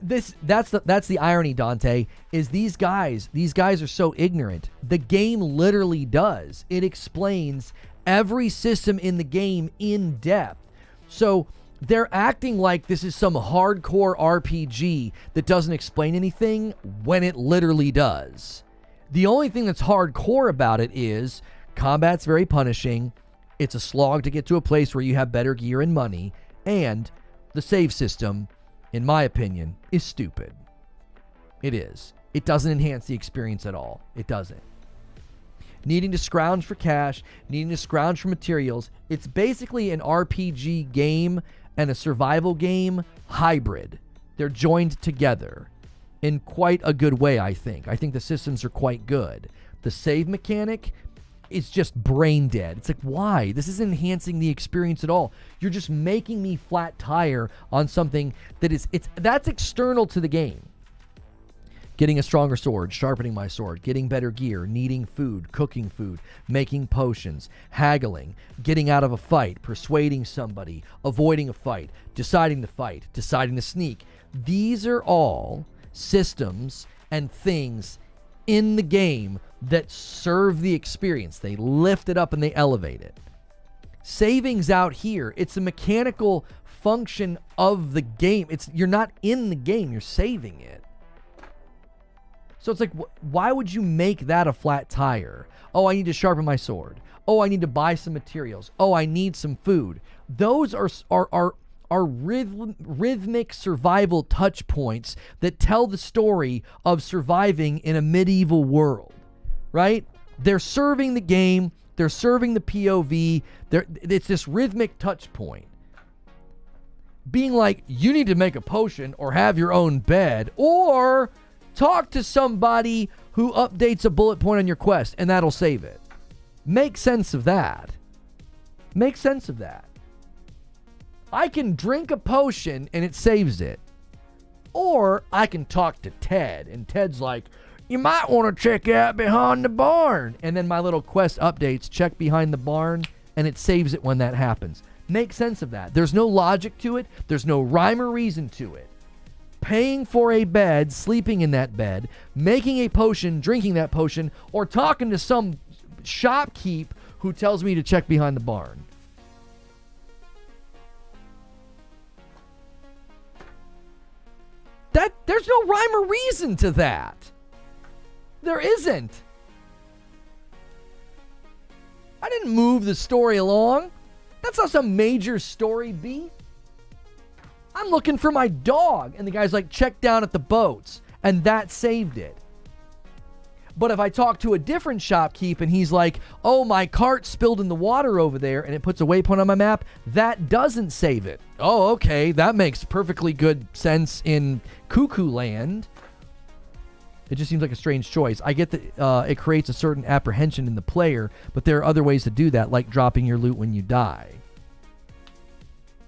That's the irony, Dante, is these guys are so ignorant. The game literally does. It explains every system in the game in depth. So they're acting like this is some hardcore RPG that doesn't explain anything when it literally does. The only thing that's hardcore about it is combat's very punishing. It's a slog to get to a place where you have better gear and money. And the save system, in my opinion, is stupid. It is. It doesn't enhance the experience at all. It doesn't. Needing to scrounge for cash, needing to scrounge for materials. It's basically an RPG game and a survival game hybrid. They're joined together in quite a good way, I think. I think the systems are quite good. The save mechanic is just brain dead. It's like, why? This isn't enhancing the experience at all. You're just making me flat tire on something that's external to the game. Getting a stronger sword, sharpening my sword, getting better gear, needing food, cooking food, making potions, haggling, getting out of a fight, persuading somebody, avoiding a fight, deciding to sneak. These are all systems and things in the game that serve the experience. They lift it up and they elevate it. Saving's out here. It's a mechanical function of the game. You're not in the game, you're saving it. So it's like, why would you make that a flat tire? Oh, I need to sharpen my sword. Oh, I need to buy some materials. Oh, I need some food. Those are rhythmic survival touch points that tell the story of surviving in a medieval world, right? They're serving the game. They're serving the POV. It's this rhythmic touch point. Being like, you need to make a potion or have your own bed or talk to somebody who updates a bullet point on your quest and that'll save it. Make sense of that. Make sense of that. I can drink a potion and it saves it. Or I can talk to Ted and Ted's like, you might want to check out behind the barn. And then my little quest updates, check behind the barn, and it saves it when that happens. Make sense of that. There's no logic to it. There's no rhyme or reason to it. Paying for a bed, sleeping in that bed, making a potion, drinking that potion, or talking to some shopkeep who tells me to check behind the barn. There's no rhyme or reason to that. There isn't. I didn't move the story along. That's not some major story beat. I'm looking for my dog. And the guy's like, check down at the boats. And that saved it. But if I talk to a different shopkeep and he's like, oh, my cart spilled in the water over there, and it puts a waypoint on my map, that doesn't save it. Oh, okay, that makes perfectly good sense in Cuckoo Land. It just seems like a strange choice. I get that it creates a certain apprehension in the player, but there are other ways to do that, like dropping your loot when you die.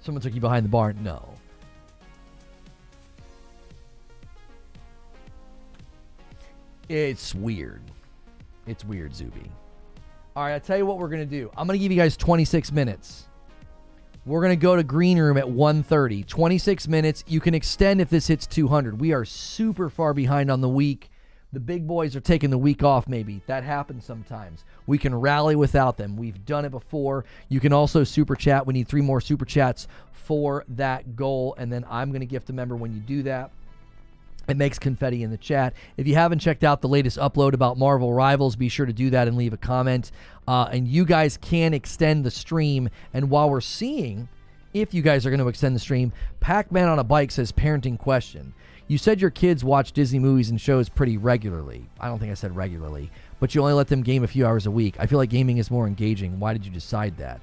Someone took you behind the barn? No. It's weird. It's weird, Zuby. All right, I'll tell you what we're going to do. I'm going to give you guys 26 minutes. We're going to go to Green Room at 1:30. 26 minutes. You can extend if this hits 200. We are super far behind on the week. The big boys are taking the week off maybe. That happens sometimes. We can rally without them. We've done it before. You can also super chat. We need 3 more super chats for that goal, and then I'm going to gift a member when you do that. It makes confetti in the chat. If you haven't checked out the latest upload about Marvel Rivals, be sure to do that and leave a comment. And you guys can extend the stream. And while we're seeing if you guys are going to extend the stream, Pac-Man on a Bike says, parenting question. You said your kids watch Disney movies and shows pretty regularly. I don't think I said regularly, but you only let them game a few hours a week. I feel like gaming is more engaging. Why did you decide that?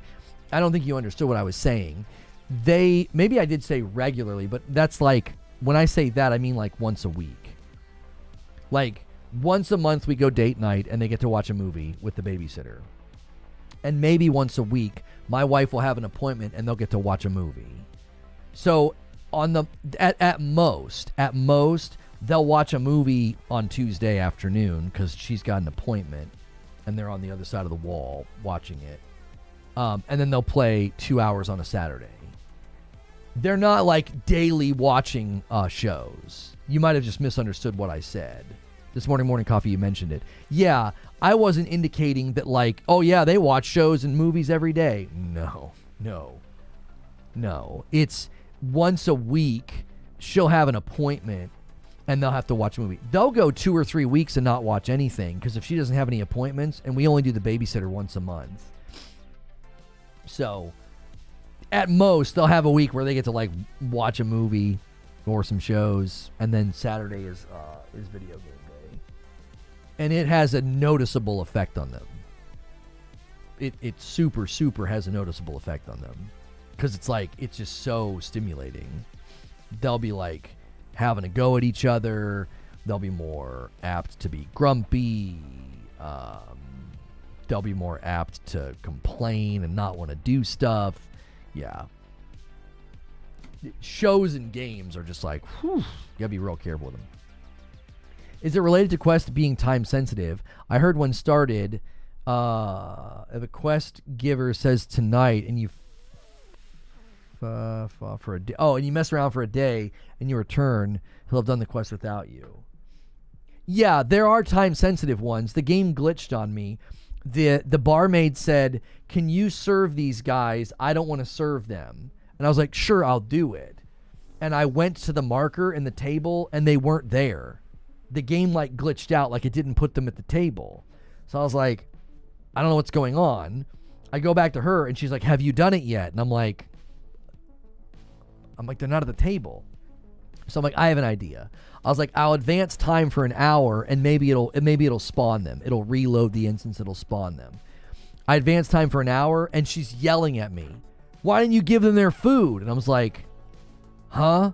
I don't think you understood what I was saying. Maybe I did say regularly, but that's like, when I say that, I mean like once a week. Like once a month we go date night and they get to watch a movie with the babysitter. And maybe once a week my wife will have an appointment and they'll get to watch a movie. So at most they'll watch a movie on Tuesday afternoon because she's got an appointment and they're on the other side of the wall watching it. And then they'll play 2 hours on a Saturday. They're not like daily watching shows. You might have just misunderstood what I said. This morning coffee, you mentioned it. Yeah, I wasn't indicating that like, oh yeah, they watch shows and movies every day. No. It's once a week she'll have an appointment and they'll have to watch a movie. They'll go 2 or 3 weeks and not watch anything because if she doesn't have any appointments, and we only do the babysitter once a month. So at most, they'll have a week where they get to like watch a movie or some shows, and then Saturday is video game day, and it has a noticeable effect on them. It super has a noticeable effect on them because it's just so stimulating. They'll be like having a go at each other. They'll be more apt to be grumpy. They'll be more apt to complain and not want to do stuff. Yeah. Shows and games are just like, whew, you gotta be real careful with them. Is it related to Quest being time sensitive? I heard one started, if a quest giver says tonight and you for a day, and you mess around for a day and you return, he'll have done the quest without you. Yeah, there are time sensitive ones. The game glitched on me. The barmaid said, can you serve these guys? I don't want to serve them. And I was like, sure, I'll do it. And I went to the marker in the table and they weren't there. The game like glitched out, like it didn't put them at the table. So I was like, I don't know what's going on. I go back to her and she's like, have you done it yet? And I'm like, they're not at the table. So I'm like, I have an idea. I was like, I'll advance time for an hour and maybe it'll spawn them. It'll reload the instance, it'll spawn them. I advanced time for an hour and she's yelling at me. Why didn't you give them their food? And I was like, huh?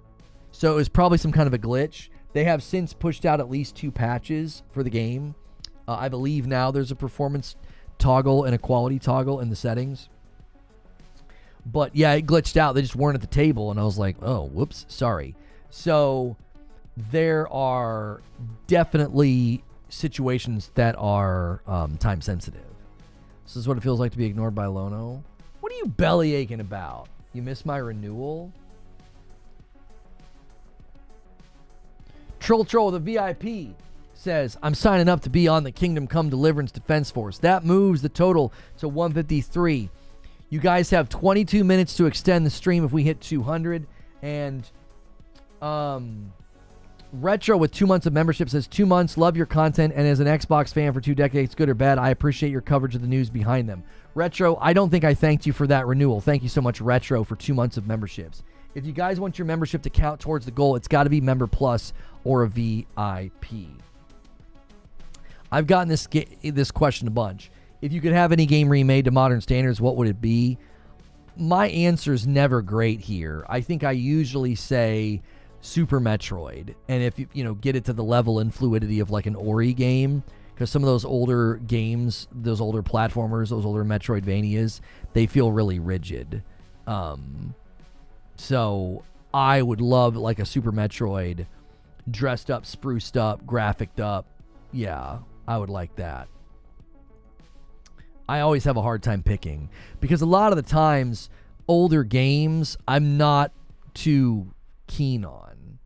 So it was probably some kind of a glitch. They have since pushed out at least 2 patches for the game. I believe now there's a performance toggle and a quality toggle in the settings. But yeah, it glitched out. They just weren't at the table. And I was like, oh, whoops, sorry. So there are definitely situations that are time sensitive. This is what it feels like to be ignored by Lono. What are you belly aching about? You missed my renewal? Troll the VIP says, I'm signing up to be on the Kingdom Come Deliverance Defense Force. That moves the total to 153. You guys have 22 minutes to extend the stream if we hit 200. And Retro with 2 months of membership says, 2 months, love your content, and as an Xbox fan for 2 decades, good or bad, I appreciate your coverage of the news behind them. Retro, I don't think I thanked you for that renewal. Thank you so much, Retro, for 2 months of memberships. If you guys want your membership to count towards the goal, it's got to be Member Plus or a VIP. I've gotten this question a bunch. If you could have any game remade to modern standards, what would it be? My answer's never great here. I think I usually say Super Metroid. And if you get it to the level and fluidity of like an Ori game, because some of those older games, those older platformers, those older Metroidvanias, they feel really rigid. So I would love like a Super Metroid, dressed up, spruced up, graphicked up. Yeah, I would like that. I always have a hard time picking because a lot of the times older games I'm not too keen on.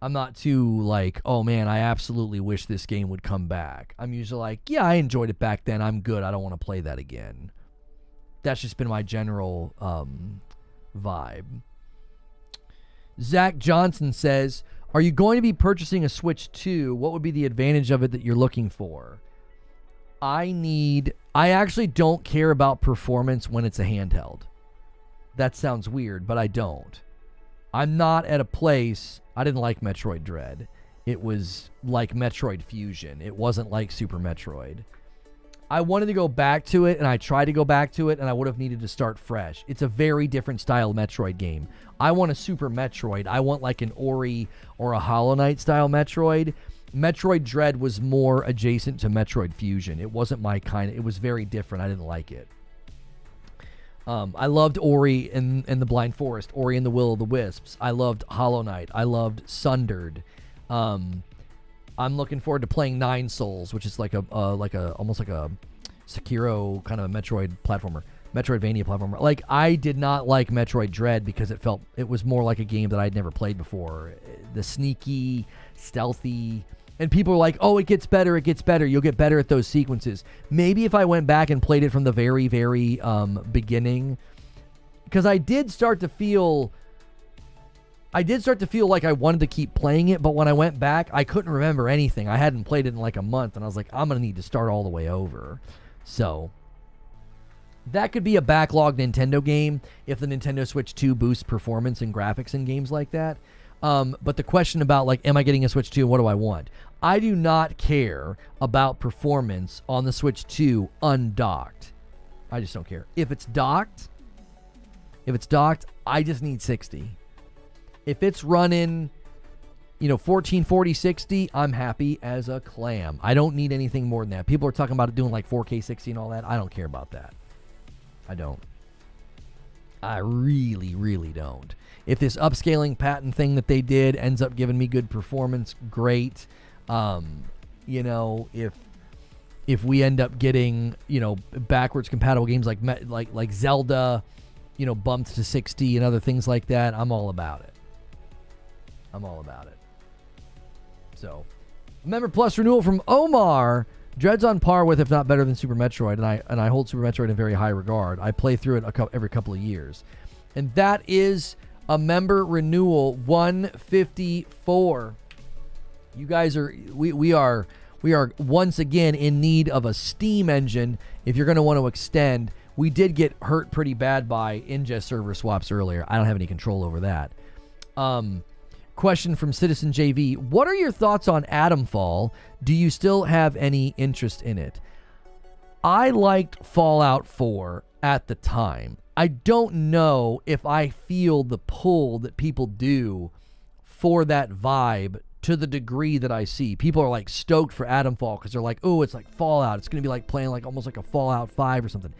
I'm not too like, oh man, I absolutely wish this game would come back. I'm usually like, yeah, I enjoyed it back then. I'm good. I don't want to play that again. That's just been my general vibe. Zach Johnson says, Are you going to be purchasing a Switch 2? What would be the advantage of it that you're looking for? I actually don't care about performance when it's a handheld. That sounds weird, but I don't. I'm not at a place... I didn't like Metroid Dread. It was like Metroid Fusion. It wasn't like Super Metroid. I wanted to go back to it, and I tried to go back to it, and I would have needed to start fresh. It's a very different style Metroid game. I want a Super Metroid. I want like an Ori or a Hollow Knight style Metroid. Metroid Dread was more adjacent to Metroid Fusion. It wasn't my kind. It was very different. I didn't like it. I loved Ori and the Blind Forest, Ori and the Will of the Wisps. I loved Hollow Knight. I loved Sundered. I'm looking forward to playing Nine Souls, which is almost like a Sekiro kind of a Metroidvania platformer. Like, I did not like Metroid Dread because it was more like a game that I'd never played before. The sneaky, stealthy, and people were like, "Oh, it gets better. You'll get better at those sequences." Maybe if I went back and played it from the very, very beginning, because I did start to feel like I wanted to keep playing it, but when I went back, I couldn't remember anything. I hadn't played it in like a month, and I was like, I'm going to need to start all the way over. So, that could be a backlogged Nintendo game if the Nintendo Switch 2 boosts performance and graphics in games like that. But the question about, like, am I getting a Switch 2 and what do I want? I do not care about performance on the Switch 2 undocked. I just don't care. If it's docked, I just need 60. If it's running, 1440 60, I'm happy as a clam. I don't need anything more than that. People are talking about it doing like 4K 60 and all that. I don't care about that. I don't. I really, really don't. If this upscaling patent thing that they did ends up giving me good performance, great. If we end up getting, backwards compatible games like Zelda, bumped to 60 and other things like that, I'm all about it. So, Member Plus renewal from Omar. Dread's on par with, if not better than, Super Metroid, and I hold Super Metroid in very high regard. I play through it every couple of years. And that is a member renewal 154. You guys we are once again in need of a Steam engine if you're going to want to extend. We did get hurt pretty bad by ingest server swaps earlier. I don't have any control over that. Question from Citizen JV. What are your thoughts on Atomfall? Do you still have any interest in it? I liked Fallout 4 at the time. I don't know if I feel the pull that people do for that vibe to the degree that I see. People are like stoked for Atomfall because they're like, oh, it's like Fallout. It's going to be like playing like almost like a Fallout 5 or something.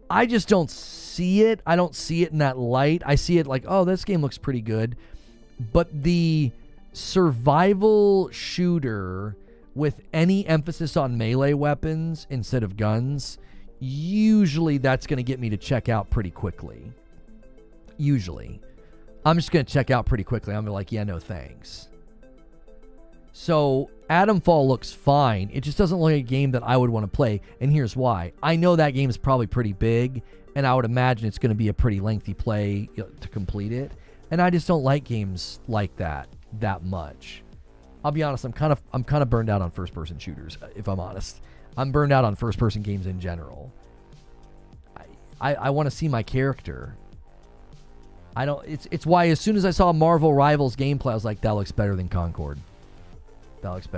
I just don't see it. I don't see it in that light. I see it like, oh, this game looks pretty good. But the survival shooter with any emphasis on melee weapons instead of guns, usually that's going to get me to check out pretty quickly. Usually. I'm just going to check out pretty quickly. I'm gonna be like, yeah, no thanks. So, Atomfall looks fine. It just doesn't look like a game that I would want to play. And here's why. I know that game is probably pretty big, and I would imagine it's going to be a pretty lengthy play to complete it. And I just don't like games like that much. I'll be honest, I'm kind of burned out on first-person shooters, if I'm honest. I'm burned out on first-person games in general. I want to see my character. It's why as soon as I saw Marvel Rivals gameplay, I was like, that looks better than Concord. I've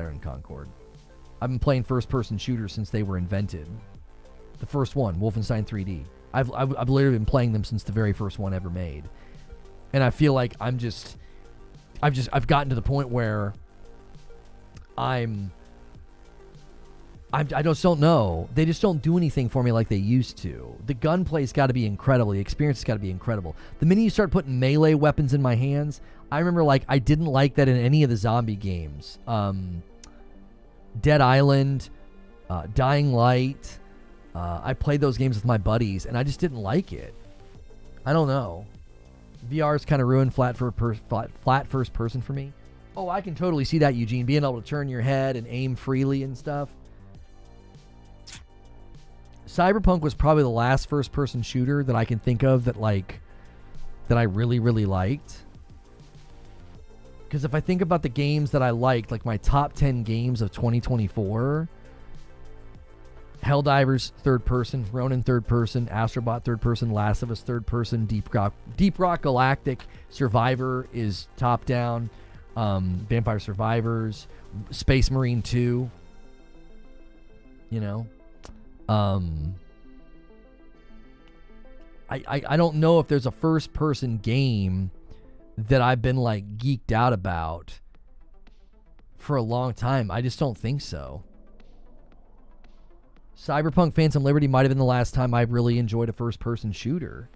been playing first-person shooters since they were invented. The first one, Wolfenstein 3D. I've literally been playing them since the very first one ever made. And I feel like I've gotten to the point where I just don't know. They just don't do anything for me like they used to. The gunplay's got to be incredible. The experience has got to be incredible. The minute you start putting melee weapons in my hands, I remember I didn't like that in any of the zombie games. Dead Island, Dying Light. I played those games with my buddies, and I just didn't like it. I don't know. VR's kind of ruined flat first person for me. Oh, I can totally see that, Eugene. Being able to turn your head and aim freely and stuff. Cyberpunk was probably the last first-person shooter that I can think of that I really, really liked. Because if I think about the games that I liked, like my top 10 games of 2024, Helldivers, third person, Ronin, third person, Astrobot, third person, Last of Us, third person, Deep Rock Galactic, Survivor is top down, Vampire Survivors, Space Marine 2, you know. I don't know if there's a first person game that I've been like geeked out about for a long time. I just don't think so. Cyberpunk Phantom Liberty might have been the last time I really enjoyed a first person shooter.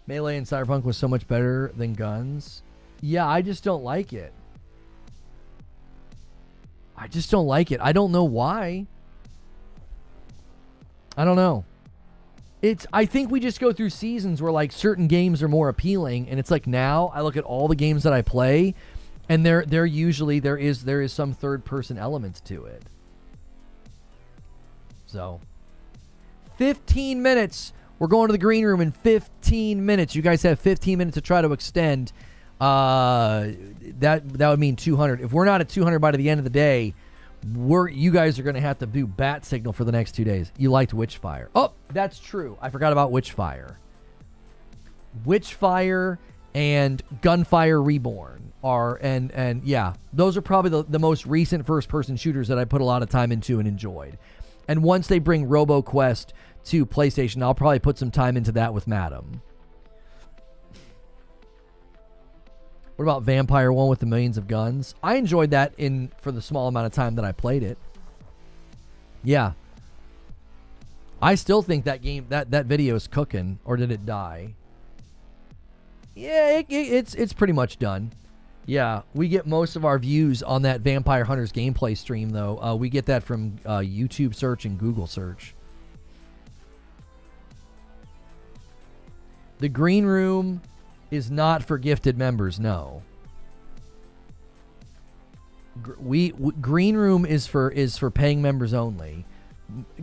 Melee in Cyberpunk was so much better than guns. Yeah, I just don't like it. I just don't like it. I don't know why. I don't know. I think we just go through seasons where like certain games are more appealing, and it's like now I look at all the games that I play, and there usually there is some third person elements to it. So 15 minutes. We're going to the green room in 15 minutes. You guys have 15 minutes to try to extend. That would mean 200. If we're not at 200 by the end of the day, you guys are going to have to do bat signal for the next 2 days. You liked Witchfire. Oh, that's true. I forgot about Witchfire. Witchfire and Gunfire Reborn are, and yeah, those are probably the most recent first-person shooters that I put a lot of time into and enjoyed. And once they bring RoboQuest to PlayStation, I'll probably put some time into that with Madam. What about Vampire 1 with the millions of guns? I enjoyed that for the small amount of time that I played it. Yeah. I still think that game, that video is cooking, or did it die? Yeah, it's pretty much done. Yeah, we get most of our views on that Vampire Hunters gameplay stream, though. We get that from YouTube search and Google search. The green room is not for gifted members, no. Green room is for paying members only.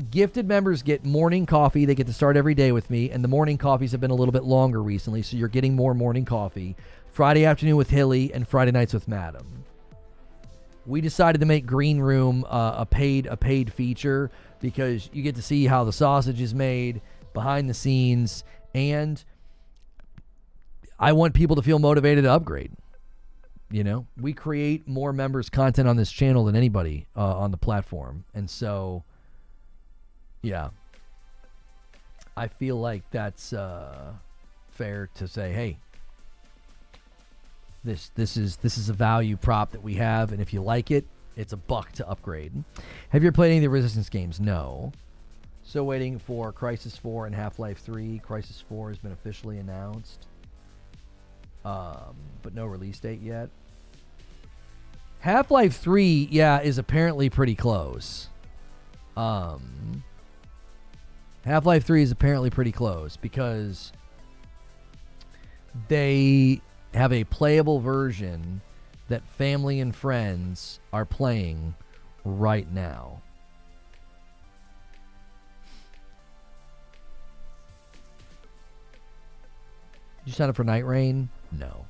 Gifted members get morning coffee. They get to start every day with me, and the morning coffees have been a little bit longer recently, so you're getting more morning coffee. Friday afternoon with Hilly and Friday nights with Madam. We decided to make green room a paid feature because you get to see how the sausage is made behind the scenes, and I want people to feel motivated to upgrade. You know, we create more members content on this channel than anybody on the platform. And so, yeah, I feel like that's fair to say, hey, this is a value prop that we have, and if you like it, it's $1 to upgrade. Have you ever played any of the Resistance games? No. So waiting for Crisis 4 and Half-Life 3. Crisis 4 has been officially announced. But no release date yet. Half-Life 3, yeah, is apparently pretty close. Half-Life 3 is apparently pretty close because they have a playable version that family and friends are playing right now. Did you sign up for Night Rain? No.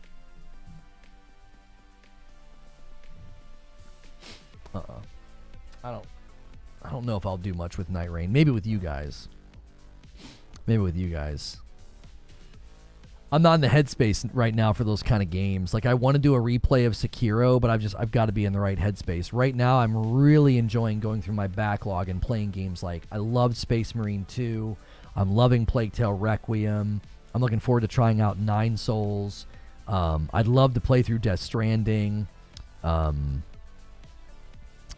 I don't know if I'll do much with Night Rain. Maybe with you guys. I'm not in the headspace right now for those kind of games. Like, I want to do a replay of Sekiro, but I've got to be in the right headspace. Right now, I'm really enjoying going through my backlog and playing games like I loved Space Marine 2. I'm loving Plague Tale Requiem. I'm looking forward to trying out Nine Souls. I'd love to play through Death Stranding.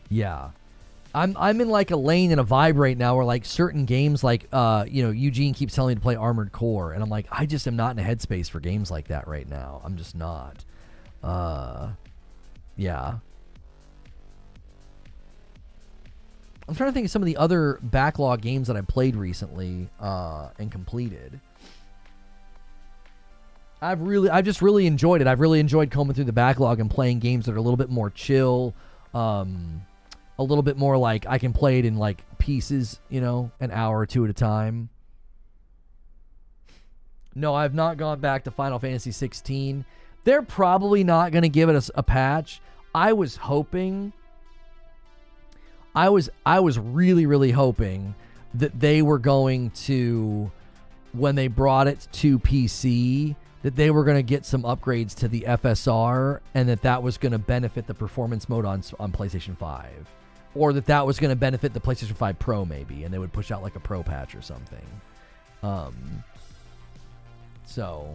Yeah. I'm in like a lane and a vibe right now where like certain games like Eugene keeps telling me to play Armored Core, and I'm like, I just am not in a headspace for games like that right now. I'm just not. Yeah. I'm trying to think of some of the other backlog games that I played recently and completed. I've just really enjoyed it. I've really enjoyed combing through the backlog and playing games that are a little bit more chill, a little bit more like I can play it in like pieces, an hour or two at a time. No, I've not gone back to Final Fantasy 16. They're probably not going to give it a patch. I was hoping. I was really, really hoping that they were going to, when they brought it to PC, that they were going to get some upgrades to the FSR, and that was going to benefit the performance mode on PlayStation 5. Or that was going to benefit the PlayStation 5 Pro, maybe, and they would push out like a Pro patch or something. So,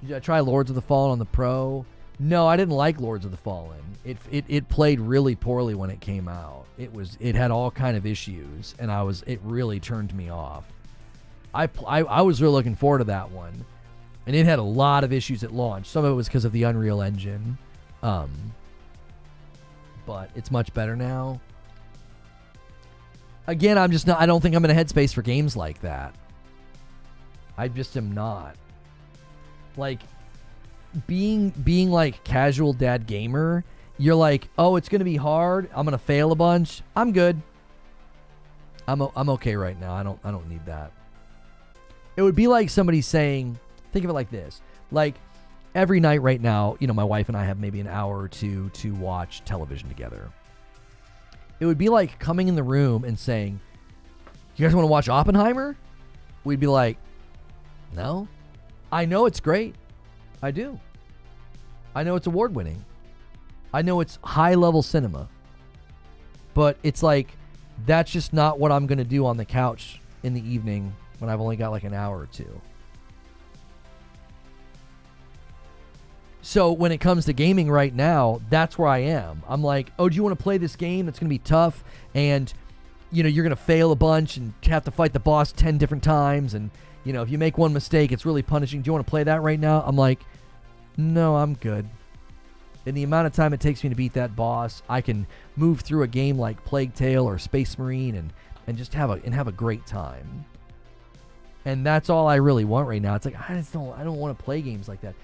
did I try Lords of the Fallen on the Pro? No, I didn't like Lords of the Fallen. It played really poorly when it came out. It had all kind of issues, and it really turned me off. I was really looking forward to that one, and it had a lot of issues at launch. Some of it was because of the Unreal Engine, but it's much better now. Again, I don't think I'm in a headspace for games like that. I just am not. Like, being like casual dad gamer, you're like, oh, it's gonna be hard. I'm gonna fail a bunch. I'm good. I'm okay right now. I don't need that. It would be like somebody saying, think of it like this. Like, every night right now, my wife and I have maybe an hour or two to watch television together. It would be like coming in the room and saying, you guys want to watch Oppenheimer? We'd be like, no. I know it's great. I do. I know it's award-winning. I know it's high-level cinema. But it's like, that's just not what I'm going to do on the couch in the evening when I've only got like an hour or two. So when it comes to gaming right now, that's where I am. I'm like, oh, do you want to play this game that's going to be tough? And, you're going to fail a bunch and have to fight the boss 10 different times. And, if you make one mistake, it's really punishing. Do you want to play that right now? I'm like, no, I'm good. In the amount of time it takes me to beat that boss, I can move through a game like Plague Tale or Space Marine and just have a great time. And that's all I really want right now. It's like, I don't want to play games like that.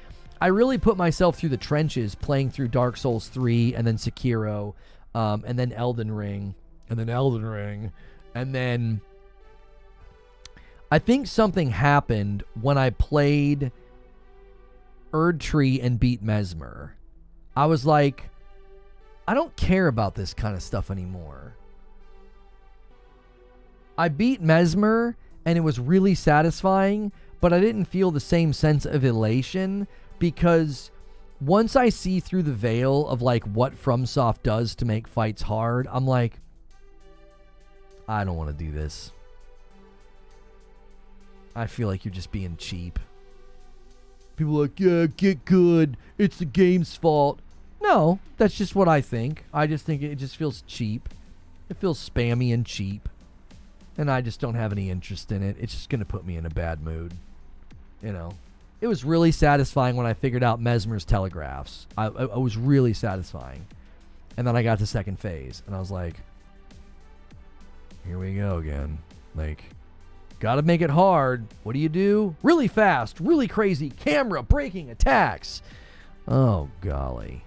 I really put myself through the trenches playing through Dark Souls 3 and then Sekiro, and then Elden Ring, and then I think something happened when I played Erdtree and beat Mesmer. I was like, I don't care about this kind of stuff anymore. I beat Mesmer and it was really satisfying, but I didn't feel the same sense of elation, because once I see through the veil of like what FromSoft does to make fights hard, I'm like, I don't want to do this. I feel like you're just being cheap. People are like, yeah, get good. It's the game's fault. No, that's just what I think. I just think it just feels cheap. It feels spammy and cheap. And I just don't have any interest in it. It's just going to put me in a bad mood. It was really satisfying when I figured out Mesmer's telegraphs. I was really satisfying. And then I got to second phase, and I was like, here we go again. Like, gotta make it hard. What do? Really fast, really crazy, camera, breaking, attacks. Oh, golly.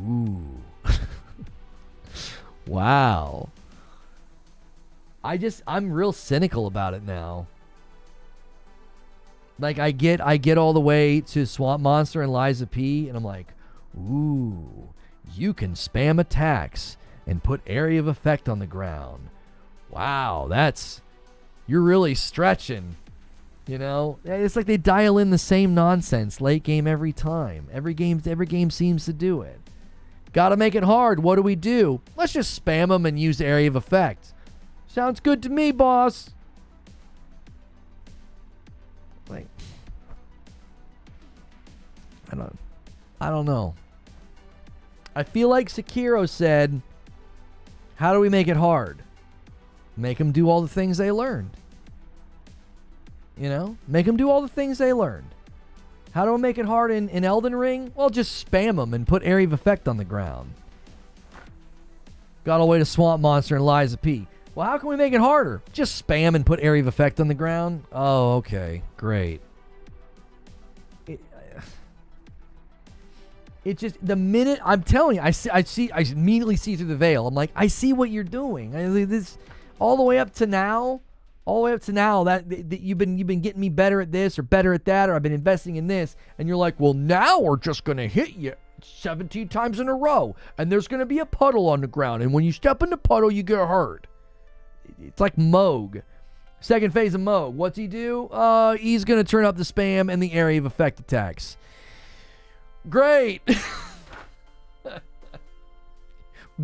Ooh. Wow. I'm real cynical about it now. Like, I get all the way to Swamp Monster and Liza P, and I'm like, ooh, you can spam attacks and put area of effect on the ground. Wow, you're really stretching, It's like they dial in the same nonsense late game every time. Every game seems to do it. Gotta make it hard. What do? Let's just spam them and use area of effect. Sounds good to me, boss. Like, I don't know. I feel like Sekiro said, how do we make it hard? Make them do all the things they learned. Make them do all the things they learned. How do I make it hard in Elden Ring? Well, just spam them and put area of effect on the ground. Got all the way to Swamp Monster and Liza P. Well, how can we make it harder? Just spam and put area of effect on the ground? Oh, okay. Great. It just, the minute, I'm telling you, I immediately see through the veil. I'm like, I see what you're doing. all the way up to now, that you've been getting me better at this or better at that, or I've been investing in this, and you're like, well, now we're just going to hit you 17 times in a row, and there's going to be a puddle on the ground, and when you step in the puddle, you get hurt. It's like Moog. Second phase of Moog. What's he do? He's going to turn up the spam and the area of effect attacks. Great.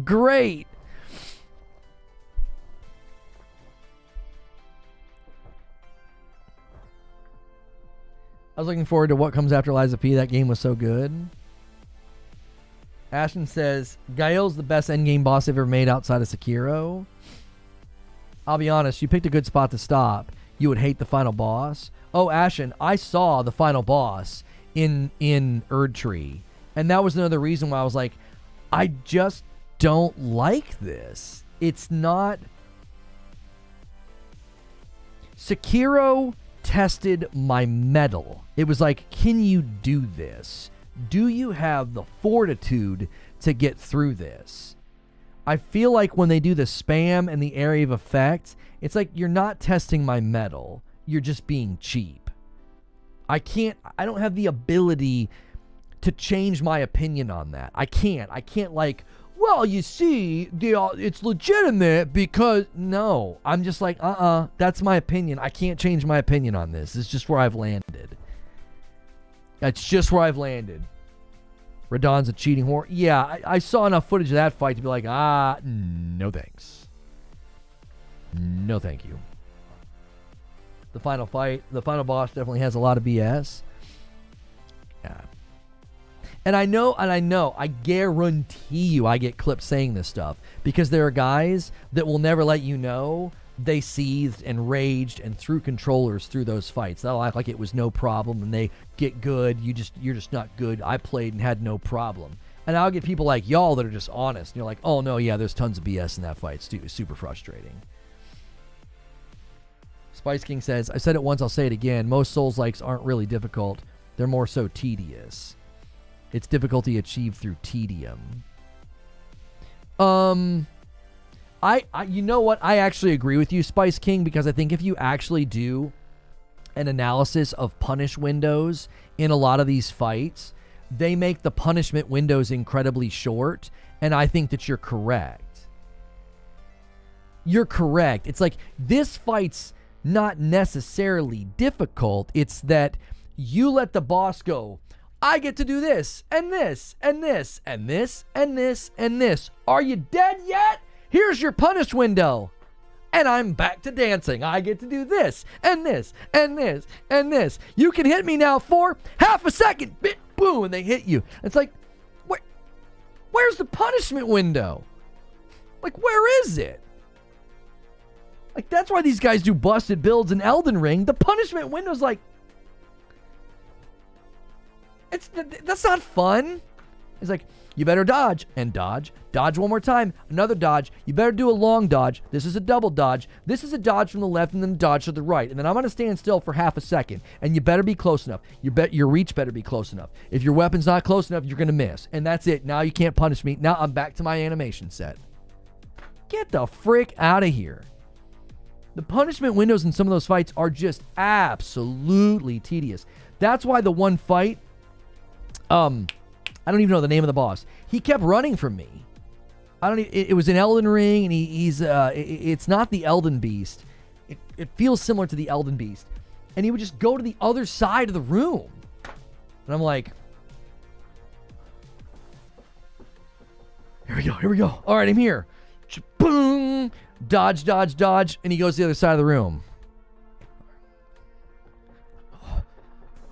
Great. I was looking forward to what comes after Liza P. That game was so good. Ashton says, Gael's the best endgame boss ever made outside of Sekiro. I'll be honest, you picked a good spot to stop. You would hate the final boss. Oh, Ashton, I saw the final boss in Erdtree. And that was another reason why I was like, I just don't like this. It's not... Sekiro tested my mettle. It was like, can you do this? Do you have the fortitude to get through this? I feel like when they do the spam and the area of effect, it's like you're not testing my mettle. You're just being cheap. I don't have the ability to change my opinion on that. I can't like, well, you see, it's legitimate because... No, I'm just like, that's my opinion. I can't change my opinion on this. It's just where I've landed. That's just where I've landed. Radon's a cheating whore. Yeah, I saw enough footage of that fight to be like, no thanks. No thank you. The final fight, the final boss definitely has a lot of BS. Yeah. And I guarantee you I get clips saying this stuff because there are guys that will never let you know they seethed and raged and threw controllers through those fights. They'll act like it was no problem and they get good. You're just not good. I played and had no problem. And I'll get people like y'all that are just honest. And you're like, oh no, yeah, there's tons of BS in that fight. It's super frustrating. Spice King says, I said it once, I'll say it again. Most Souls-likes aren't really difficult. They're more so tedious. It's difficulty achieved through tedium. You know what? I actually agree with you, Spice King, because I think if you actually do an analysis of punish windows in a lot of these fights, they make the punishment windows incredibly short, and I think that you're correct. You're correct. It's like, this fight's not necessarily difficult. It's that you let the boss go, I get to do this, and this, and this, and this, and this, and this. Are you dead yet? Here's your punish window. And I'm back to dancing. I get to do this, and this, and this, and this. You can hit me now for half a second. Boom, and they hit you. It's like, where's the punishment window? Like, where is it? Like, that's why these guys do busted builds in Elden Ring. The punishment window's like, that's not fun. It's like, you better dodge and dodge. Dodge one more time. Another dodge. You better do a long dodge. This is a double dodge. This is a dodge from the left and then a dodge to the right. And then I'm going to stand still for half a second. And you better be close enough. Your reach better be close enough. If your weapon's not close enough, you're going to miss. And that's it. Now you can't punish me. Now I'm back to my animation set. Get the frick out of here. The punishment windows in some of those fights are just absolutely tedious. That's why the one fight... I don't even know the name of the boss. He kept running from me. It was in Elden Ring, and it's not the Elden Beast. It feels similar to the Elden Beast. And he would just go to the other side of the room. And I'm like, here we go. All right, I'm here. Boom. Dodge, dodge, dodge. And he goes to the other side of the room.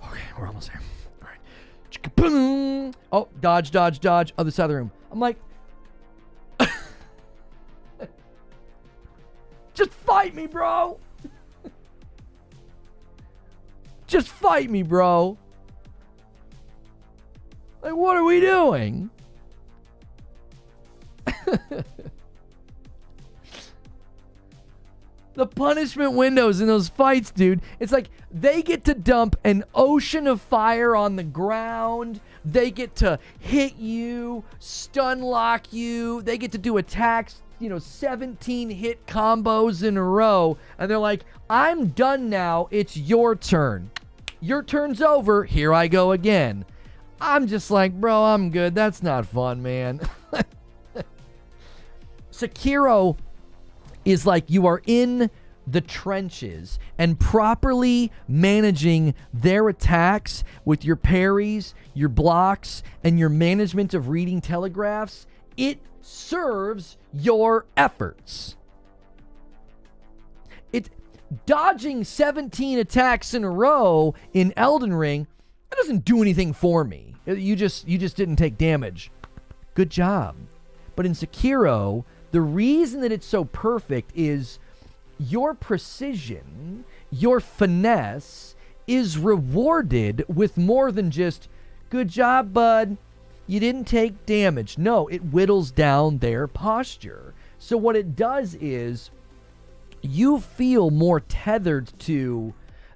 Okay, we're almost there. Boom! Oh, dodge, dodge, dodge. Other side of the room. I'm like, just fight me, bro. Just fight me, bro. Like, what are we doing? The punishment windows in those fights, dude. It's like they get to dump an ocean of fire on the ground. They get to hit you, stun lock you. They get to do attacks 17 hit combos in a row, and they're like, I'm done now, it's your turn. Your turn's over, here I go again. I'm just like, bro, I'm good. That's not fun, man. Sekiro is like you are in the trenches and properly managing their attacks with your parries, your blocks, and your management of reading telegraphs. It serves your efforts. Dodging 17 attacks in a row in Elden Ring, that doesn't do anything for me. You just didn't take damage. Good job. But in Sekiro, the reason that it's so perfect is your precision, your finesse is rewarded with more than just, good job, bud. You didn't take damage. No, it whittles down their posture. So what it does is you feel more tethered to,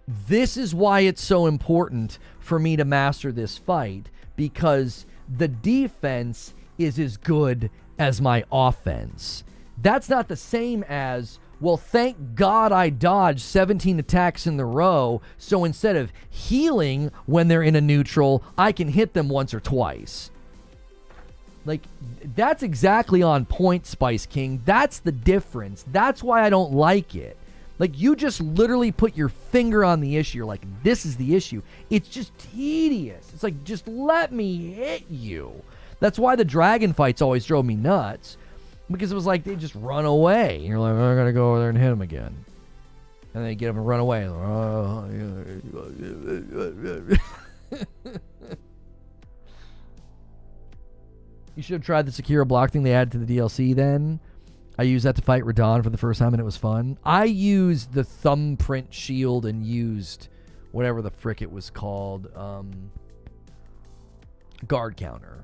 this is why it's so important for me to master this fight, because the defense is as good as my offense. That's not the same as, well, thank God I dodged 17 attacks in the row, so instead of healing when they're in a neutral, I can hit them once or twice. Like, that's exactly on point, Spice King. That's the difference. That's why I don't like it. Like, you just literally put your finger on the issue. You're like, this is the issue. It's just tedious. It's like, just let me hit you. That's why the dragon fights always drove me nuts. Because it was like, they just run away. And you're like, I gotta go over there and hit them again. And then you get them and run away. You should have tried the Sekiro block thing they added to the DLC then. I used that to fight Radon for the first time and it was fun. I used the thumbprint shield and used whatever the frick it was called. Guard counter.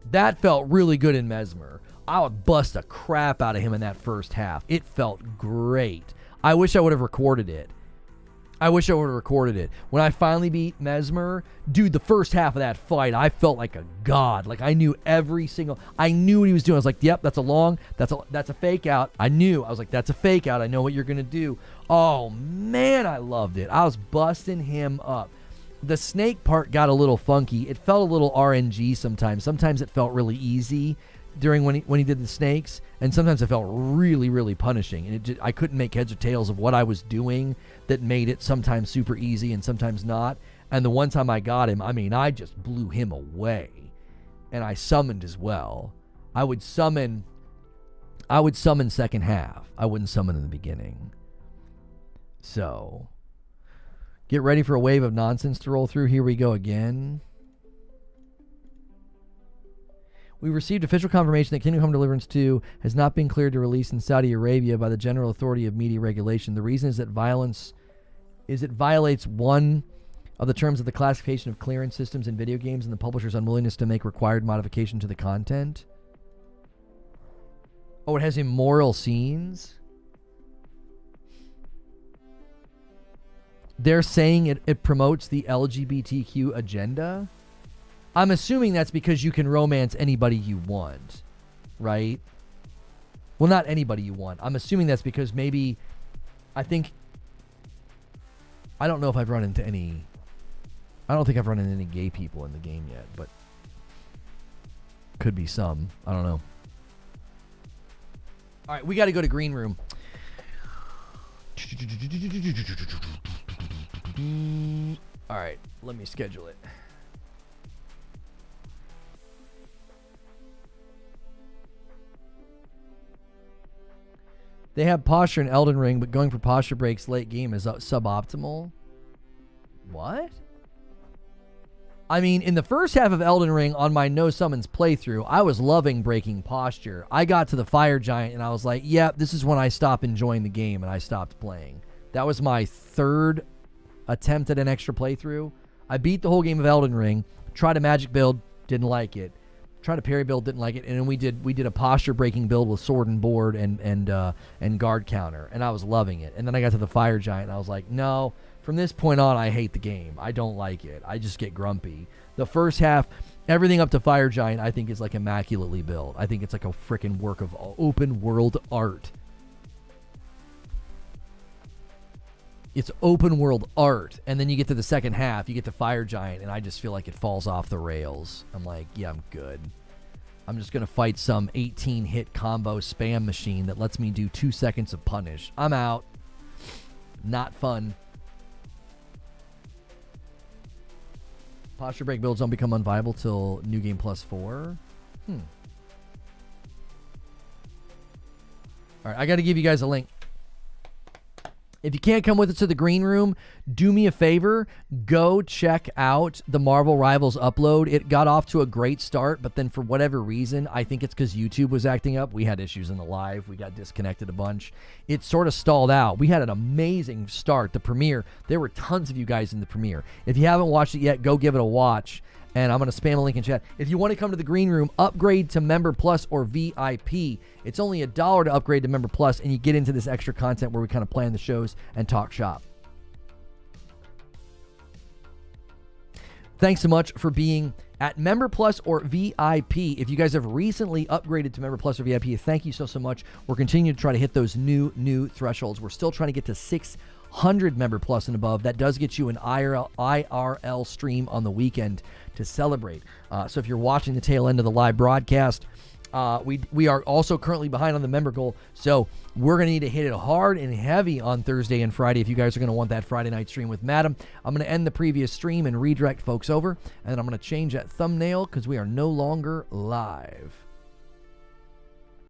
That felt really good in Mesmer. I would bust the crap out of him in that first half. It felt great. I wish I would have recorded it. When I finally beat Mesmer, dude, the first half of that fight, I felt like a god. Like, I knew I knew what he was doing. I was like, yep, that's a fake out. I was like, that's a fake out. I know what you're going to do. Oh, man, I loved it. I was busting him up. The snake part got a little funky. It felt a little RNG sometimes. Sometimes it felt really easy during when he did the snakes, and sometimes it felt really, really punishing. And I couldn't make heads or tails of what I was doing that made it sometimes super easy and sometimes not. And the one time I got him, I mean, I just blew him away. And I summoned as well. I would summon second half. I wouldn't summon in the beginning. So, get ready for a wave of nonsense to roll through. Here we go again. We received official confirmation that Kingdom Come Deliverance 2 has not been cleared to release in Saudi Arabia by the General Authority of Media Regulation. The reason is that it violates one of the terms of the classification of clearance systems in video games and the publisher's unwillingness to make required modification to the content. Oh, it has immoral scenes? They're saying it promotes the LGBTQ agenda? I'm assuming that's because you can romance anybody you want, right? Well, not anybody you want. I'm assuming that's because maybe, I don't know if I've run into any, I don't think I've run into any gay people in the game yet, but could be some. I don't know. All right, we got to go to Green Room. All right, let me schedule it. They have posture in Elden Ring, but going for posture breaks late game is suboptimal. What? I mean, in the first half of Elden Ring on my No Summons playthrough, I was loving breaking posture. I got to the Fire Giant and I was like, yep, this is when I stop enjoying the game and I stopped playing. That was my third attempt at an extra playthrough. I beat the whole game of Elden Ring, tried a magic build, didn't like it. Tried a parry build, didn't like it, and then we did a posture breaking build with sword and board and guard counter, and I was loving it. And then I got to the Fire Giant, and I was like, no, from this point on, I hate the game. I don't like it. I just get grumpy. The first half, Everything up to Fire Giant, I think, is like immaculately built. I think it's like a freaking work of open world art. It's open world art, and then you get to the second half, you get to Fire Giant, and I just feel like it falls off the rails. I'm like, yeah, I'm good. I'm just going to fight some 18-hit combo spam machine that lets me do 2 seconds of punish. I'm out. Not fun. Posture break builds don't become unviable till New Game Plus 4. All right, I got to give you guys a link. If you can't come with us to the green room, do me a favor. Go check out the Marvel Rivals upload. It got off to a great start, but then for whatever reason, I think it's because YouTube was acting up. We had issues in the live. We got disconnected a bunch. It sort of stalled out. We had an amazing start. The premiere, there were tons of you guys in the premiere. If you haven't watched it yet, go give it a watch. And I'm going to spam a link in chat. If you want to come to the green room, upgrade to Member Plus or VIP. It's only $1 to upgrade to Member Plus, and you get into this extra content where we kind of plan the shows and talk shop. Thanks so much for being at Member Plus or VIP. If you guys have recently upgraded to Member Plus or VIP, thank you so much. We're continuing to try to hit those new thresholds. We're still trying to get to 600 Member Plus and above. That does get you an IRL stream on the weekend to celebrate. So if you're watching the tail end of the live broadcast, we are also currently behind on the member goal. So we're going to need to hit it hard and heavy on Thursday and Friday if you guys are going to want that Friday night stream with Madam. I'm going to end the previous stream and redirect folks over, and then I'm going to change that thumbnail because we are no longer live.